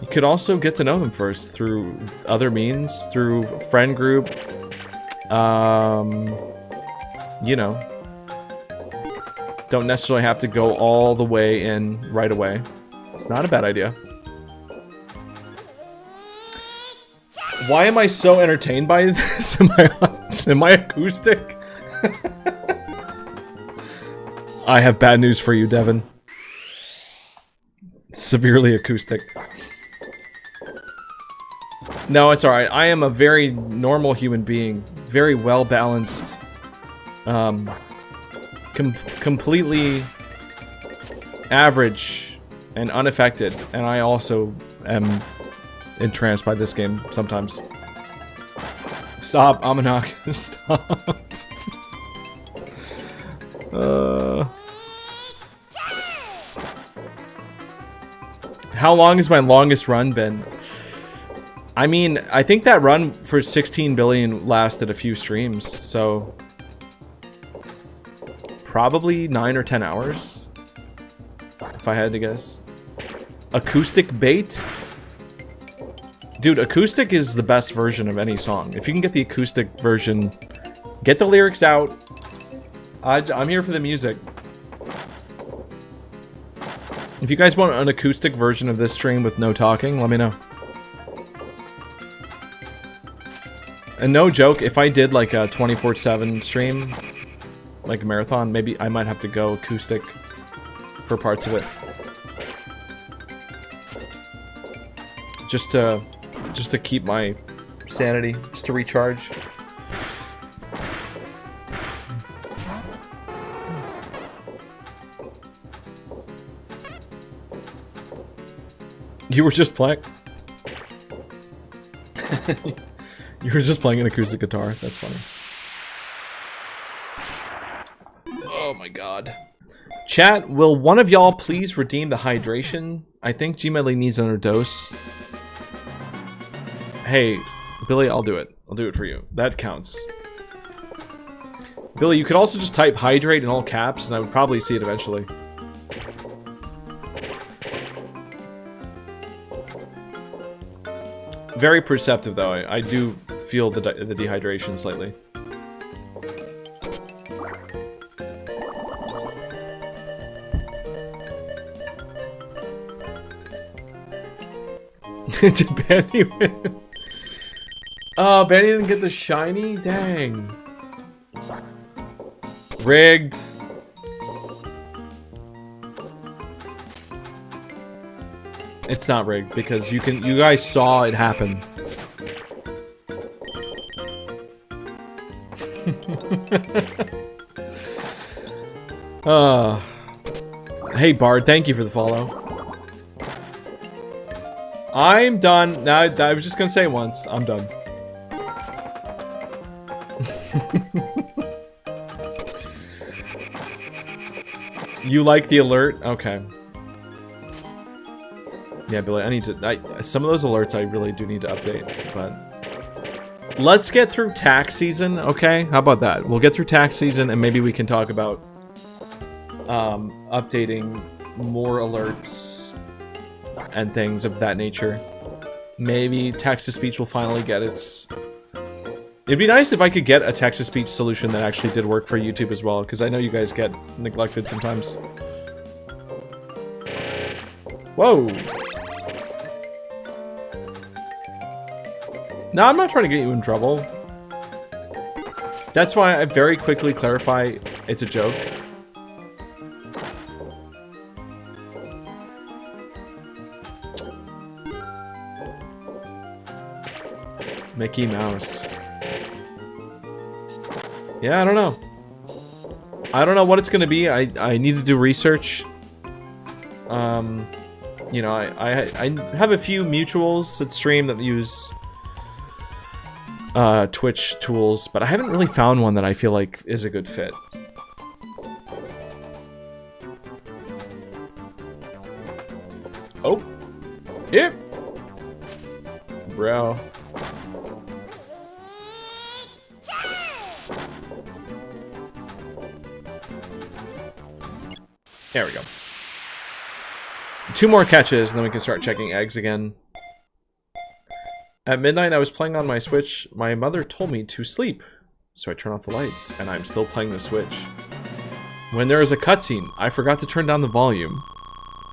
you could also get to know them first through other means, through friend group, you know, don't necessarily have to go all the way in right away. It's not a bad idea. Why am I so entertained by this? Am I acoustic? I have bad news for you, Devin. Severely acoustic. No, it's alright. I am a very normal human being. Very well-balanced. Completely average and unaffected. And I also am entranced by this game sometimes. Stop, Amanak. Stop. How long has my longest run been? I mean, I think that run for 16 billion lasted a few streams, so probably 9 or 10 hours, if I had to guess. Acoustic bait? Dude, acoustic is the best version of any song. If you can get the acoustic version, get the lyrics out. I'm here for the music. If you guys want an acoustic version of this stream with no talking, let me know. And no joke, if I did like a 24/7 stream, like a marathon, maybe I might have to go acoustic for parts of it. Just to keep my sanity, just to recharge. You were just playing... You were just playing an acoustic guitar. That's funny. Oh my god. Chat, will one of y'all please redeem the hydration? I think gmedley needs another dose. Hey, Billy, I'll do it. I'll do it for you. That counts. Billy, you could also just type hydrate in all caps, and I would probably see it eventually. Very perceptive, though. I do feel the dehydration slightly. Did Bandy win? Oh, Bandy didn't get the shiny? Dang. Rigged. It's not rigged because you guys saw it happen. Hey Bard, thank you for the follow. I'm done. Now, I was just gonna say once, I'm done. You like the alert? Okay. Yeah, Billy, I need to... some of those alerts I really do need to update, but... Let's get through tax season, okay? How about that? We'll get through tax season, and maybe we can talk about... updating more alerts and things of that nature. Maybe text-to-speech will finally get its... It'd be nice if I could get a text-to-speech solution that actually did work for YouTube as well, because I know you guys get neglected sometimes. Whoa! No, I'm not trying to get you in trouble. That's why I very quickly clarify it's a joke. Mickey Mouse. Yeah, I don't know. I don't know what it's gonna be. I need to do research. You know, I have a few mutuals that stream that use Twitch tools, but I haven't really found one that I feel like is a good fit. Oh. Yep. Bro. There we go. 2 more catches, and then we can start checking eggs again. At midnight, I was playing on my Switch. My mother told me to sleep, so I turned off the lights, and I'm still playing the Switch. When there is a cutscene, I forgot to turn down the volume.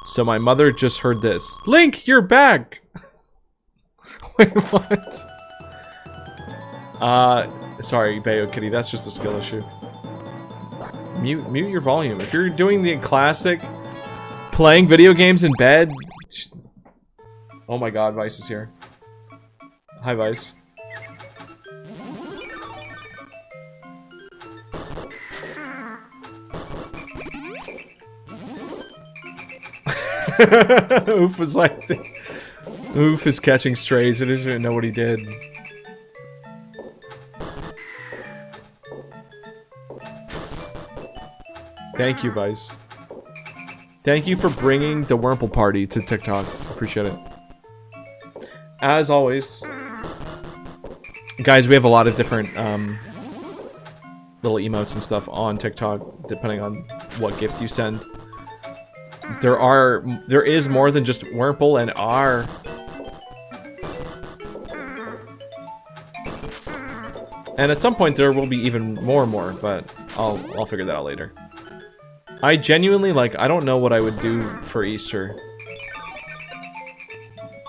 So my mother just heard this. Link, you're back! Wait, what? Sorry, Bayo Kitty, that's just a skill issue. Mute your volume. If you're doing the classic playing video games in bed... Oh my god, Vice is here. Hi, Vice. Oof was like... Oof is catching strays. I didn't even know what he did. Thank you, Vice. Thank you for bringing the Wurmple party to TikTok. Appreciate it. As always, guys, we have a lot of different little emotes and stuff on TikTok, depending on what gift you send. There is more than just Wurmple and R. And at some point there will be even more and more, but I'll figure that out later. I genuinely, like, I don't know what I would do for Easter.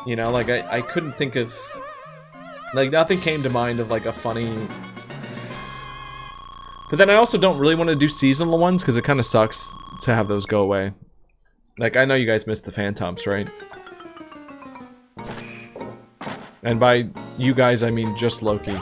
You know, like, I couldn't think of... Like, nothing came to mind of, like, a funny... But then I also don't really want to do seasonal ones, because it kind of sucks to have those go away. Like, I know you guys missed the Phantoms, right? And by you guys, I mean just Loki.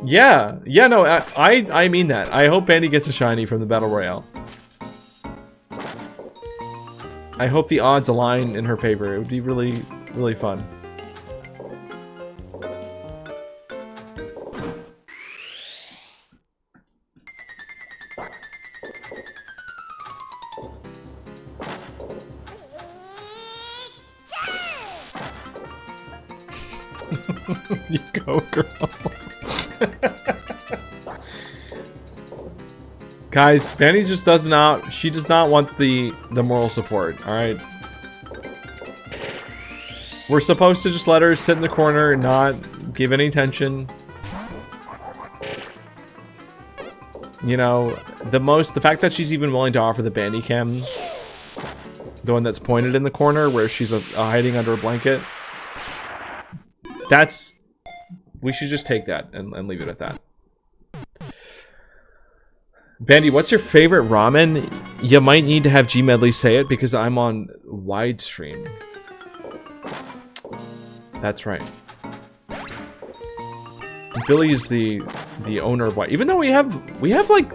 Yeah, no, I mean that. I hope Andy gets a shiny from the Battle Royale. I hope the odds align in her favor. It would be really, really fun. You go, girl. Guys, Spanny just does not... She does not want the moral support, alright? We're supposed to just let her sit in the corner and not give any attention. You know, the fact that she's even willing to offer the bandy cam, the one that's pointed in the corner where she's hiding under a blanket, that's... We should just take that and leave it at that. Bandy, what's your favorite ramen? You might need to have gmedley say it because I'm on widestream. That's right. Billy is the owner of even though we have like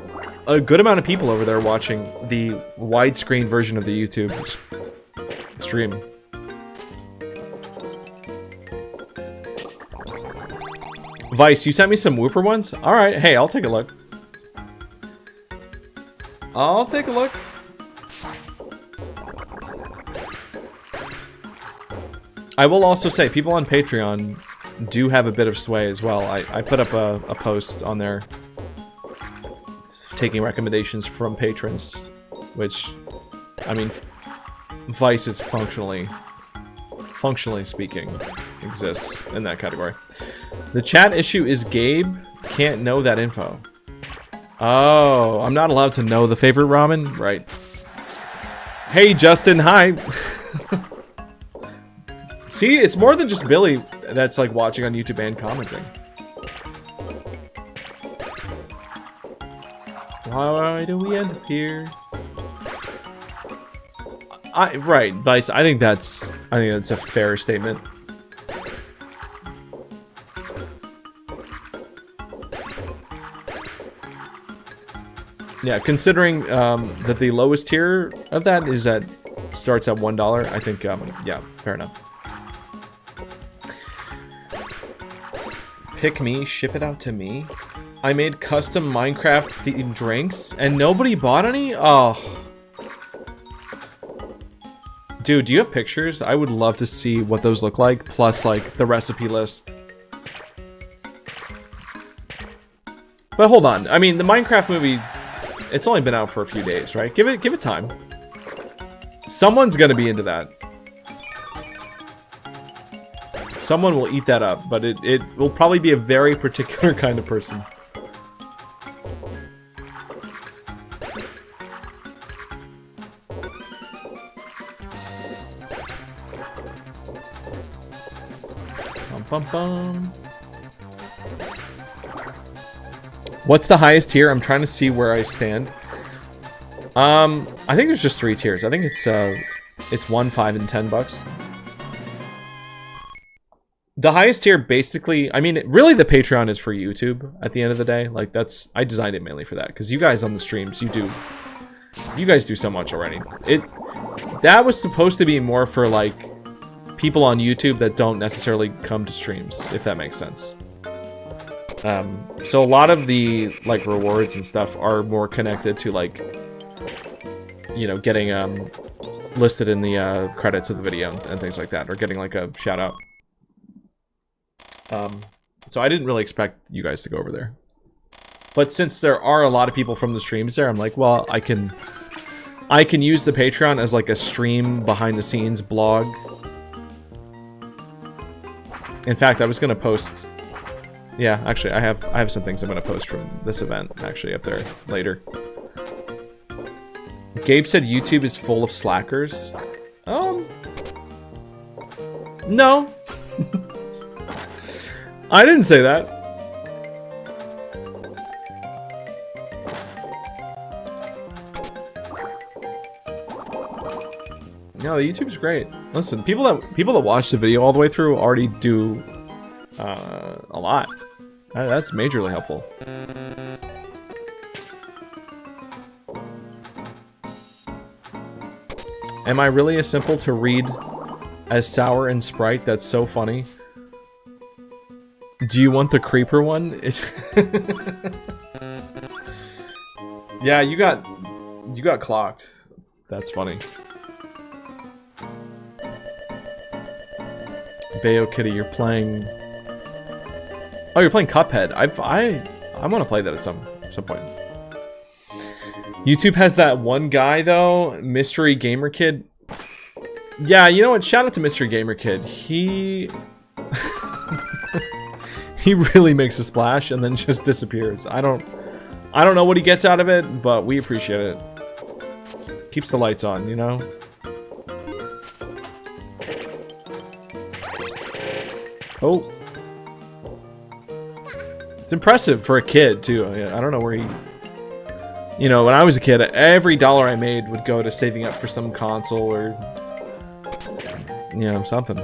a good amount of people over there watching the widescreen version of the YouTube stream. Vice, you sent me some Whooper ones? Alright, hey, I'll take a look. I'll take a look. I will also say, people on Patreon do have a bit of sway as well. I put up a post on there taking recommendations from patrons, which, I mean, Vice is functionally speaking, exists in that category. The chat issue is Gabe can't know that info. Oh, I'm not allowed to know the favorite ramen? Right. Hey, Justin, hi. See, it's more than just Billy that's like watching on YouTube and commenting. Why do we end up here? Right, Vice. I think that's a fair statement. Yeah, considering that the lowest tier of that starts at $1, I think yeah, fair enough. Pick me, ship it out to me. I made custom Minecraft themed drinks and nobody bought any? Oh. Dude, do you have pictures? I would love to see what those look like, plus like the recipe list. But hold on, I mean the Minecraft movie, it's only been out for a few days, right? Give it time. Someone's gonna be into that. Someone will eat that up, but it will probably be a very particular kind of person. Bum, bum. What's the highest tier? I'm trying to see where I stand. I think there's just 3 tiers. I think it's 1, 5, and $10. The highest tier, basically, I mean, really, the Patreon is for YouTube. At the end of the day, like I designed it mainly for that because you guys on the streams, you guys do so much already. That was supposed to be more for like people on YouTube that don't necessarily come to streams, if that makes sense. So a lot of the like rewards and stuff are more connected to like, you know, getting listed in the credits of the video and things like that, or getting like a shout out. So I didn't really expect you guys to go over there, but since there are a lot of people from the streams there, I'm like, well, I can use the Patreon as like a stream behind the scenes blog. In fact, I was gonna post. Yeah, actually, I have some things I'm gonna post from this event actually up there later. Gabe said YouTube is full of slackers. No. I didn't say that. No, YouTube's great. Listen, people that watch the video all the way through already do a lot. That's majorly helpful. Am I really as simple to read as Sour and Sprite? That's so funny. Do you want the creeper one? Yeah, you got clocked. That's funny. Bayo Kitty, you're playing. Oh, you're playing Cuphead. I want to play that at some point. YouTube has that one guy though, Mystery Gamer Kid. Yeah, you know what? Shout out to Mystery Gamer Kid. He he really makes a splash and then just disappears. I don't know what he gets out of it, but we appreciate it. Keeps the lights on, you know? Oh. It's impressive for a kid, too. I don't know where he... You know, when I was a kid, every dollar I made would go to saving up for some console or... You know, something.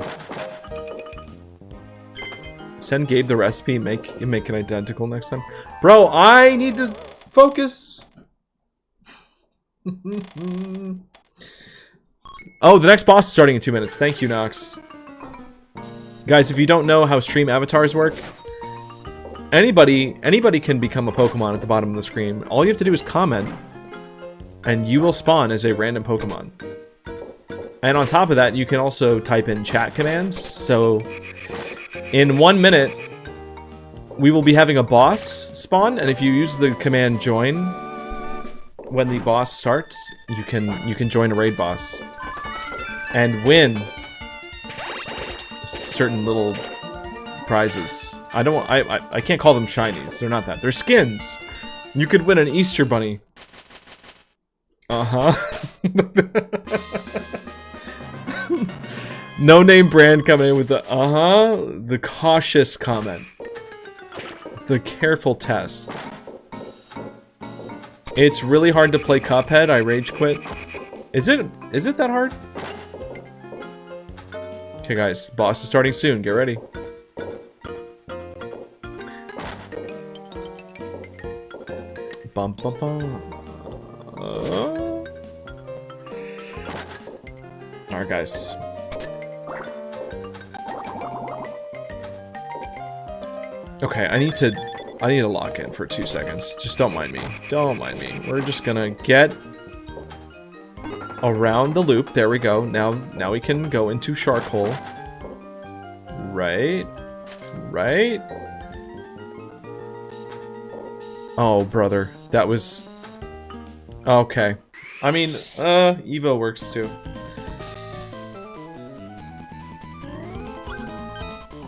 Send Gabe the recipe, make it identical next time. Bro, I need to focus. Oh, the next boss is starting in 2 minutes. Thank you, Nox. Guys, if you don't know how stream avatars work, anybody can become a Pokemon at the bottom of the screen. All you have to do is comment, and you will spawn as a random Pokemon. And on top of that, you can also type in chat commands. So in 1 minute, we will be having a boss spawn, and if you use the command join when the boss starts, you can join a raid boss and win certain little prizes. I can't call them shinies. They're not that. They're skins. You could win an Easter bunny. No name brand coming in with the the cautious comment. The careful test. It's really hard to play Cuphead. I rage quit. Is it that hard? Okay guys, boss is starting soon. Get ready. Bum bum bum. Alright guys. Okay, I need to lock in for 2 seconds. Just don't mind me. Don't mind me. We're just gonna get around the loop. There we go. Now we can go into Shark Hole. Right. Right. Oh, brother. That was... Okay. I mean, Evo works too.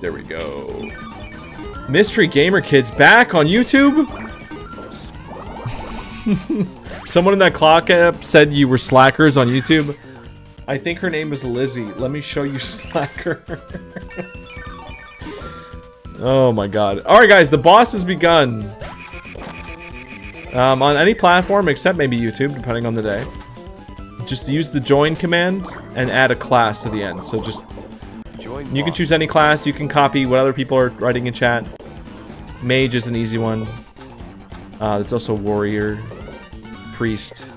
There we go. Mystery Gamer Kid's back on YouTube? Someone in that clock app said you were slackers on YouTube. I think her name is Lizzie. Let me show you slacker. Oh my god. Alright guys, the boss has begun. On any platform except maybe YouTube, depending on the day. Just use the join command and add a class to the end. So just... You can choose any class, you can copy what other people are writing in chat. Mage is an easy one. There's also warrior, priest.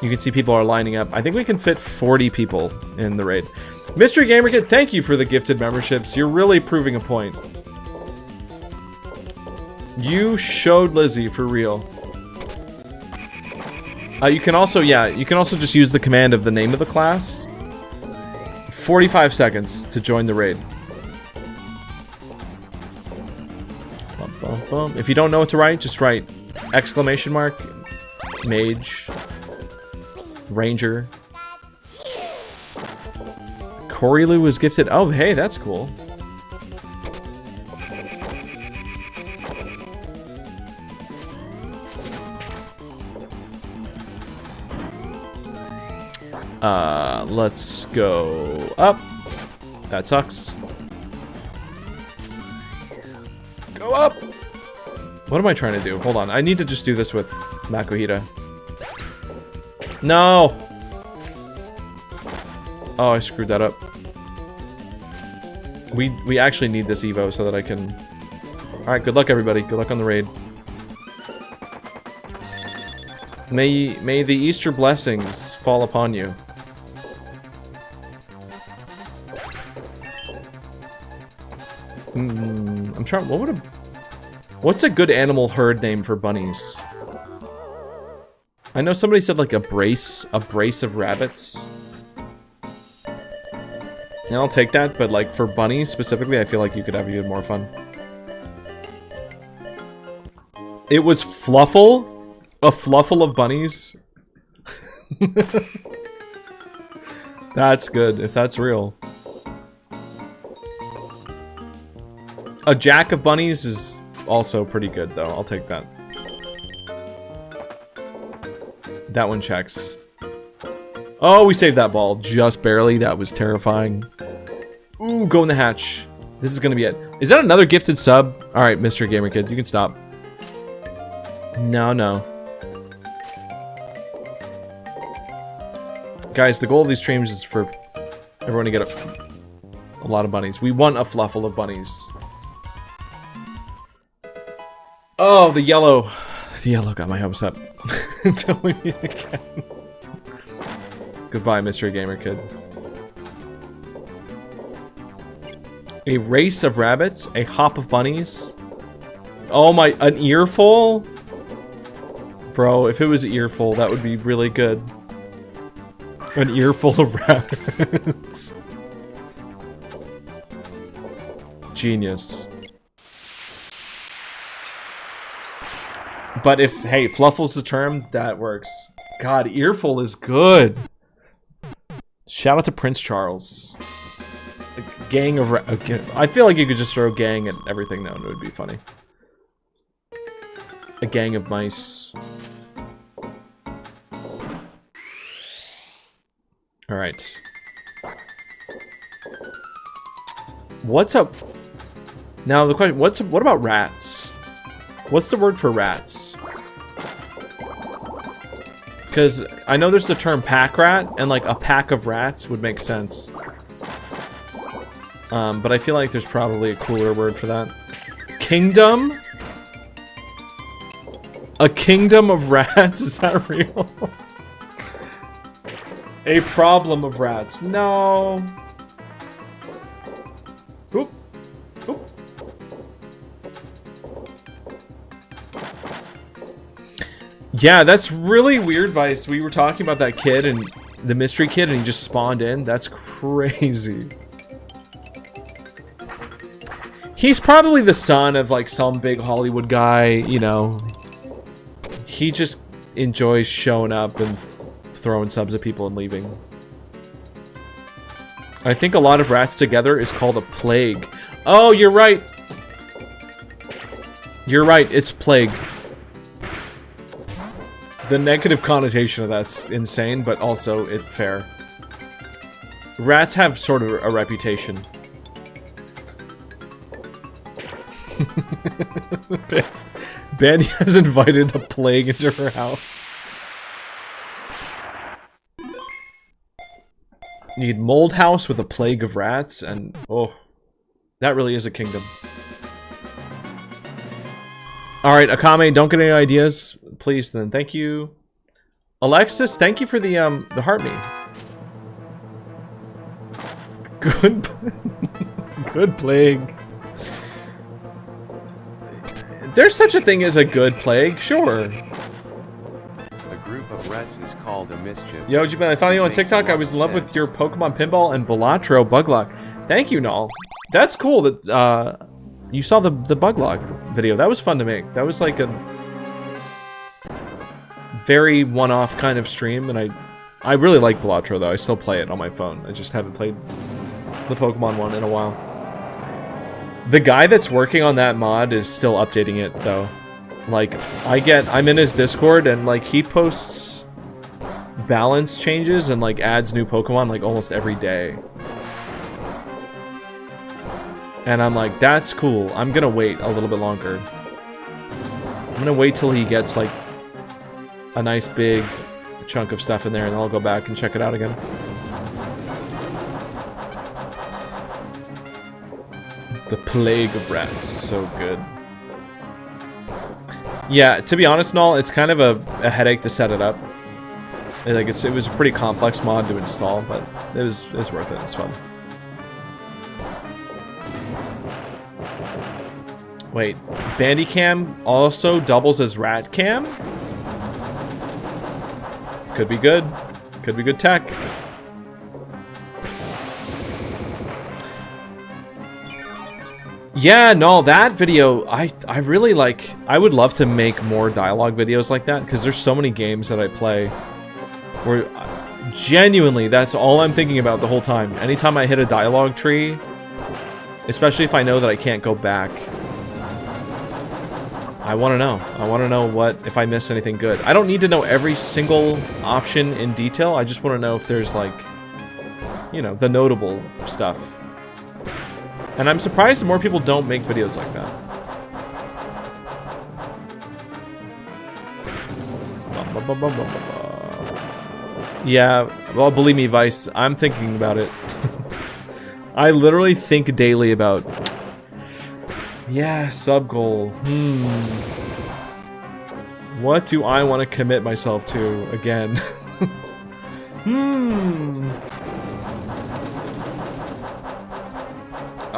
You can see people are lining up. I think we can fit 40 people in the raid. Mystery Gamer Kid, thank you for the gifted memberships. You're really proving a point. You showed Lizzie for real. You can also, yeah, you can also just use the command of the name of the class. 45 seconds to join the raid. Bum, bum, bum. If you don't know what to write, just write exclamation mark, mage, ranger. Corilu was gifted. Oh, hey, that's cool. Let's go up. That sucks. Go up! What am I trying to do? Hold on. I need to just do this with Makuhita. No! Oh, I screwed that up. We actually need this Evo so that I can... Alright, good luck everybody. Good luck on the raid. May the Easter blessings fall upon you. I'm trying... What's a good animal herd name for bunnies? I know somebody said like a brace of rabbits. And I'll take that, but like for bunnies specifically, I feel like you could have even more fun. It was Fluffle? A Fluffle of bunnies? That's good, if that's real. A Jack of bunnies is also pretty good, though. I'll take that. That one checks. Oh, we saved that ball just barely. That was terrifying. Ooh, go in the hatch. This is gonna be it. Is that another gifted sub? Alright, Mr. Gamer Kid, you can stop. No, no. Guys, the goal of these streams is for everyone to get a lot of bunnies. We want a fluffle of bunnies. Oh, the yellow. The yellow got my hopes up. Until we meet again. Goodbye, Mystery Gamer Kid. A race of rabbits? A hop of bunnies? Oh my, an earful? Bro, if it was an earful, that would be really good. An earful of rabbits. Genius. But if, hey, fluffle's the term, that works. God, earful is good. Shout out to Prince Charles. A gang of I feel like you could just throw gang at everything now and it would be funny. A gang of mice. Alright. What's up? Now the question, what about rats? What's the word for rats? Because I know there's the term pack rat, and like a pack of rats would make sense. But I feel like there's probably a cooler word for that. Kingdom? A kingdom of rats? Is that real? A problem of rats. No. Oop. Oop. Yeah, that's really weird, Vice. We were talking about that kid and the mystery kid and he just spawned in. That's crazy. He's probably the son of like some big Hollywood guy, you know. He just enjoys showing up and throwing subs at people and leaving. I think a lot of rats together is called a plague. Oh, you're right. You're right, it's plague. The negative connotation of that's insane, but also it's fair. Rats have sort of a reputation. Bandy has invited a plague into her house. Need mold house with a plague of rats, and oh, that really is a kingdom. Alright, Akame, don't get any ideas, please then. Thank you. Alexis, thank you for the heart me. Good good plague. There's such a thing as a good plague, sure. A group of rats is called a mischief. Yo, Jubin, I found you on TikTok. I was in love with your Pokemon Pinball and Balatro Buglock. Thank you, Null. That's cool that you saw the Buglock video. That was fun to make. That was like a very one-off kind of stream, and I really like Balatro though. I still play it on my phone. I just haven't played the Pokemon one in a while. The guy that's working on that mod is still updating it though. Like, I'm in his Discord and like he posts balance changes and like adds new Pokemon like almost every day. And I'm like, that's cool. I'm gonna wait a little bit longer. I'm gonna wait till he gets like a nice big chunk of stuff in there and then I'll go back and check it out again. The plague of rats, so good. Yeah, to be honest, Null, it's kind of a headache to set it up. Like it was a pretty complex mod to install, but it was worth it. It's fun. Wait, Bandicam also doubles as Ratcam? Could be good. Could be good tech. Yeah, no, that video, I really like. I would love to make more dialogue videos like that, because there's so many games that I play where genuinely that's all I'm thinking about the whole time. Anytime I hit a dialogue tree, especially if I know that I can't go back, I want to know. I want to know if I miss anything good. I don't need to know every single option in detail. I just want to know if there's like, you know, the notable stuff. And I'm surprised that more people don't make videos like that. Yeah, well, believe me, Vice, I'm thinking about it. I literally think daily about... Yeah, sub goal. What do I want to commit myself to again?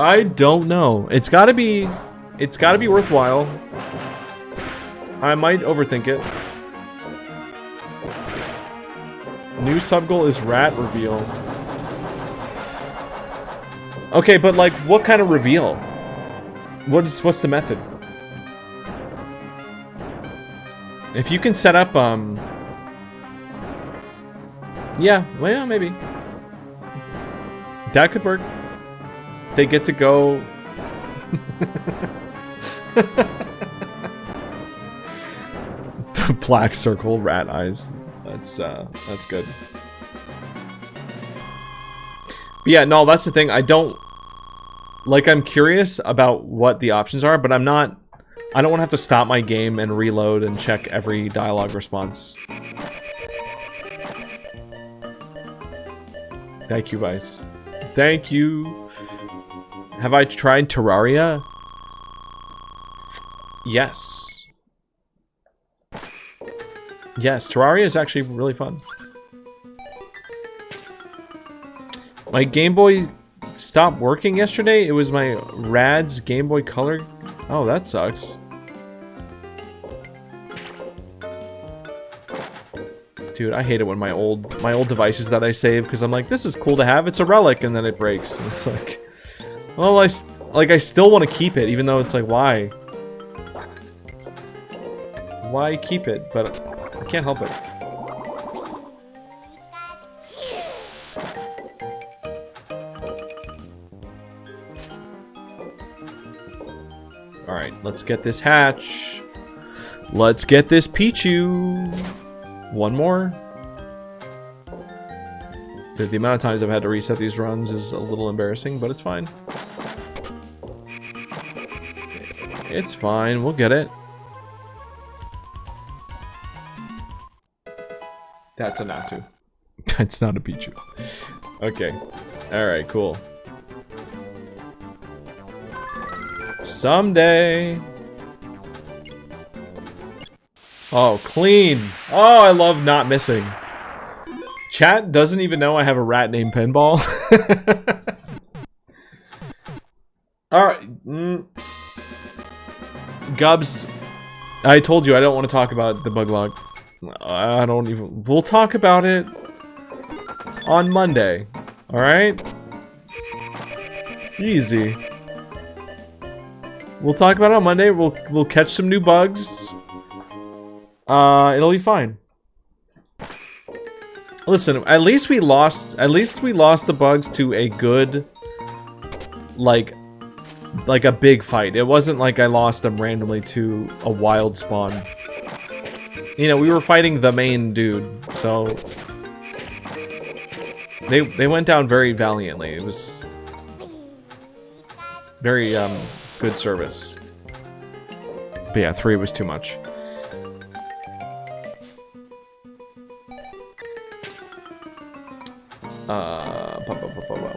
I don't know. It's gotta be worthwhile. I might overthink it. New sub goal is rat reveal. Okay, but like, what kind of reveal? What's the method? If you can set up, yeah, well, yeah, maybe. That could work. They get to go... The black circle, rat eyes. That's good. But yeah, no, that's the thing. I don't... Like, I'm curious about what the options are, but I don't want to have to stop my game and reload and check every dialogue response. Thank you, Vice. Thank you. Have I tried Terraria? Yes. Yes, Terraria is actually really fun. My Game Boy stopped working yesterday. It was my Rad's Game Boy Color. Oh, that sucks. Dude, I hate it when my old devices that I save, because I'm like, this is cool to have. It's a relic, and then it breaks. And it's like, well, I still want to keep it, even though it's like, why? Why keep it? But I can't help it. Alright, let's get this hatch. Let's get this Pichu. One more. The amount of times I've had to reset these runs is a little embarrassing, but it's fine. It's fine, we'll get it. That's a Natu. That's not a Pichu. Okay. Alright, cool. Someday. Oh, clean. Oh, I love not missing. Chat doesn't even know I have a rat named Pinball. Alright. Gubs, I told you I don't want to talk about the bug log. I don't even... We'll talk about it on Monday. Alright? Easy. We'll talk about it on Monday. We'll catch some new bugs. It'll be fine. Listen, at least we lost the bugs to a good, like a big fight. It wasn't like I lost them randomly to a wild spawn. You know, we were fighting the main dude, so they went down very valiantly. It was very good service. But yeah, 3 was too much.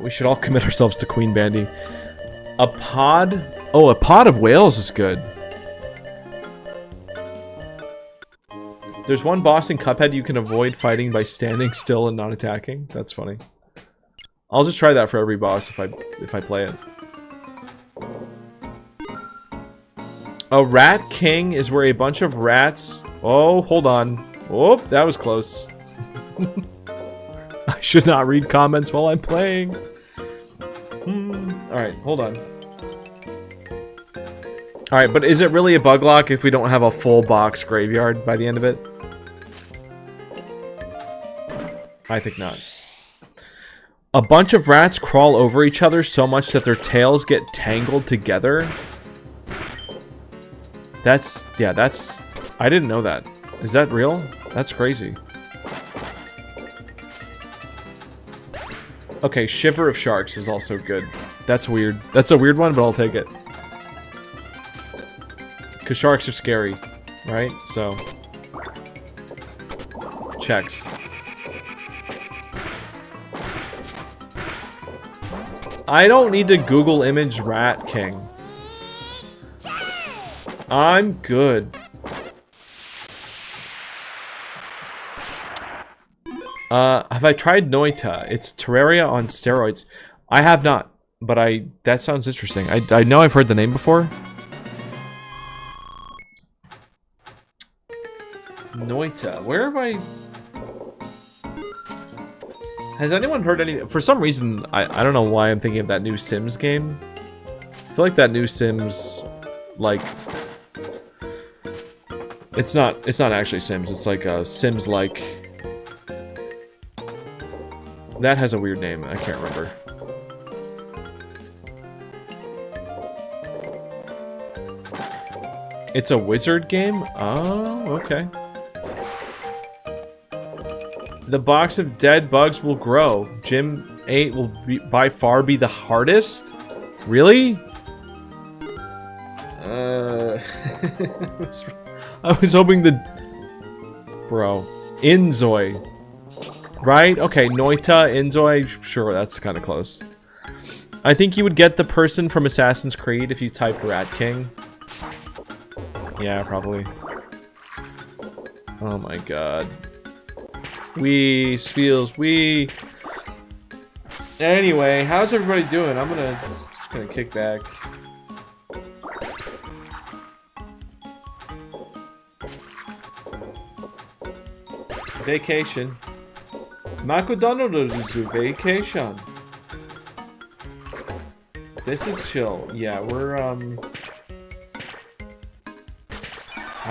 We should all commit ourselves to Queen Bandy. A pod? Oh, a pod of whales is good. There's one boss in Cuphead you can avoid fighting by standing still and not attacking. That's funny. I'll just try that for every boss if I play it. A rat king is where a bunch of rats... Oh, hold on. Oh, that was close. I should not read comments while I'm playing. Alright, hold on. Alright, but is it really a bug lock if we don't have a full box graveyard by the end of it? I think not. A bunch of rats crawl over each other so much that their tails get tangled together. That's... yeah, that's... I didn't know that. Is that real? That's crazy. Okay, Shiver of Sharks is also good. That's weird. That's a weird one, but I'll take it. Because sharks are scary, right? So... checks. I don't need to Google image Rat King. I'm good. Have I tried Noita? It's Terraria on steroids. I have not, but that sounds interesting. I know I've heard the name before. Noita. Where have I... Has anyone heard any... For some reason, I don't know why I'm thinking of that new Sims game. I feel like that new Sims, like... It's not actually Sims, it's like a Sims-like... That has a weird name, I can't remember. It's a wizard game? Oh, okay. The box of dead bugs will grow. Gym 8 will by far be the hardest? Really? I was hoping the... Bro. Inzoi. Right? Okay, Noita, Inzoi. Sure, that's kind of close. I think you would get the person from Assassin's Creed if you typed Rat King. Yeah, probably. Oh my god. Wee, feels wee. Anyway, how's everybody doing? I'm just gonna kick back. Vacation. McDonald's is vacation. This is chill. Yeah, we're I'm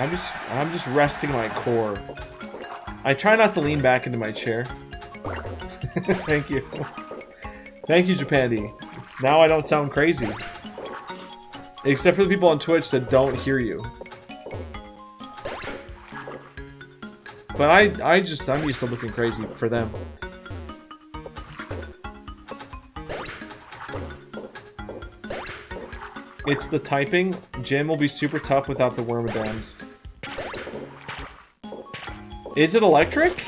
just resting my core. I try not to lean back into my chair. Thank you. Thank you, Japandi. Now I don't sound crazy. Except for the people on Twitch that don't hear you. But I'm used to looking crazy for them. It's the typing. Jim will be super tough without the wormadams. Is it electric?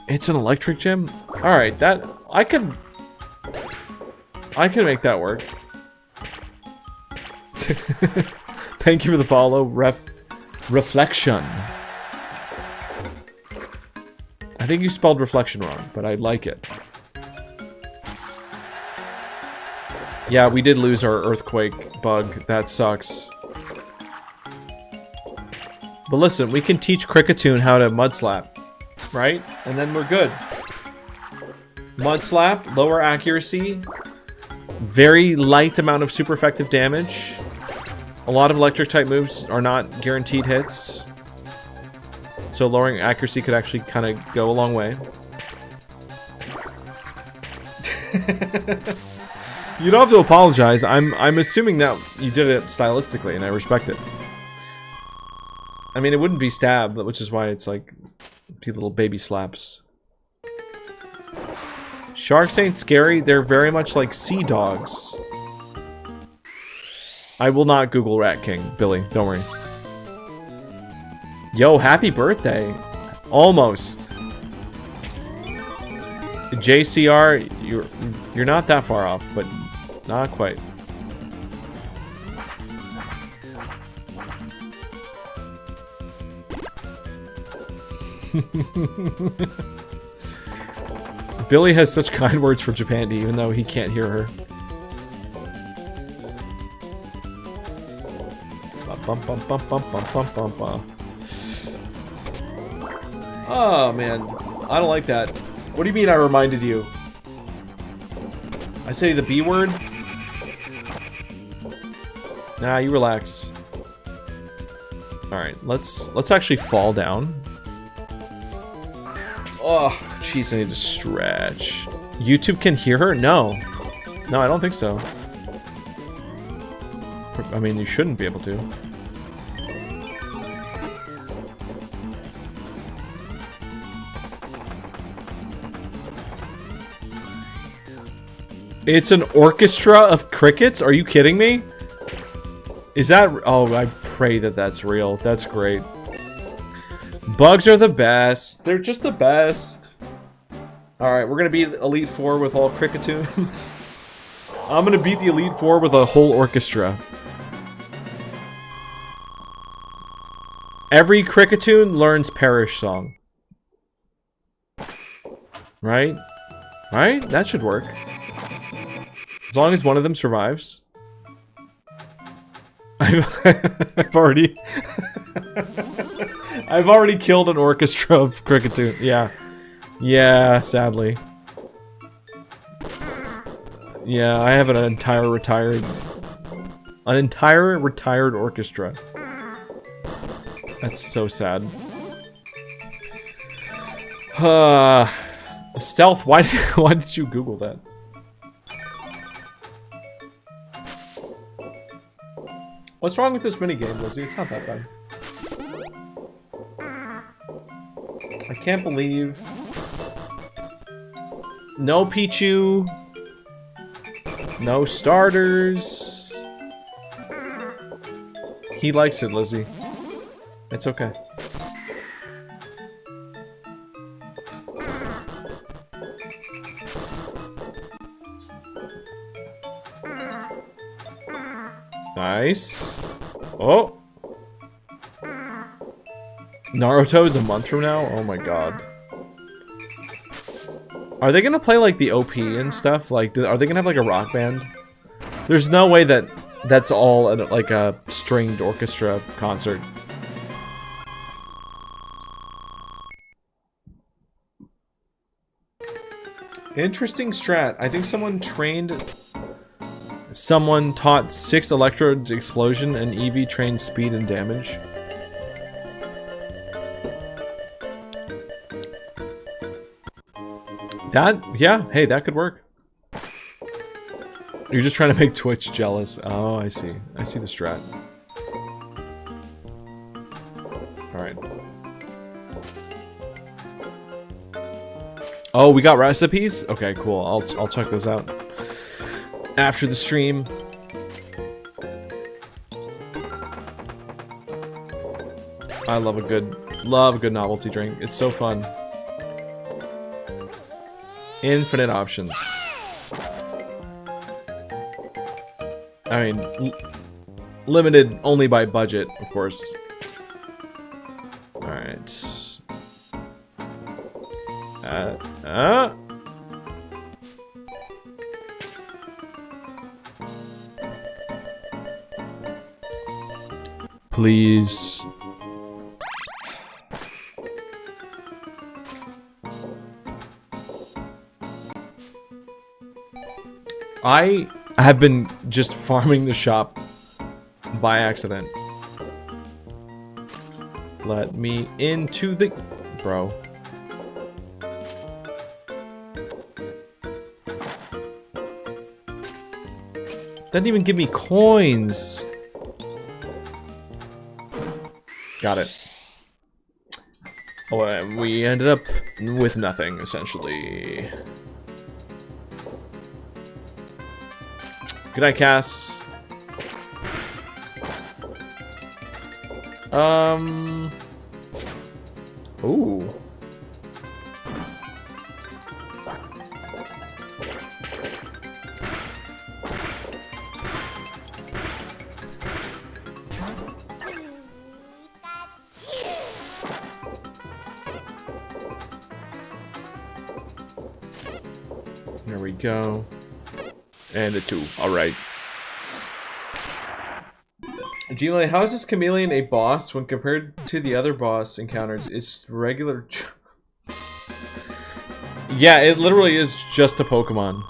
It's an electric gym? Alright, that... I can make that work. Thank you for the follow, Reflection. I think you spelled reflection wrong, but I like it. Yeah, we did lose our earthquake bug. That sucks. But listen, we can teach Cricketoon how to mud slap, right? And then we're good. Mud slap, lower accuracy, very light amount of super effective damage. A lot of electric type moves are not guaranteed hits. So lowering accuracy could actually kind of go a long way. You don't have to apologize. I'm assuming that you did it stylistically, and I respect it. I mean, it wouldn't be stab, which is why it's like little baby slaps. Sharks ain't scary. They're very much like sea dogs. I will not Google Rat King, Billy. Don't worry. Yo, happy birthday. Almost. JCR, you're not that far off, but not quite. Billy has such kind words for Japandi, even though he can't hear her. Oh man, I don't like that. What do you mean I reminded you? I say the B word? Nah, you relax. Alright, let's actually fall down. Oh, jeez, I need to stretch. YouTube can hear her? No. No, I don't think so. I mean, you shouldn't be able to. It's an orchestra of crickets? Are you kidding me? Is that... Oh, I pray that that's real. That's great. Bugs are the best. They're just the best. Alright, we're gonna beat Elite Four with all Cricketoons. I'm gonna beat the Elite Four with a whole orchestra. Every Cricketoon learns Parish Song. Right? Right? That should work. As long as one of them survives. I've already... I've already killed an orchestra of Cricketoon. Yeah. Yeah, sadly. Yeah, I have an entire retired orchestra. That's so sad. Stealth, why did you Google that? What's wrong with this minigame, Lizzie? It's not that bad. I can't believe... No Pichu. No starters. He likes it, Lizzie. It's okay. Nice. Oh! Naruto is a month from now? Oh my god. Are they gonna play like the OP and stuff? Like, are they gonna have like a rock band? There's no way that that's all like a stringed orchestra concert. Interesting strat. I think someone taught 6 electrode explosion and EV trained speed and damage. That, yeah, hey, that could work. You're just trying to make Twitch jealous. Oh, I see. I see the strat. Alright. Oh, we got recipes? Okay, cool. I'll check those out after the stream. I love a good novelty drink. It's so fun. Infinite options. I mean, limited only by budget, of course. Alright. Please. I have been just farming the shop by accident. Let me into the... Bro. Doesn't even give me coins. Got it. Oh, we ended up with nothing, essentially. Good night, Cass. Ooh. There we go. And a 2. Alright. gmedley, how is this chameleon a boss when compared to the other boss encounters? It's regular... Yeah, it literally is just a Pokemon.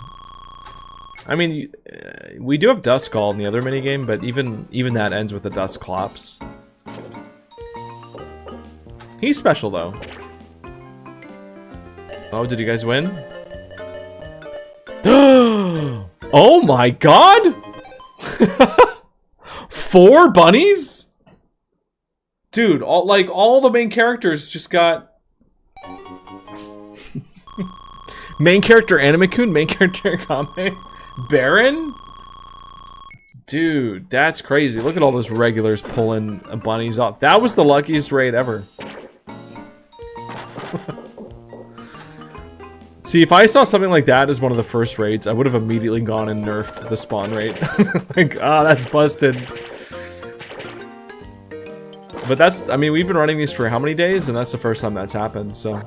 I mean, we do have Duskull in the other minigame, but even that ends with the Dusclops. He's special, though. Oh, did you guys win? Oh my god! 4 bunnies? Dude, all the main characters just got... Main character Animakun, main character Kame, Baron? Dude, that's crazy. Look at all those regulars pulling bunnies off. That was the luckiest raid ever. See, if I saw something like that as one of the first raids, I would have immediately gone and nerfed the spawn rate. Like, ah, that's busted. But that's, I mean, we've been running these for how many days? And that's the first time that's happened, so.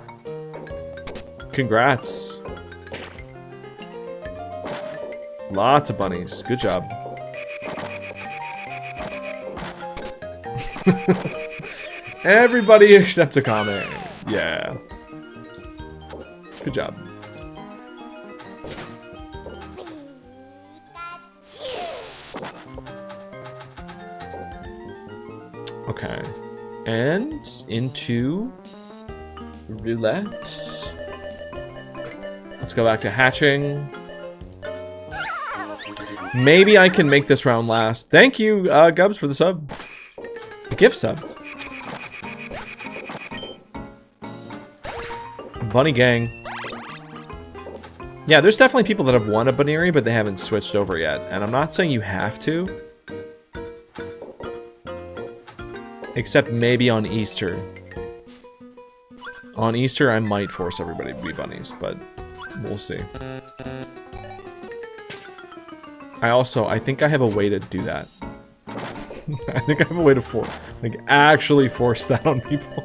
Congrats. Lots of bunnies. Good job. Everybody except Akame. Yeah. Good job. Okay. And into roulette. Let's go back to hatching. Maybe I can make this round last. Thank you, Gubs, for the sub. Gift sub. Bunny gang. Yeah, there's definitely people that have won a Baneri, but they haven't switched over yet. And I'm not saying you have to. Except maybe on Easter. On Easter, I might force everybody to be bunnies, but we'll see. I think I have a way to do that. I think I have a way to actually force that on people.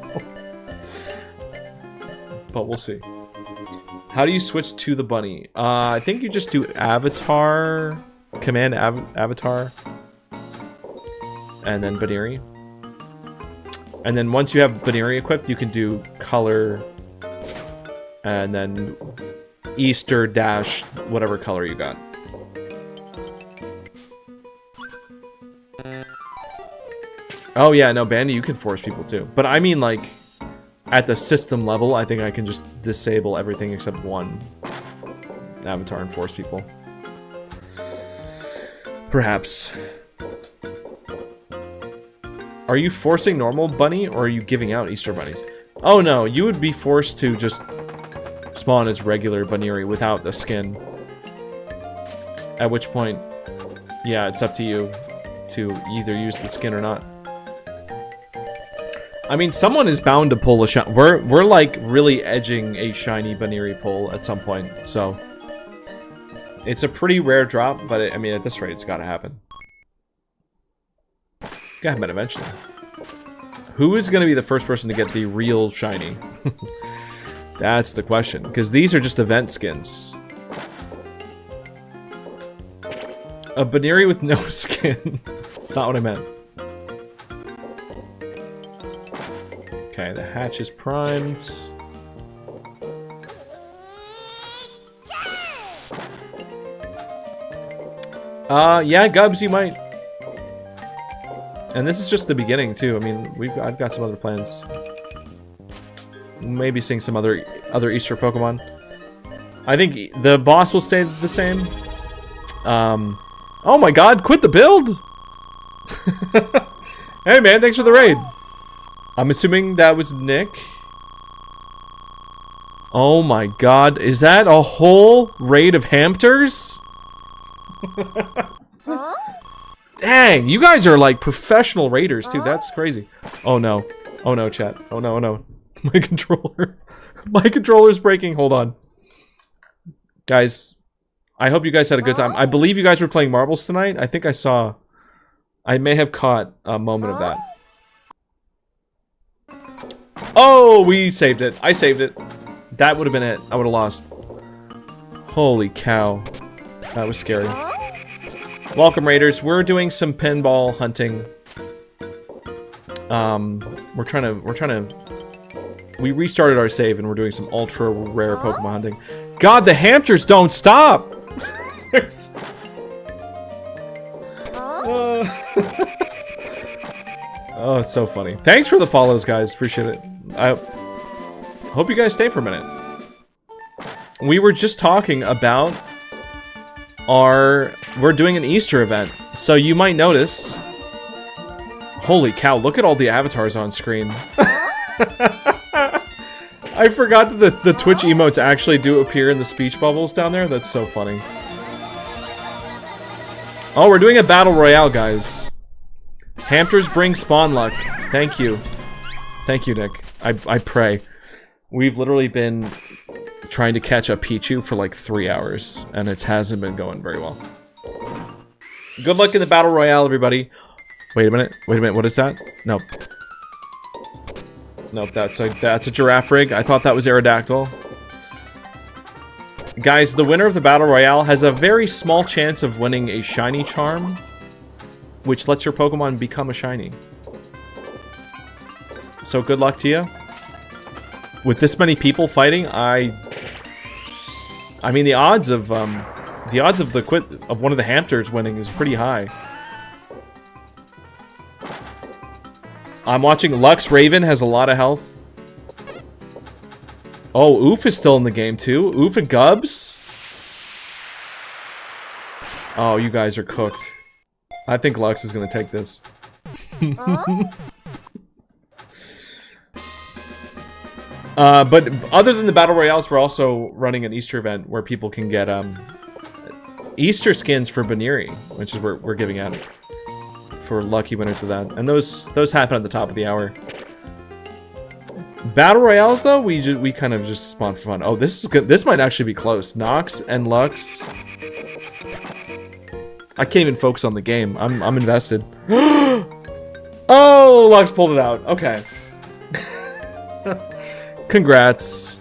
But we'll see. How do you switch to the bunny? I think you just do avatar, command avatar, and then Baneri. And then once you have Baneri equipped, you can do color, and then Easter dash whatever color you got. Oh yeah, no, Bandy, you can force people too. But I mean, like, at the system level, I think I can just disable everything except one avatar and force people. Perhaps. Are you forcing normal bunny, or are you giving out Easter bunnies? Oh no, you would be forced to just spawn as regular Bunnery without the skin. At which point, yeah, it's up to you to either use the skin or not. I mean, someone is bound to pull a shot. We're like really edging a shiny Bunnery pull at some point, so it's a pretty rare drop. But I mean, at this rate, it's got to happen. Gotta happen eventually. Who is going to be the first person to get the real shiny? That's the question, because these are just event skins. A Bunnery with no skin. That's not what I meant. Okay, the hatch is primed. Yeah, Gubs, you might. And this is just the beginning too. I mean, I've got some other plans. Maybe seeing some other Easter Pokemon. I think the boss will stay the same. Oh my god, quit the build! Hey man, thanks for the raid. I'm assuming that was Nick. Oh my god, is that a whole raid of hamsters? Dang, you guys are like professional raiders too. That's crazy. Oh no. Oh no, chat. Oh no, oh no. My controller. My controller's breaking. Hold on. Guys, I hope you guys had a good time. I believe you guys were playing marbles tonight. I think I may have caught a moment of that. Oh, we saved it. I saved it. That would have been it. I would have lost. Holy cow. That was scary. Welcome, Raiders. We're doing some pinball hunting. We restarted our save and we're doing some ultra rare Pokemon hunting. God, the hamsters don't stop! Oh, it's so funny. Thanks for the follows, guys. Appreciate it. I hope you guys stay for a minute. We were just talking about we're doing an Easter event, so you might notice. Holy cow, look at all the avatars on screen. I forgot that the Twitch emotes actually do appear in the speech bubbles down there. That's so funny. Oh, we're doing a battle royale, guys. Hamsters bring spawn luck. Thank you. Thank you, Nick. I pray. We've literally been trying to catch a Pichu for like 3 hours, and it hasn't been going very well. Good luck in the battle royale, everybody. Wait a minute. Wait a minute. What is that? Nope. Nope. That's a giraffe rig. I thought that was Aerodactyl. Guys, the winner of the battle royale has a very small chance of winning a shiny charm, which lets your Pokemon become a shiny. So good luck to you. With this many people fighting, I mean the odds of one of the hamsters winning is pretty high. I'm watching Lux Raven has a lot of health. Oh, Oof is still in the game too. Oof and Gubs. Oh, you guys are cooked. I think Lux is gonna take this. But other than the battle royales, we're also running an Easter event where people can get Easter skins for Bunnery, which is we're giving out for lucky winners of that, and those happen at the top of the hour. Battle royales, though, we kind of just spawn for fun. Oh, this is good. This might actually be close. Nox and Lux. I can't even focus on the game. I'm invested. Oh, Lux pulled it out. Okay. Congrats.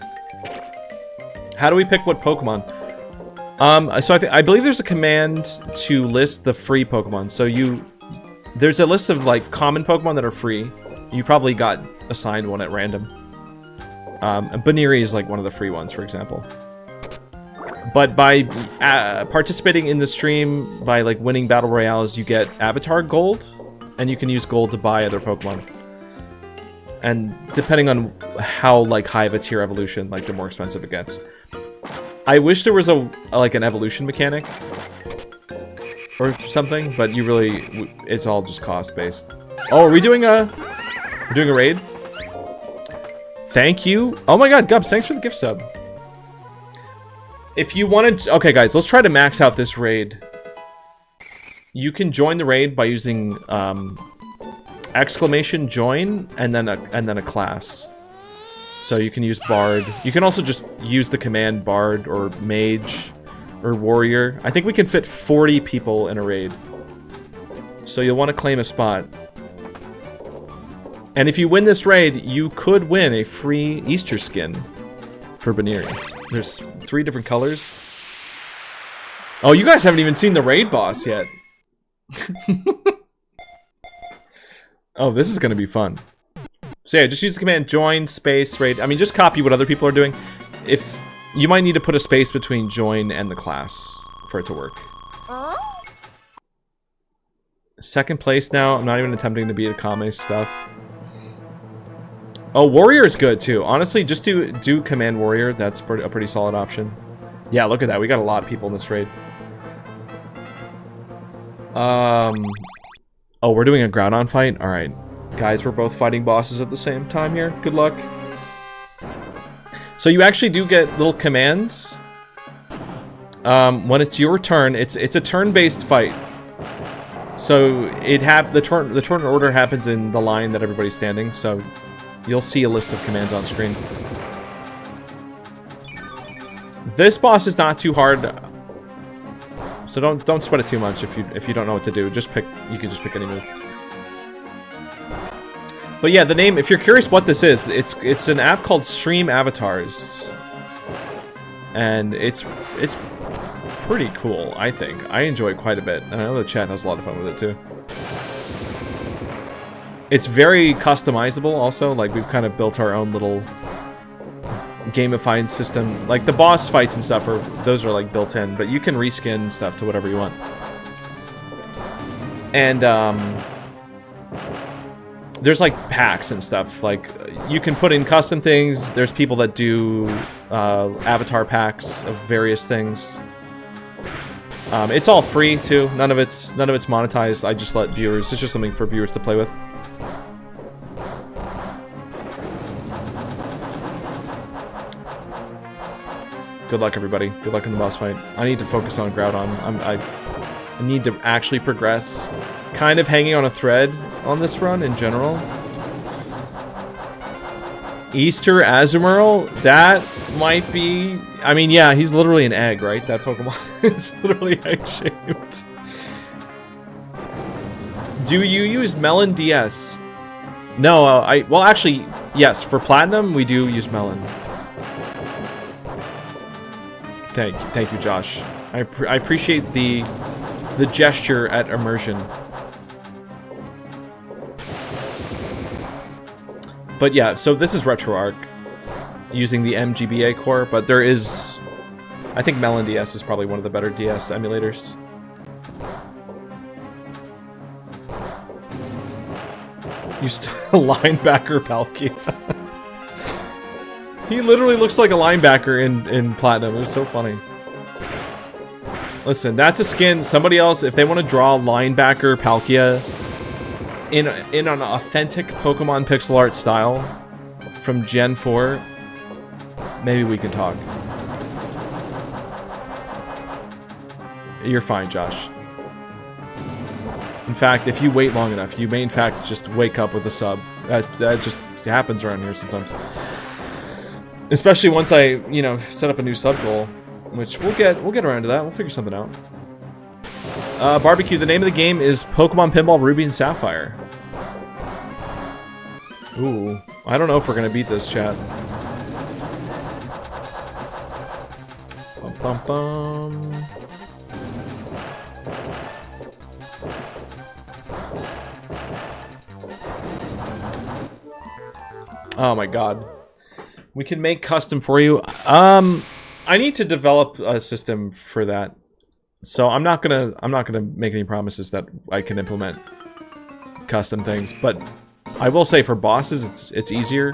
How do we pick what Pokemon? So I believe there's a command to list the free Pokemon. So there's a list of like common Pokemon that are free. You probably got assigned one at random. And Bunnery is like one of the free ones, for example. But by participating in the stream, by like winning battle royales, you get avatar gold, and you can use gold to buy other Pokemon. And depending on how like high of a tier evolution, like the more expensive it gets. I wish there was like an evolution mechanic. or something, but you really, it's all just cost based. Oh, are we doing a raid? Thank you. Oh my god, Gubs, thanks for the gift sub. If you wanted, okay guys, let's try to max out this raid. You can join the raid by using exclamation join and then a class. So you can use Bard. You can also just use the command Bard or Mage or Warrior. I think we can fit 40 people in a raid. So you'll want to claim a spot. And if you win this raid, you could win a free Easter skin for Baneri. There's 3 different colors. Oh, you guys haven't even seen the raid boss yet. Oh, this is going to be fun. So yeah, just use the command join space raid. I mean, just copy what other people are doing. If you might need to put a space between join and the class for it to work. Second place now. I'm not even attempting to beat Akame stuff. Oh, Warrior is good too. Honestly, just do command Warrior. That's a pretty solid option. Yeah, look at that. We got a lot of people in this raid. Oh, we're doing a Groudon fight? Alright. Guys, we're both fighting bosses at the same time here. Good luck. So you actually do get little commands. When it's your turn, it's a turn-based fight. So the turn order happens in the line that everybody's standing, so you'll see a list of commands on screen. This boss is not too hard. So don't sweat it too much if you don't know what to do. You can just pick any move. But yeah, the name, if you're curious what this is, it's an app called Stream Avatars. And it's pretty cool, I think. I enjoy it quite a bit. And I know the chat has a lot of fun with it too. It's very customizable also, like we've kind of built our own little gamified system. Like the boss fights and stuff those are like built in, but you can reskin stuff to whatever you want. And there's like packs and stuff. Like you can put in custom things. There's people that do avatar packs of various things. It's all free too. None of it's monetized. I just let viewers. It's just something for viewers to play with. Good luck, everybody. Good luck in the boss fight. I need to focus on Groudon. I need to actually progress. Kind of hanging on a thread on this run in general. Easter Azumarill? That might be... I mean, yeah, he's literally an egg, right? That Pokemon is literally egg-shaped. Do you use Melon DS? No, well, actually, yes. For Platinum, we do use Melon. Thank you, Josh. I appreciate the gesture at immersion. But yeah, so this is RetroArch using the MGBA core, but there is, I think Melon DS is probably one of the better DS emulators. Used a linebacker Palkia. He literally looks like a linebacker in Platinum. It was so funny. Listen, that's a skin. Somebody else, if they want to draw linebacker Palkia in an authentic Pokemon pixel art style from Gen 4, maybe we can talk. You're fine, Josh. In fact, if you wait long enough, you may in fact just wake up with a sub. That just happens around here sometimes. Especially once I, you know, set up a new sub goal, which we'll get around to that. We'll figure something out. Barbecue, the name of the game is Pokemon Pinball Ruby and Sapphire. Ooh, I don't know if we're gonna beat this, chat. Bum, bum, bum. Oh my god. We can make custom for you. I need to develop a system for that. So I'm not gonna make any promises that I can implement custom things, but I will say for bosses it's easier.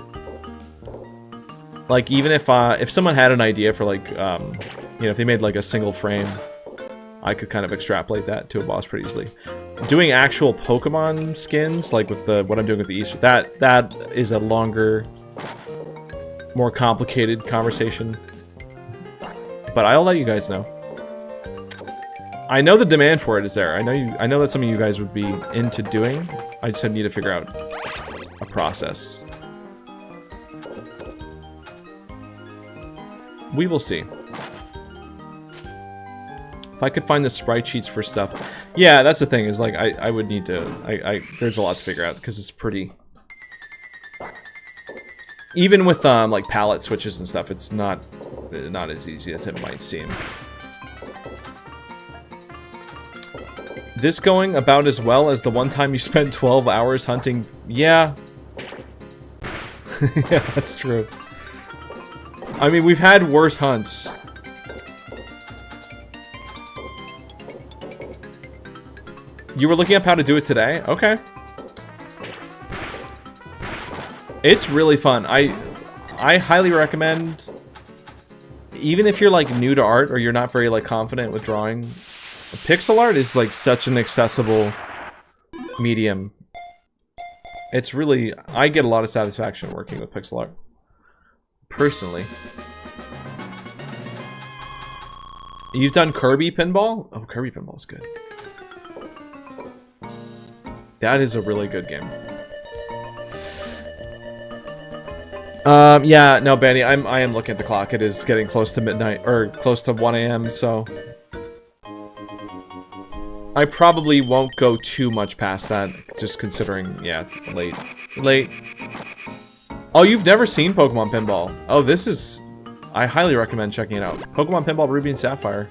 Like even if someone had an idea for like you know, if they made like a single frame I could kind of extrapolate that to a boss pretty easily. Doing actual Pokemon skins, like with what I'm doing with the Easter, that is a longer, more complicated conversation. But I'll let you guys know. I know the demand for it is there. I know that some of you guys would be into doing. I just need to figure out a process. We will see. If I could find the sprite sheets for stuff. Yeah, that's the thing, is like I would need to there's a lot to figure out because it's pretty, even with like palette switches and stuff, it's not as easy as it might seem. This going about as well as the one time you spent 12 hours hunting. Yeah. Yeah, that's true. I mean, we've had worse hunts. You were looking up how to do it today? Okay. It's really fun. I highly recommend, even if you're like new to art or you're not very like confident with drawing, pixel art is like such an accessible medium. It's really, I get a lot of satisfaction working with pixel art. Personally. You've done Kirby Pinball? Oh, Kirby Pinball is good. That is a really good game. Yeah, no, Benny, I am looking at the clock. It is getting close to midnight, or close to 1 AM, so I probably won't go too much past that, just considering, yeah, late. Oh, you've never seen Pokemon Pinball? Oh, this is... I highly recommend checking it out. Pokemon Pinball Ruby and Sapphire.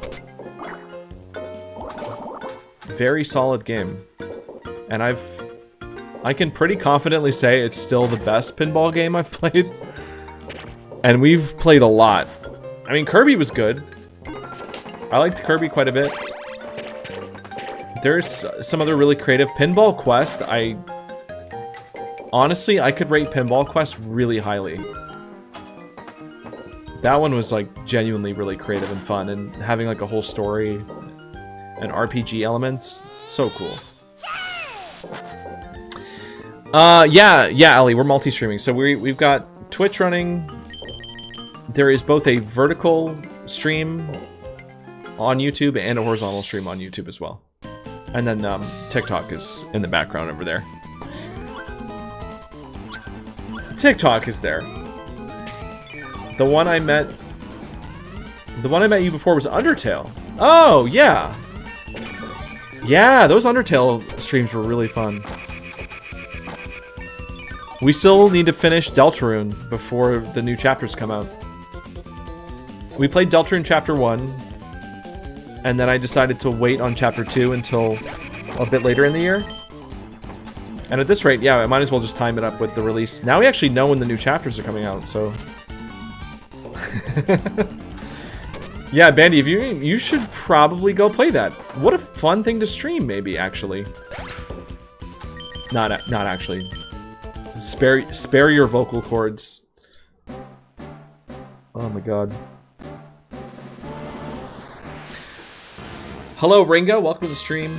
Very solid game. And I can pretty confidently say it's still the best pinball game I've played. And we've played a lot. I mean, Kirby was good. I liked Kirby quite a bit. There's some other really creative. Pinball Quest, honestly, I could rate Pinball Quest really highly. That one was, like, genuinely really creative and fun, and having, like, a whole story and RPG elements, so cool. Yeah, Ali, we're multi-streaming. So we've got Twitch running. There is both a vertical stream on YouTube and a horizontal stream on YouTube as well. And then TikTok is in the background over there. TikTok is there. The one I met you before was Undertale. Oh, yeah. Yeah, those Undertale streams were really fun. We still need to finish Deltarune before the new chapters come out. We played Deltarune Chapter 1, and then I decided to wait on Chapter 2 until a bit later in the year. And at this rate, yeah, I might as well just time it up with the release. Now we actually know when the new chapters are coming out, so... Yeah, Bandy, if you should probably go play that. What a fun thing to stream, maybe, actually. Not actually. Spare your vocal cords. Oh my god. Hello, Ringo. Welcome to the stream.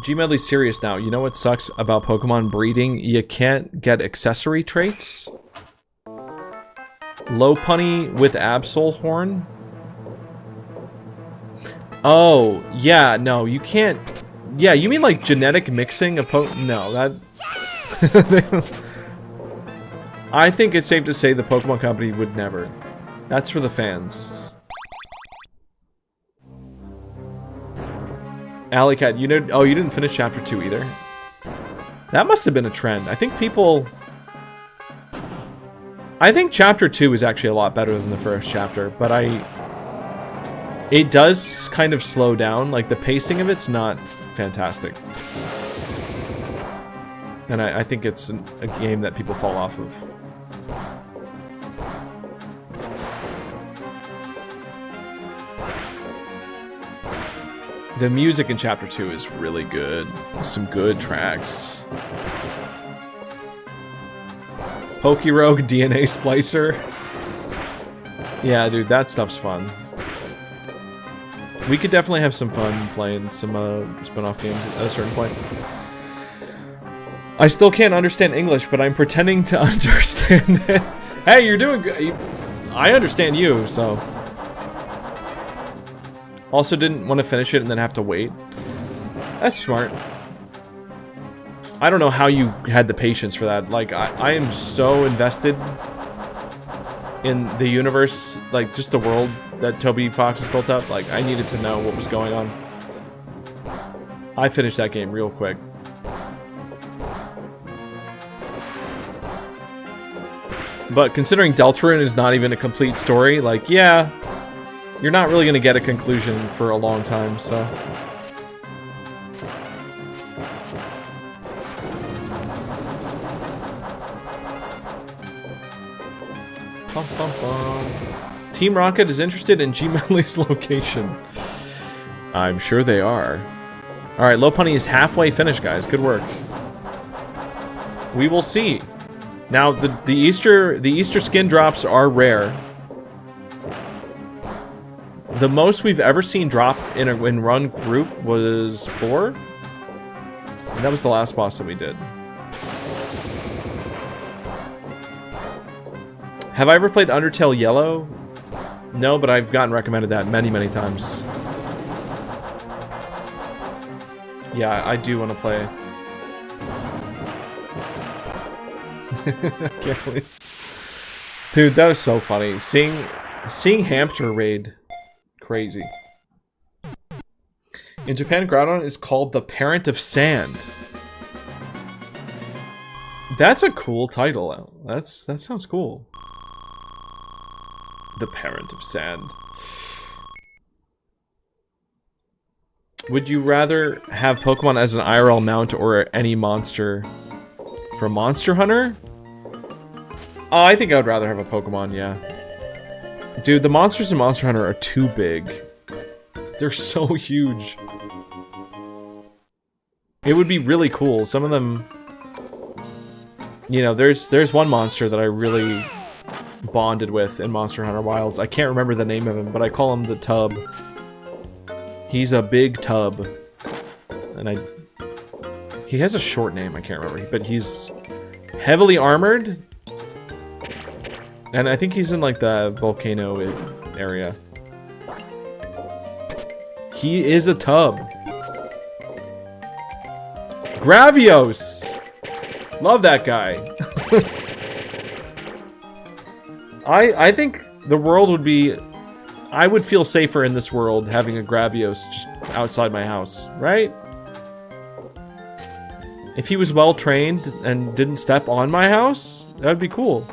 Gmedley's serious now. You know what sucks about Pokemon breeding? You can't get accessory traits. Lopunny with Absol Horn. Oh, yeah, no, you can't. Yeah, you mean like genetic mixing of No, that... I think it's safe to say the Pokemon Company would never. That's for the fans. Alley Cat, you know... Oh, you didn't finish Chapter 2 either? That must have been a trend. I think people... I think Chapter 2 is actually a lot better than the first chapter, but it does kind of slow down. Like, the pacing of it's not fantastic. And I think it's a game that people fall off of. The music in Chapter 2 is really good. Some good tracks. Pokerogue DNA Splicer. Yeah, dude, that stuff's fun. We could definitely have some fun playing some spin-off games at a certain point. I still can't understand English, but I'm pretending to understand it. Hey, you're doing good. I understand you, so. Also didn't want to finish it and then have to wait. That's smart. I don't know how you had the patience for that. Like, I am so invested in the universe, like, just the world that Toby Fox has built up. Like, I needed to know what was going on. I finished that game real quick. But considering Deltarune is not even a complete story, like, yeah, you're not really going to get a conclusion for a long time, so. Bum, bum, bum. Team Rocket is interested in gmedley's location. I'm sure they are. Alright, Low Punny is halfway finished, guys. Good work. We will see. Now, the Easter skin drops are rare. The most we've ever seen drop in a run group was 4. And that was the last boss that we did. Have I ever played Undertale Yellow? No, but I've gotten recommended that many, many times. Yeah, I do want to play. I can't believe. Dude, that was so funny. Seeing Hamster raid. Crazy. In Japan, Groudon is called the Parent of Sand. That's a cool title. That sounds cool. The Parent of Sand. Would you rather have Pokemon as an IRL mount or any monster from Monster Hunter? Oh, I think I would rather have a Pokemon, yeah. Dude, the monsters in Monster Hunter are too big. They're so huge. It would be really cool. Some of them... You know, there's one monster that I really bonded with in Monster Hunter Wilds. I can't remember the name of him, but I call him the Tub. He's a big tub. And he has a short name, I can't remember. But he's heavily armored. And I think he's in, like, the volcano area. He is a tub. Gravios! Love that guy. I think the world would be... I would feel safer in this world having a Gravios just outside my house, right? If he was well trained and didn't step on my house, that would be cool.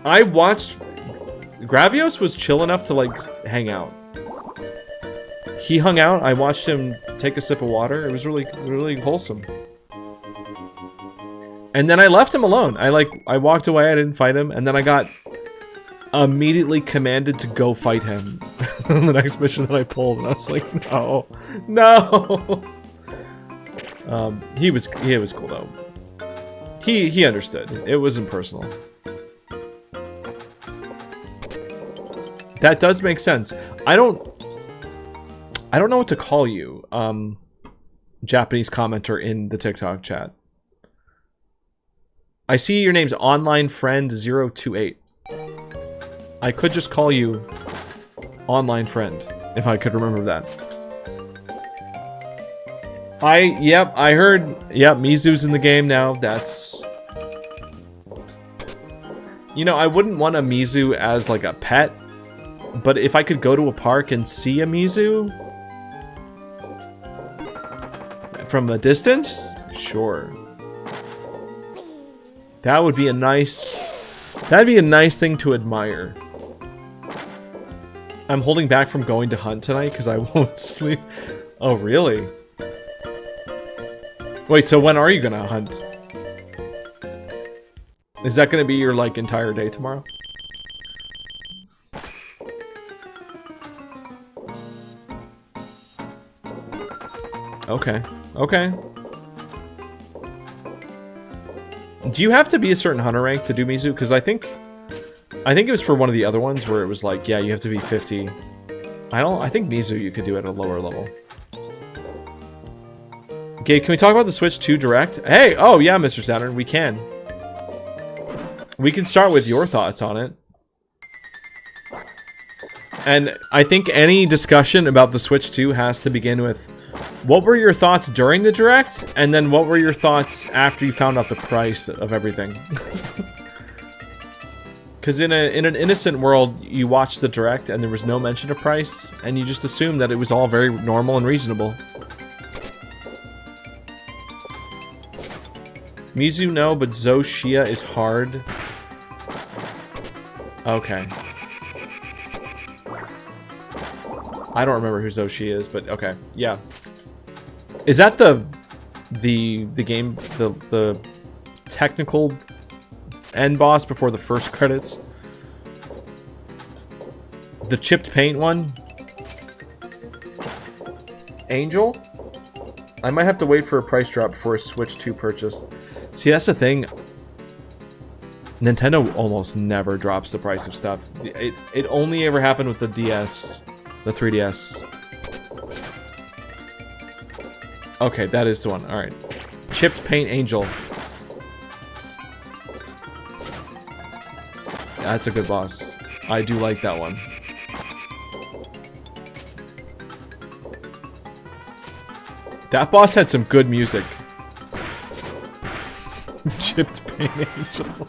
I watched... Gravios was chill enough to, like, hang out. He hung out, I watched him take a sip of water. It was really, really wholesome. And then I left him alone. I walked away, I didn't fight him, and then I got immediately commanded to go fight him on the next mission that I pulled, and I was like, no. No! He was cool, though. He understood. It wasn't personal. That does make sense. I don't know what to call you, Japanese commenter in the TikTok chat. I see your name's Online Friend 028. I could just call you Online Friend, if I could remember that. Yep, I heard, yep, Mizu's in the game now, that's... You know, I wouldn't want a Mizu as, like, a pet, but if I could go to a park and see a Mizu from a distance, sure. That would be a nice... That'd be a nice thing to admire. I'm holding back from going to hunt tonight because I won't sleep. Oh, really? Wait, so when are you gonna hunt? Is that gonna be your, like, entire day tomorrow? Okay. Okay. Do you have to be a certain hunter rank to do Mizu? Because I think I think it was for one of the other ones where it was like, yeah, you have to be 50. I think Mizu you could do it at a lower level. Okay, can we talk about the Switch 2 Direct? Hey, oh yeah, Mr. Saturn, we can. We can start with your thoughts on it. And I think any discussion about the Switch 2 has to begin with, what were your thoughts during the Direct? And then what were your thoughts after you found out the price of everything? Because in an innocent world, you watched the Direct and there was no mention of price, and you just assumed that it was all very normal and reasonable. Mizu, no, but Zoshia is hard. Okay. I don't remember who Zoshia is, but okay. Yeah. Is that the game, the technical end boss before the first credits? The chipped paint one? Angel? I might have to wait for a price drop before a Switch 2 purchase. See, that's the thing. Nintendo almost never drops the price of stuff. It only ever happened with the DS, the 3DS. Okay, that is the one. Alright. Chipped Paint Angel. That's a good boss. I do like that one. That boss had some good music. Chipped Paint Angel.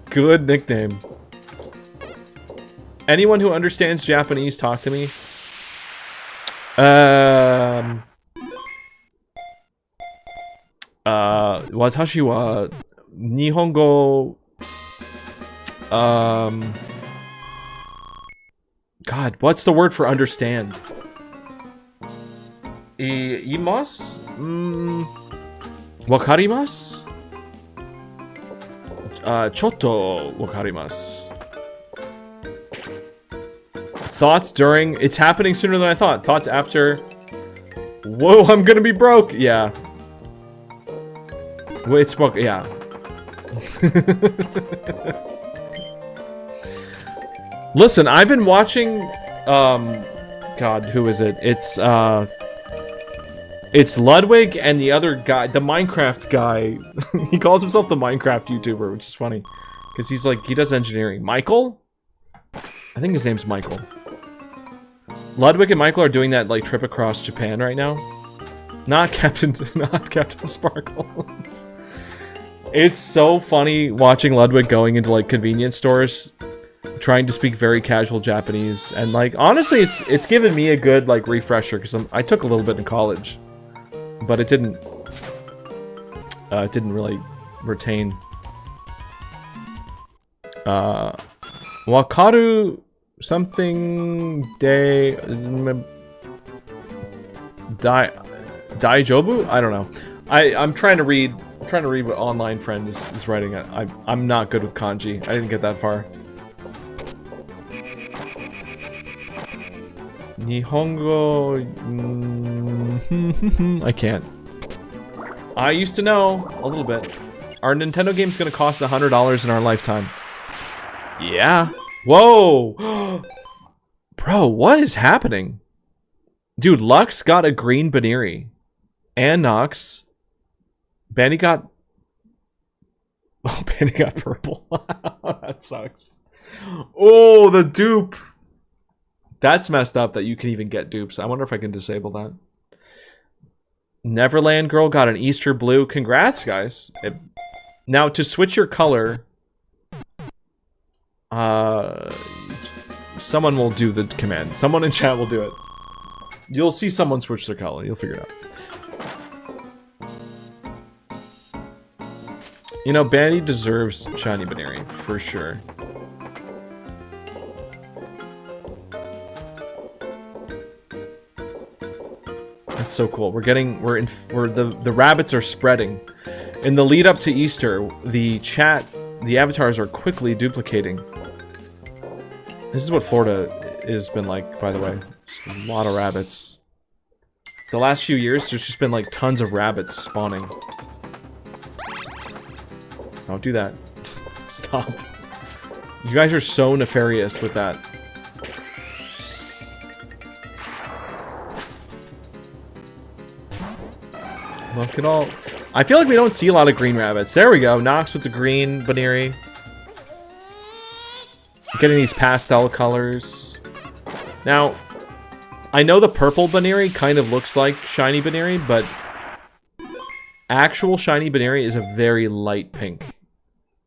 Good nickname. Anyone who understands Japanese, talk to me. Watashi wa Nihongo. God, what's the word for understand? Imasu? Wakarimasu? Chotto wakarimasu. Thoughts during... It's happening sooner than I thought. Thoughts after... Whoa, I'm gonna be broke! Yeah. Wait, it's... Yeah. Listen, I've been watching... God, who is it? It's Ludwig and the other guy, the Minecraft guy. He calls himself the Minecraft YouTuber, which is funny. Because he's like, he does engineering. Michael? I think his name's Michael. Ludwig and Michael are doing that like trip across Japan right now. Not Captain Sparkles. It's so funny watching Ludwig going into like convenience stores, trying to speak very casual Japanese, and like honestly, it's given me a good like refresher because I took a little bit in college, but it didn't really retain. Wakaru something Daijobu? I don't know. I'm trying to read what online friend is writing. I'm not good with kanji. I didn't get that far. Nihongo. I can't. I used to know a little bit. Our Nintendo game's gonna cost $100 in our lifetime. Yeah. Whoa! Bro, what is happening? Dude, Lux got a green Baneri. And Nox. Banny got... Oh, Banny got purple. That sucks. Oh, the dupe! That's messed up that you can even get dupes. I wonder if I can disable that. Neverland Girl got an Easter blue. Congrats, guys. Now, to switch your color... someone will do the command. Someone in chat will do it. You'll see someone switch their color. You'll figure it out. You know, Bandy deserves shiny Baneri for sure. That's so cool. The rabbits are spreading. In the lead up to Easter, the avatars are quickly duplicating. This is what Florida has been like, by the way. Just a lot of rabbits. The last few years, there's just been like tons of rabbits spawning. Don't do that. Stop. You guys are so nefarious with that. Look at all... I feel like we don't see a lot of green rabbits. There we go. Nox with the green Baneri. Getting these pastel colors. Now, I know the purple Baneri kind of looks like shiny Baneri, but actual shiny Baneri is a very light pink.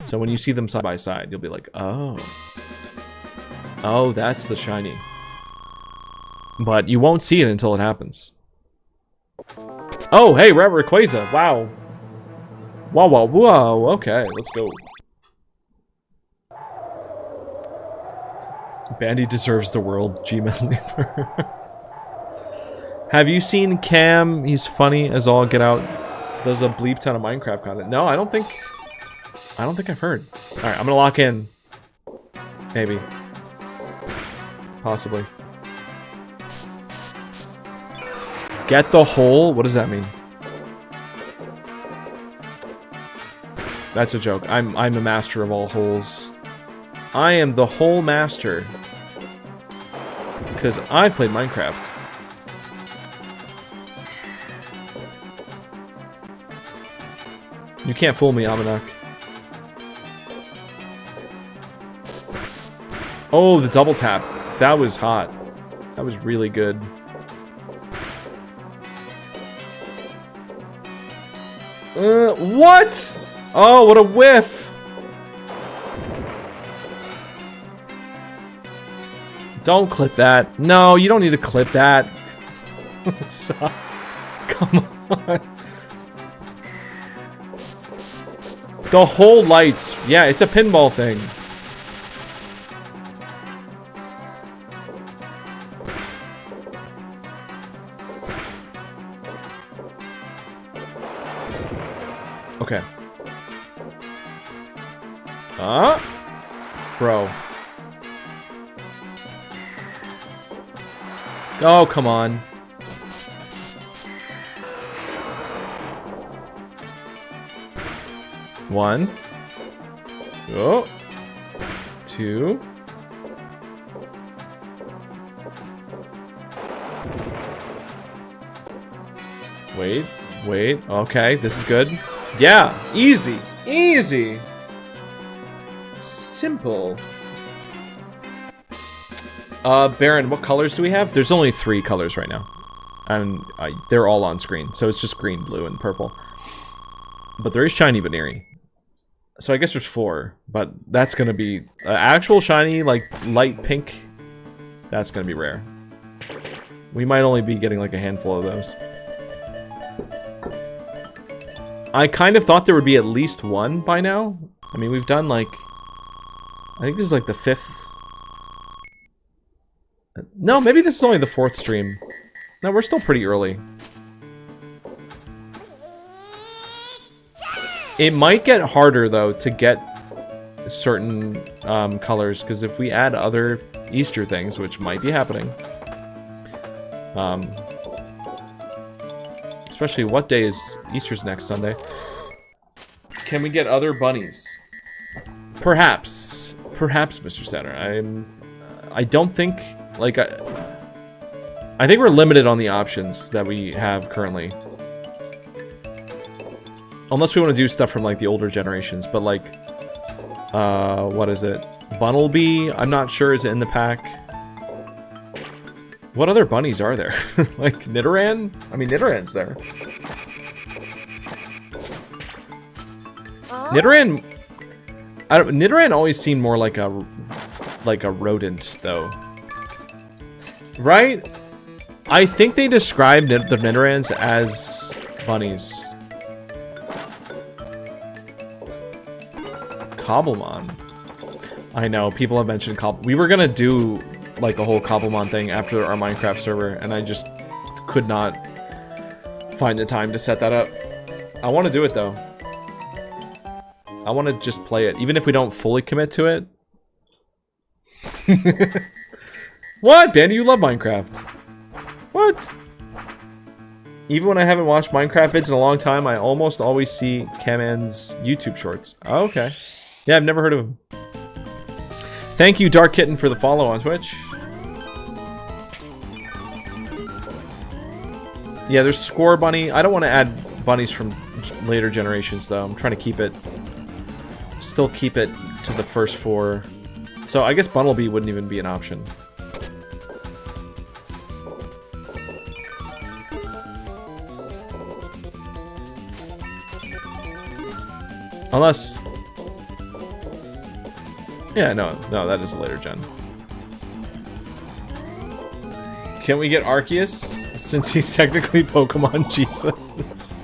So when you see them side by side, you'll be like, oh. Oh, that's the shiny. But you won't see it until it happens. Oh, hey, Rayquaza. Wow. Wow, wow, whoa. Okay, let's go. Bandy deserves the world, gmedley. Have you seen Cam? He's funny as all get out. Does a bleep ton of Minecraft content. No, I don't think I've heard. Alright, I'm gonna lock in. Maybe. Possibly. Get the hole? What does that mean? That's a joke. I'm a master of all holes. I am the hole master. Because I played Minecraft. You can't fool me, Amanak. Oh, the double tap. That was hot. That was really good. What? Oh, what a whiff! Don't clip that. No, you don't need to clip that. Stop. Come on. The whole lights. Yeah, it's a pinball thing. Okay. Bro. Oh, come on. One. Oh. Two. Wait. Wait. Okay, this is good. Yeah, easy. Easy. Simple. Baron, what colors do we have? There's only 3 colors right now. And they're all on screen. So it's just green, blue, and purple. But there is shiny Baneri. So I guess there's 4. But that's going to be... actual shiny, like, light pink. That's going to be rare. We might only be getting, like, a handful of those. I kind of thought there would be at least 1 by now. I mean, we've done, like... I think this is, like, the 5th... No, maybe this is only the 4th stream. No, we're still pretty early. It might get harder, though, to get certain colors, because if we add other Easter things, which might be happening... especially, what day is Easter's next Sunday? Can we get other bunnies? Perhaps. Perhaps, Mr. Saturn. I don't think... Like, I think we're limited on the options that we have currently. Unless we want to do stuff from, like, the older generations. But, like, what is it? Bunnelby, I'm not sure is in the pack. What other bunnies are there? Like, Nidoran? I mean, Nidoran's there. Nidoran... Nidoran always seemed more like a rodent, though. Right? I think they described the Nidorans as bunnies. Cobblemon. I know, people have mentioned We were gonna do, like, a whole Cobblemon thing after our Minecraft server, and I just could not find the time to set that up. I want to do it, though. I want to just play it, even if we don't fully commit to it. What? Danny, you love Minecraft. What? Even when I haven't watched Minecraft vids in a long time, I almost always see Kaman's YouTube shorts. Oh, okay. Yeah, I've never heard of him. Thank you, Dark Kitten, for the follow on Twitch. Yeah, there's Score Bunny. I don't want to add bunnies from later generations, though. I'm trying to keep it... Still keep it to the first 4. So I guess Bunnelby wouldn't even be an option. Unless... Yeah, no, that is a later gen. Can we get Arceus, since he's technically Pokemon Jesus?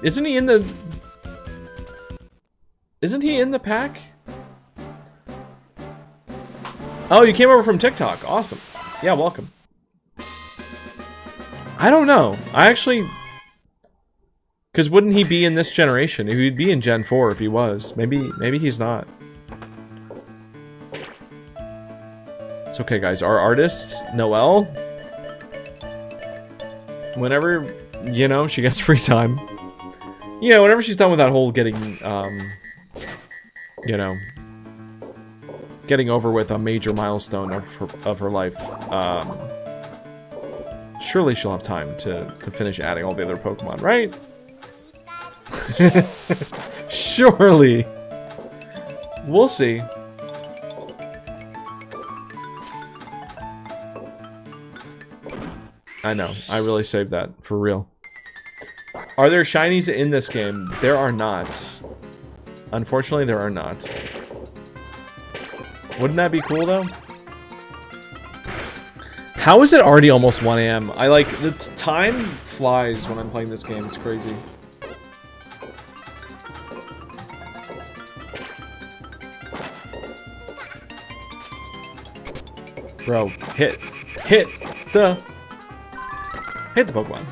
Isn't he in the... Isn't he in the pack? Oh, you came over from TikTok. Awesome. Yeah, welcome. I don't know. I actually... Because wouldn't he be in this generation? He'd be in Gen 4 if he was. Maybe he's not. It's okay, guys. Our artist, Noelle, whenever, you know, she gets free time. Yeah, whenever she's done with that whole getting, you know, getting over with a major milestone of her life, surely she'll have time to finish adding all the other Pokemon, right? Surely. We'll see. I know. I really saved that. For real. Are there shinies in this game? There are not. Unfortunately, there are not. Wouldn't that be cool, though? How is it already almost 1 AM? I like... The time flies when I'm playing this game. It's crazy. Bro, hit the Pokemon.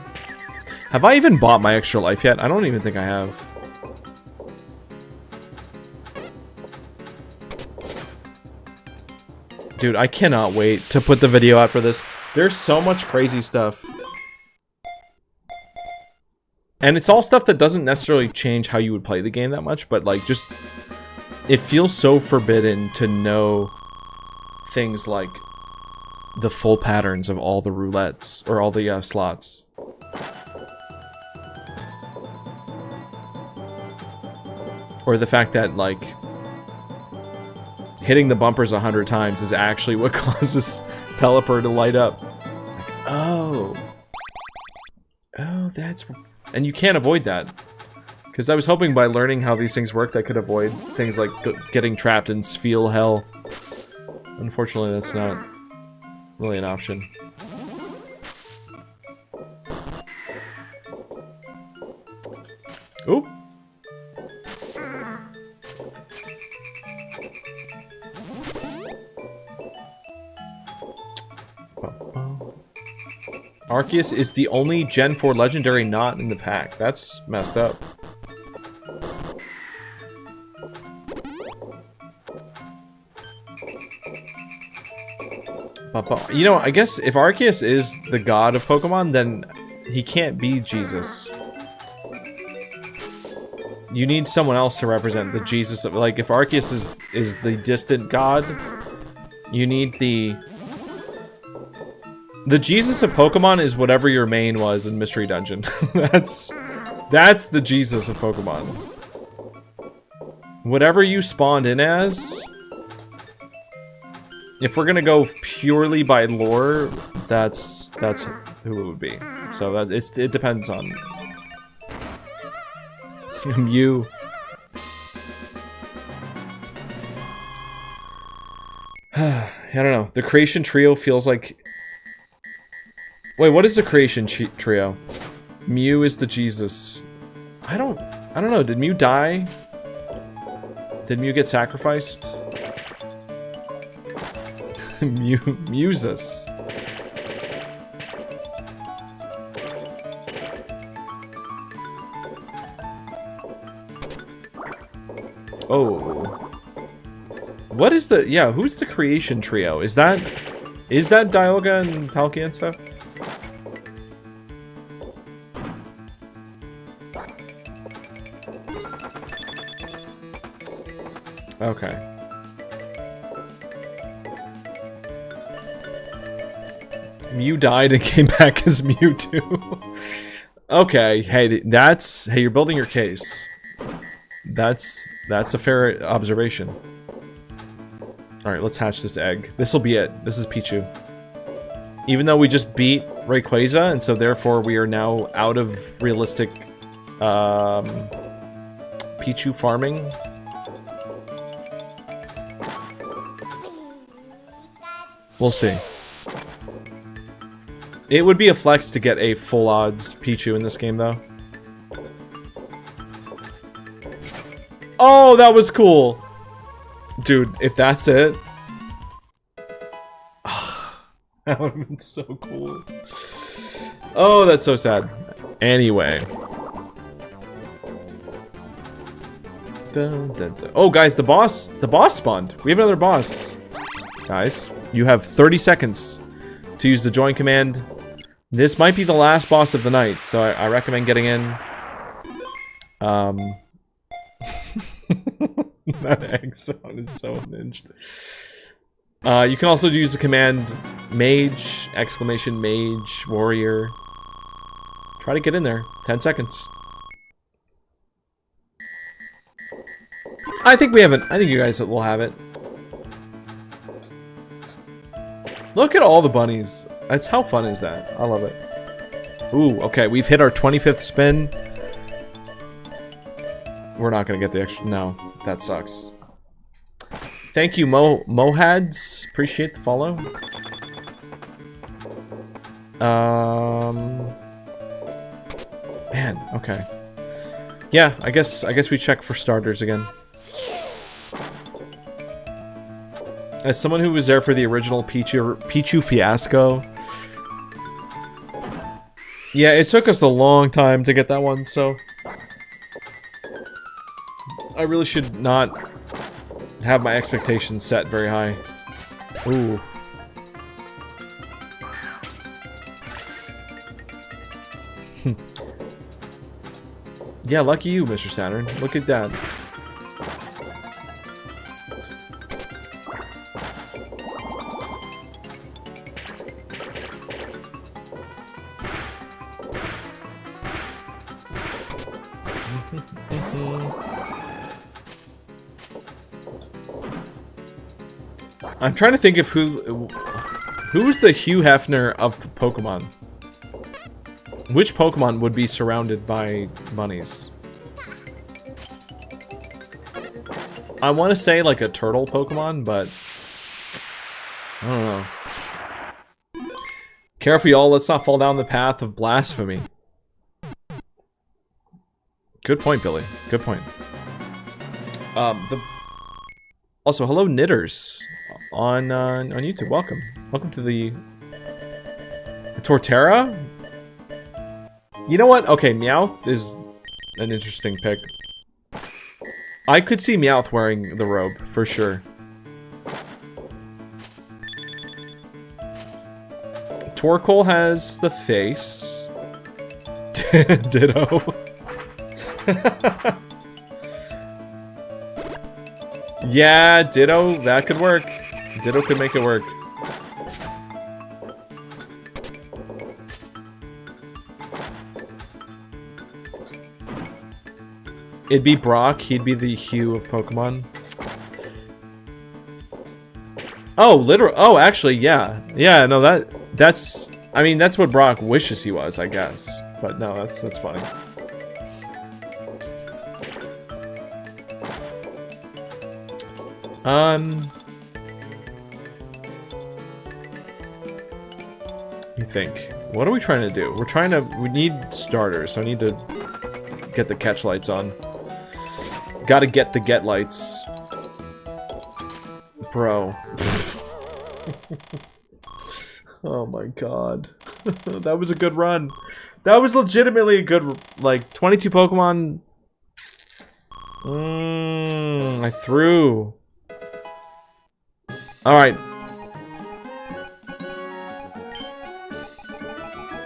Have I even bought my extra life yet? I don't even think I have. Dude, I cannot wait to put the video out for this. There's so much crazy stuff. And it's all stuff that doesn't necessarily change how you would play the game that much, but like just... It feels so forbidden to know things like the full patterns of all the roulettes, or all the slots. Or the fact that, like, hitting the bumpers 100 times is actually what causes Pelipper to light up. Like, oh. Oh, that's... And you can't avoid that. Because I was hoping by learning how these things worked, I could avoid things like getting trapped in Spheal Hell. Unfortunately, that's not really an option. Oop. Arceus is the only Gen 4 legendary not in the pack. That's messed up. You know, I guess if Arceus is the god of Pokemon, then he can't be Jesus. You need someone else to represent the Jesus of, like, if Arceus is the distant god, you need the Jesus of Pokemon is whatever your main was in Mystery Dungeon. That's the Jesus of Pokemon. Whatever you spawned in as, if we're gonna go purely by lore, that's who it would be. So that it depends on you. I don't know. The Creation Trio feels like... Wait, what is the Creation Trio? Mew is the Jesus. I don't know. Did Mew die? Did Mew get sacrificed? Muses. Oh. What is the... Yeah, who's the Creation Trio? Is that Is that Dialga and Palkia and stuff? Okay. Mew died and came back as Mewtwo. Okay, hey, hey, you're building your case. That's a fair observation. All right, let's hatch this egg. This will be it. This is Pichu. Even though we just beat Rayquaza, and so therefore we are now out of realistic Pichu farming. We'll see. It would be a flex to get a full odds Pichu in this game, though. Oh, that was cool! Dude, if that's it... that would have been so cool. Oh, that's so sad. Anyway. Dun, dun, dun. Oh, guys, the boss spawned. We have another boss. Guys, you have 30 seconds to use the join command. This might be the last boss of the night, so I recommend getting in. That egg sound is so unhinged. You can also use the command mage, exclamation mage, warrior. Try to get in there. 10 seconds. I think we haven't. I think you guys will have it. Look at all the bunnies. That's how fun is that? I love it. Ooh, okay, we've hit our 25th spin. We're not gonna get the extra. No, that sucks. Thank you, Mohads. Appreciate the follow. Man, okay. Yeah, I guess we check for starters again. As someone who was there for the original Pichu fiasco, yeah, it took us a long time to get that one, so I really should not have my expectations set very high. Ooh. Yeah, lucky you, Mr. Saturn. Look at that. I'm trying to think of who's the Hugh Hefner of Pokemon. Which Pokemon would be surrounded by bunnies? I want to say like a turtle Pokemon, but I don't know. Careful, y'all. Let's not fall down the path of blasphemy. Good point, Billy. Good point. Also, hello, Knitters on YouTube. Welcome. Welcome to the Torterra. You know what? Okay, Meowth is an interesting pick. I could see Meowth wearing the robe, for sure. Torkoal has the face. Ditto. Yeah, Ditto, that could work. Ditto could make it work. It'd be Brock, he'd be the Hugh of Pokemon. Oh, literal. Oh, actually, yeah. Yeah, no, that's I mean, that's what Brock wishes he was, I guess. But no, that's funny. You think. What are we trying to do? We need starters, so I need to get the catch lights on. Gotta get the get lights. Bro. Oh my god. That was a good run. That was legitimately a good, like, 22 Pokemon. I threw. Alright.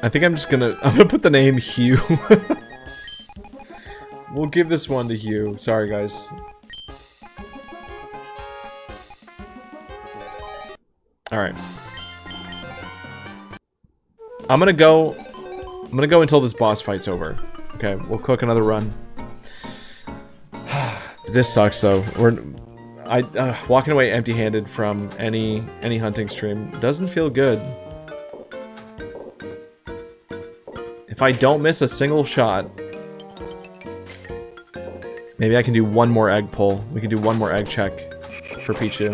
I think I'm gonna put the name Hugh. We'll give this one to Hugh. Sorry, guys. Alright. I'm gonna go until this boss fight's over. Okay, we'll cook another run. This sucks though. Walking away empty-handed from any hunting stream doesn't feel good. If I don't miss a single shot, maybe I can do one more egg pull. We can do one more egg check for Pichu.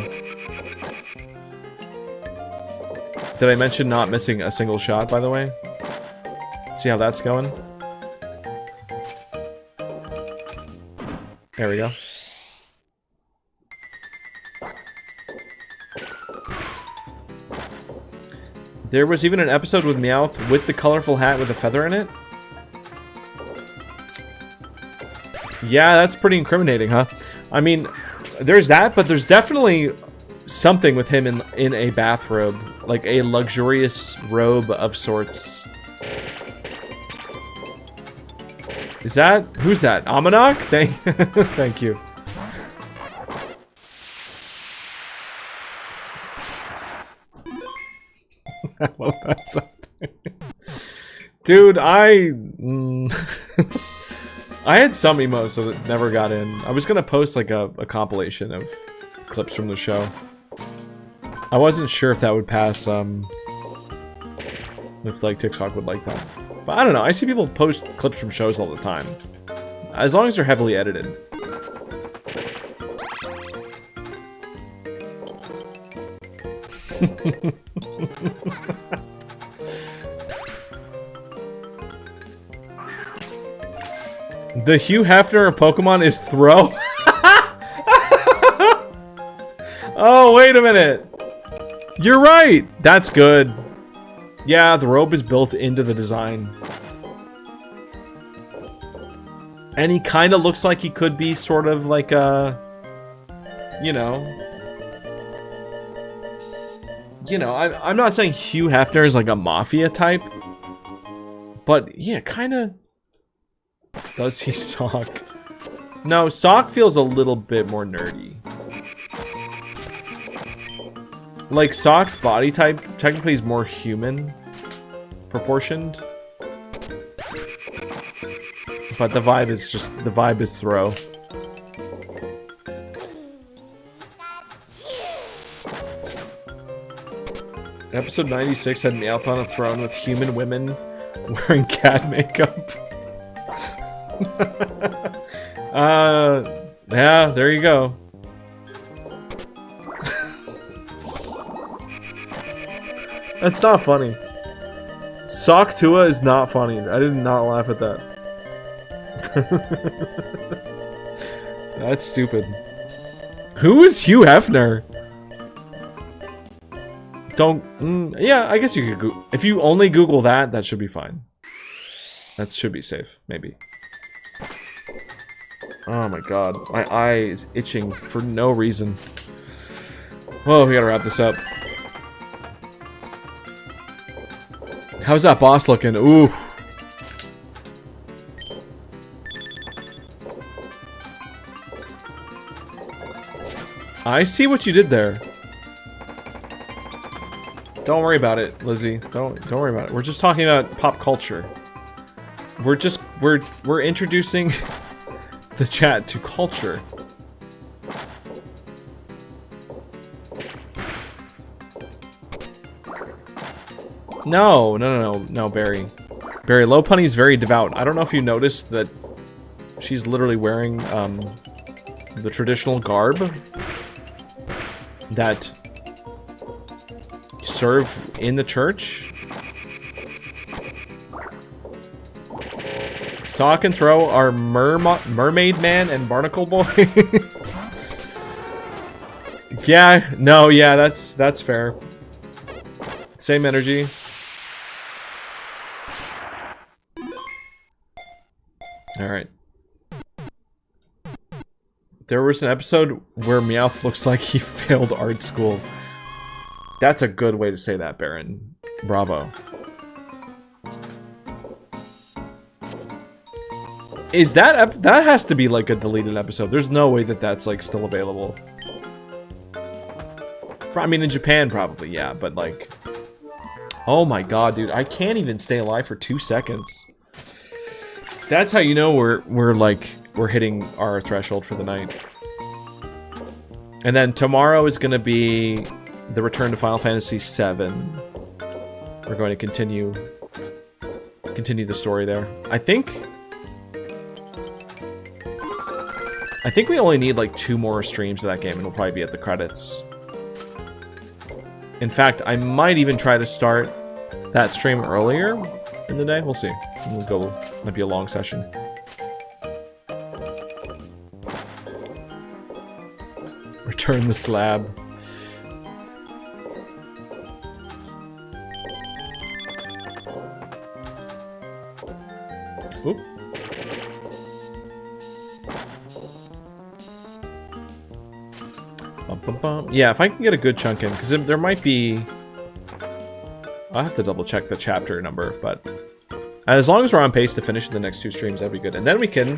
Did I mention not missing a single shot, by the way? See how that's going? There we go. There was even an episode with Meowth with the colorful hat with a feather in it? Yeah, that's pretty incriminating, huh? I mean, there's that, but there's definitely something with him in a bathrobe. Like a luxurious robe of sorts. Is that... Who's that? Amanok? Thank you. I love that something. Dude, I had some emotes that never got in. I was gonna post like a compilation of clips from the show. I wasn't sure if that would pass, if like TikTok would like that. But I don't know, I see people post clips from shows all the time. As long as they're heavily edited. The Hugh Hefner of Pokemon is Throw? Oh, wait a minute. You're right. That's good. Yeah, the robe is built into the design. And he kind of looks like he could be sort of like a... You know, I'm not saying Hugh Hefner is like a mafia type. But, yeah, kind of... Does he Sock? No, Sock feels a little bit more nerdy. Like, Sock's body type technically is more human proportioned. But the vibe is just... The vibe is Throw. Episode 96 had Meowth on a throne with human women wearing cat makeup. Yeah, there you go. That's not funny. Sock Tua is not funny. I did not laugh at that. That's stupid. Who is Hugh Hefner? Don't... yeah, I guess you could Google... If you only Google that, that should be fine. That should be safe, maybe. Oh my god. My eye is itching for no reason. Oh, we gotta wrap this up. How's that boss looking? Ooh. I see what you did there. Don't worry about it, Lizzie. Don't worry about it. We're just talking about pop culture. We're introducing the chat to culture. No, Barry. Barry, Lopunny's very devout. I don't know if you noticed that she's literally wearing the traditional garb that serve in the church. Sock and Throw are Mermaid Man and Barnacle Boy. Yeah, no, yeah, that's fair. Same energy. Alright. There was an episode where Meowth looks like he failed art school. That's a good way to say that, Baron. Bravo. Is that that has to be like a deleted episode? There's no way that that's like still available. I mean, in Japan probably, yeah, but like, oh my god, dude, I can't even stay alive for 2 seconds. That's how you know we're hitting our threshold for the night. And then tomorrow is going to be the return to Final Fantasy VII. We're going to continue the story there. I think we only need like 2 more streams of that game, and we'll probably be at the credits. In fact, I might even try to start that stream earlier in the day. We'll see. We'll go. Might be a long session. Return the slab. Oop. Bum, bum, bum. Yeah, if I can get a good chunk in, because there might be... I'll have to double check the chapter number, but... As long as we're on pace to finish the next 2 streams, that'd be good. And then we can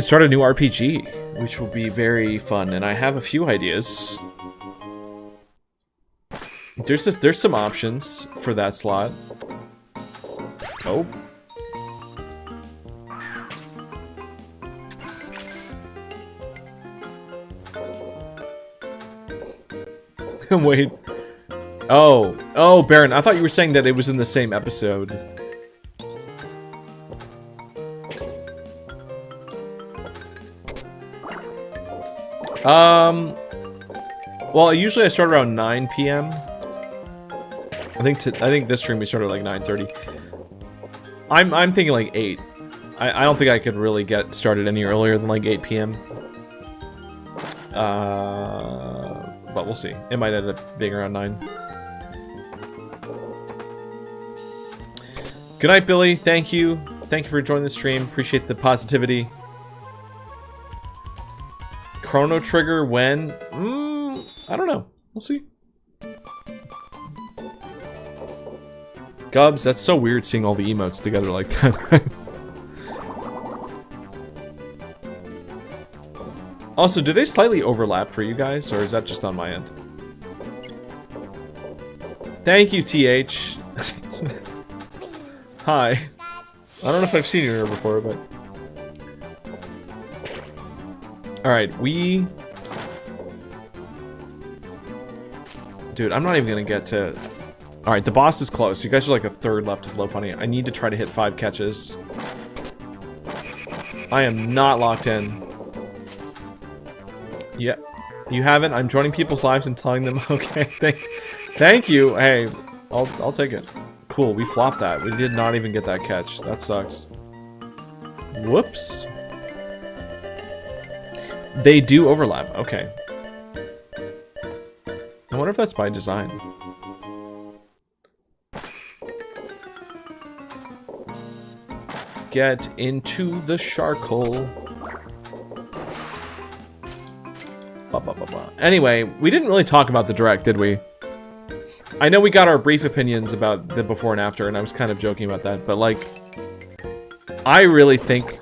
start a new RPG, which will be very fun. And I have a few ideas. There's some options for that slot. Oh. Wait. Oh, Baron, I thought you were saying that it was in the same episode. Well, usually I start around 9 p.m. I think this stream we started like 9:30. I'm thinking like 8. I don't think I could really get started any earlier than like 8 p.m. But we'll see. It might end up being around 9. Good night, Billy. Thank you. Thank you for joining the stream. Appreciate the positivity. Chrono Trigger when? I don't know. We'll see. Gubs, that's so weird seeing all the emotes together like that. Also, do they slightly overlap for you guys, or is that just on my end? Thank you, TH. Hi. I don't know if I've seen you here before, but... Alright, Dude, I'm not even gonna get to... Alright, the boss is close. You guys are like a third left of low punny. I need to try to hit 5 catches. I am not locked in. Yeah. You haven't? I'm joining people's lives and telling them, okay, thank you. Hey, I'll take it. Cool, we flopped that. We did not even get that catch. That sucks. Whoops. They do overlap. Okay. I wonder if that's by design. Get into the shark hole. Anyway, we didn't really talk about the direct, did we? I know we got our brief opinions about the before and after, and I was kind of joking about that, but like, I really think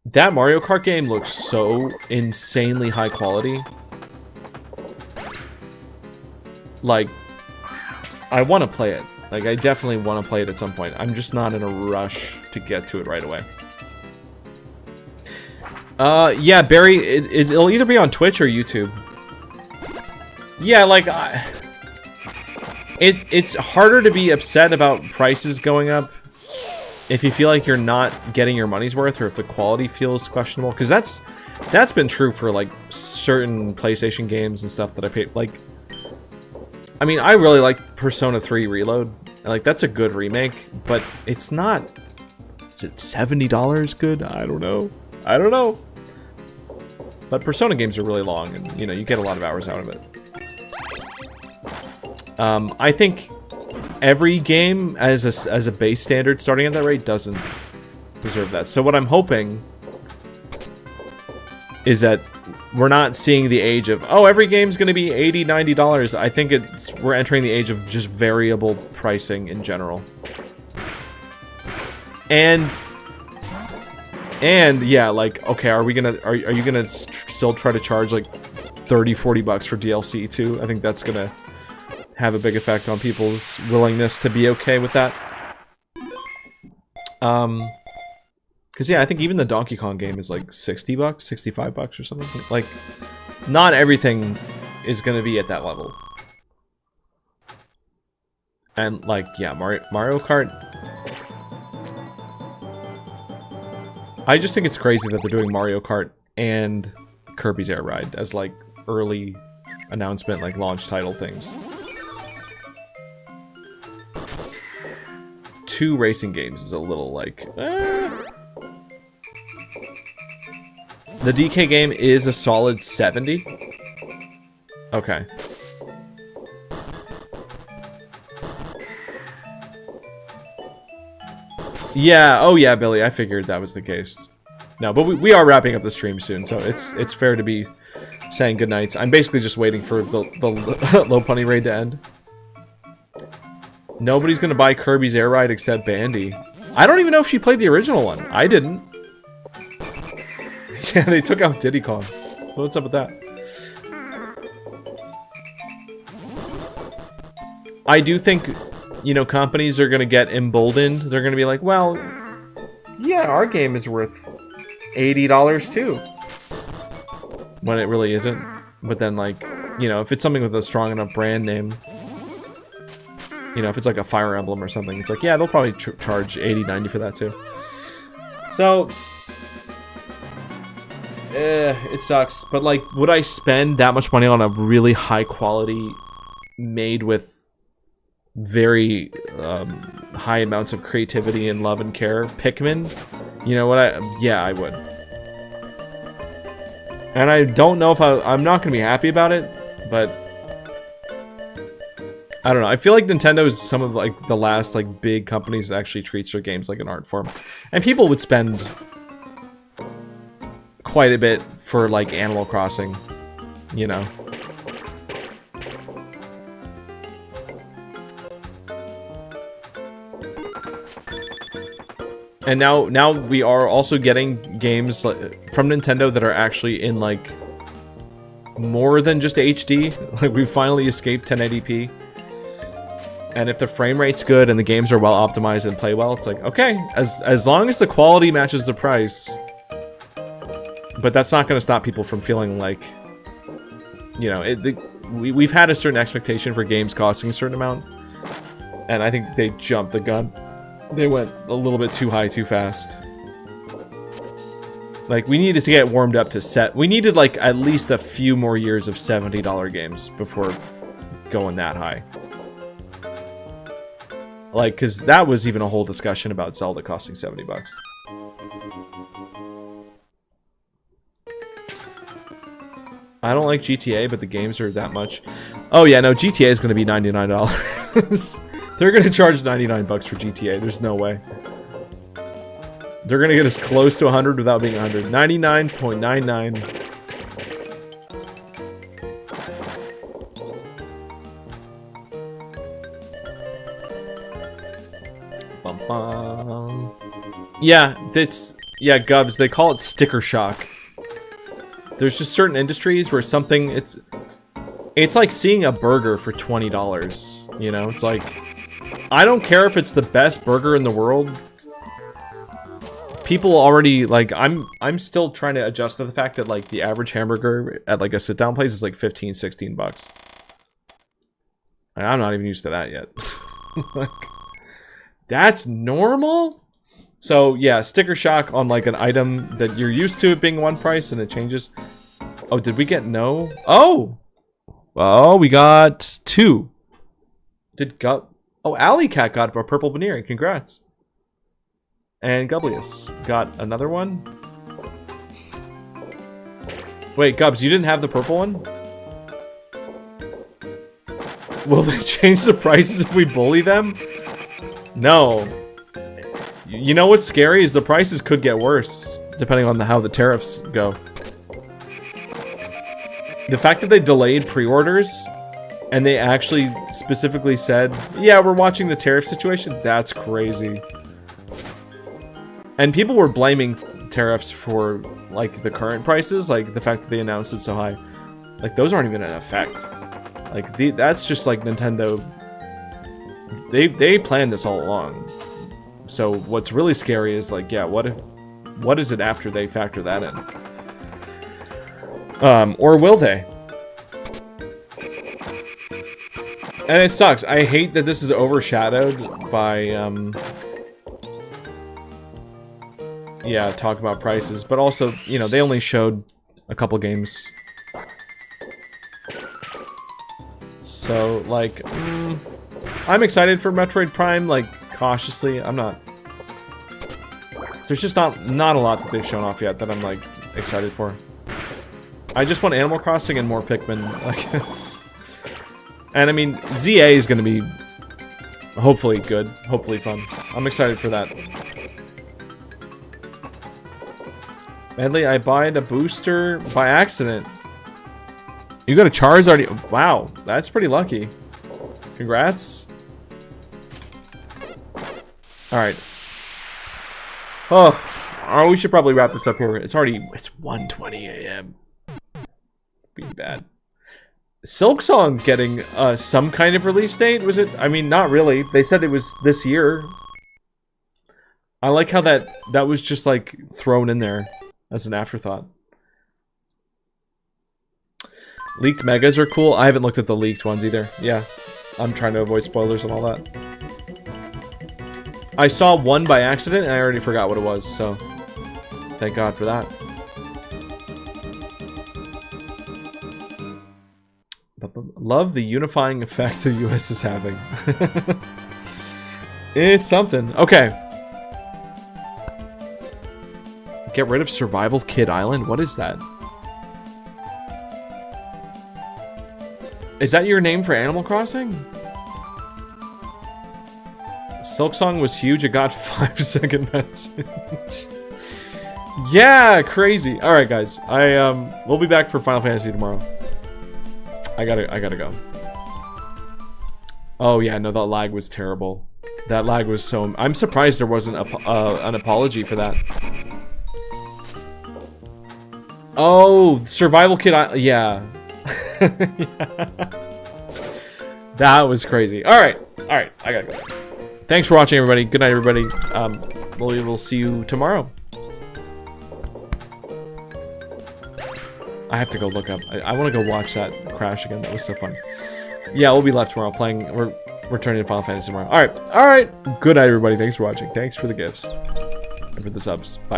that Mario Kart game looks so insanely high quality. Like, I want to play it. Like, I definitely want to play it at some point. I'm just not in a rush to get to it right away. Yeah, Barry, it'll either be on Twitch or YouTube. Yeah, like, it's harder to be upset about prices going up if you feel like you're not getting your money's worth, or if the quality feels questionable. Because that's been true for, like, certain PlayStation games and stuff that I pay. Like, I mean, I really like Persona 3 Reload. Like, that's a good remake, but it's not... Is it $70 good? I don't know. I don't know. But Persona games are really long, and, you know, you get a lot of hours out of it. I think every game, as a base standard, starting at that rate, doesn't deserve that. So what I'm hoping is that we're not seeing the age of, oh, every game's going to be $80, $90. I think we're entering the age of just variable pricing in general. And yeah, like, okay, are you gonna still try to charge like 30, 40 bucks for DLC too? I think that's gonna have a big effect on people's willingness to be okay with that. Because yeah, I think even the Donkey Kong game is like 60 bucks, 65 bucks or something. Like, not everything is gonna be at that level. And like, yeah, Mario Kart. I just think it's crazy that they're doing Mario Kart and Kirby's Air Ride as like early announcement, like launch title things. 2 racing games is a little like, The DK game is a solid 70. Okay. Yeah, oh yeah, Billy, I figured that was the case. No, but we are wrapping up the stream soon, so it's fair to be saying goodnights. I'm basically just waiting for the Low Punny raid to end. Nobody's gonna buy Kirby's Air Ride except Bandy. I don't even know if she played the original one. I didn't. Yeah, they took out Diddy Kong. What's up with that? I do think, you know, companies are gonna get emboldened. They're gonna be like, well, yeah, our game is worth $80 too. When it really isn't. But then, like, you know, if it's something with a strong enough brand name, you know, if it's like a Fire Emblem or something, it's like, yeah, they'll probably charge $80, $90 for that too. So, it sucks. But, like, would I spend that much money on a really high quality, made with very high amounts of creativity and love and care Pikmin? You know what? Yeah, I would. And I don't know if I'm not gonna be happy about it, but I don't know. I feel like Nintendo is some of like the last like big companies that actually treats their games like an art form, and people would spend quite a bit for like Animal Crossing, you know. And now we are also getting games from Nintendo that are actually in like more than just HD. Like we finally escaped 1080p. And if the frame rate's good and the games are well optimized and play well, it's like, okay, as long as the quality matches the price. But that's not going to stop people from feeling like, you know, we've had a certain expectation for games costing a certain amount. And I think they jumped the gun. They went a little bit too high too fast. Like, we needed to get warmed up to set. We needed, like, at least a few more years of $70 games before going that high. Like, because that was even a whole discussion about Zelda costing 70 bucks. I don't like GTA, but the games are that much. Oh, yeah, no, GTA is going to be $99. They're going to charge 99 bucks for GTA. There's no way. They're going to get us close to 100 without being 100. 99.99. Bum bum. Yeah, yeah, Gubs, they call it sticker shock. There's just certain industries where something it's like seeing a burger for $20, you know? It's like, I don't care if it's the best burger in the world. People already, like, I'm still trying to adjust to the fact that, like, the average hamburger at, like, a sit-down place is, like, 15, 16 bucks. And I'm not even used to that yet. Like, that's normal? So, yeah, sticker shock on, like, an item that you're used to it being one price and it changes. Oh, did we get no? Oh! Well, we got 2. Oh, Alley Cat got a purple veneer. Congrats. And Gublius got another one. Wait, Gubs, you didn't have the purple one? Will they change the prices if we bully them? No. You know what's scary is the prices could get worse, depending on how the tariffs go. The fact that they delayed pre-orders, and they actually specifically said, yeah, we're watching the tariff situation, that's crazy. And people were blaming tariffs for, like, the current prices, like, the fact that they announced it so high. Like, those aren't even in effect. Like, that's just, like, Nintendo... They planned this all along. So, what's really scary is, like, yeah, what is it after they factor that in? Or will they? And it sucks. I hate that this is overshadowed by, yeah, talk about prices, but also, you know, they only showed a couple games. So, like, I'm excited for Metroid Prime, like, cautiously. I'm not... There's just not a lot that they've shown off yet that I'm, like, excited for. I just want Animal Crossing and more Pikmin. Like, it's... And, I mean, ZA is gonna be hopefully good, hopefully fun. I'm excited for that. Medley, I bought a booster by accident. You got a Charizard. Wow, that's pretty lucky. Congrats. Alright. Oh, we should probably wrap this up here. It's 1:20 a.m. Being bad. Silksong getting some kind of release date? Was it? I mean, not really. They said it was this year. I like how that was just like thrown in there as an afterthought. Leaked megas are cool. I haven't looked at the leaked ones either. Yeah, I'm trying to avoid spoilers and all that. I saw one by accident and I already forgot what it was, so thank God for that. Love the unifying effect the US is having. It's something. Okay. Get rid of Survival Kid Island? What is that? Is that your name for Animal Crossing? Silksong was huge. It got 5-second message. Yeah, crazy. All right, guys. We'll be back for Final Fantasy tomorrow. I gotta go. Oh yeah, no, that lag was terrible. That lag was so... I'm surprised there wasn't an apology for that. Oh, Survival Kid... Yeah. Yeah. That was crazy. Alright, I gotta go. Thanks for watching, everybody. Good night, everybody. We'll see you tomorrow. I have to go look up. I want to go watch that crash again. That was so fun. Yeah, we'll be left tomorrow playing. We're returning to Final Fantasy tomorrow. All right. Good night, everybody. Thanks for watching. Thanks for the gifts and for the subs. Bye.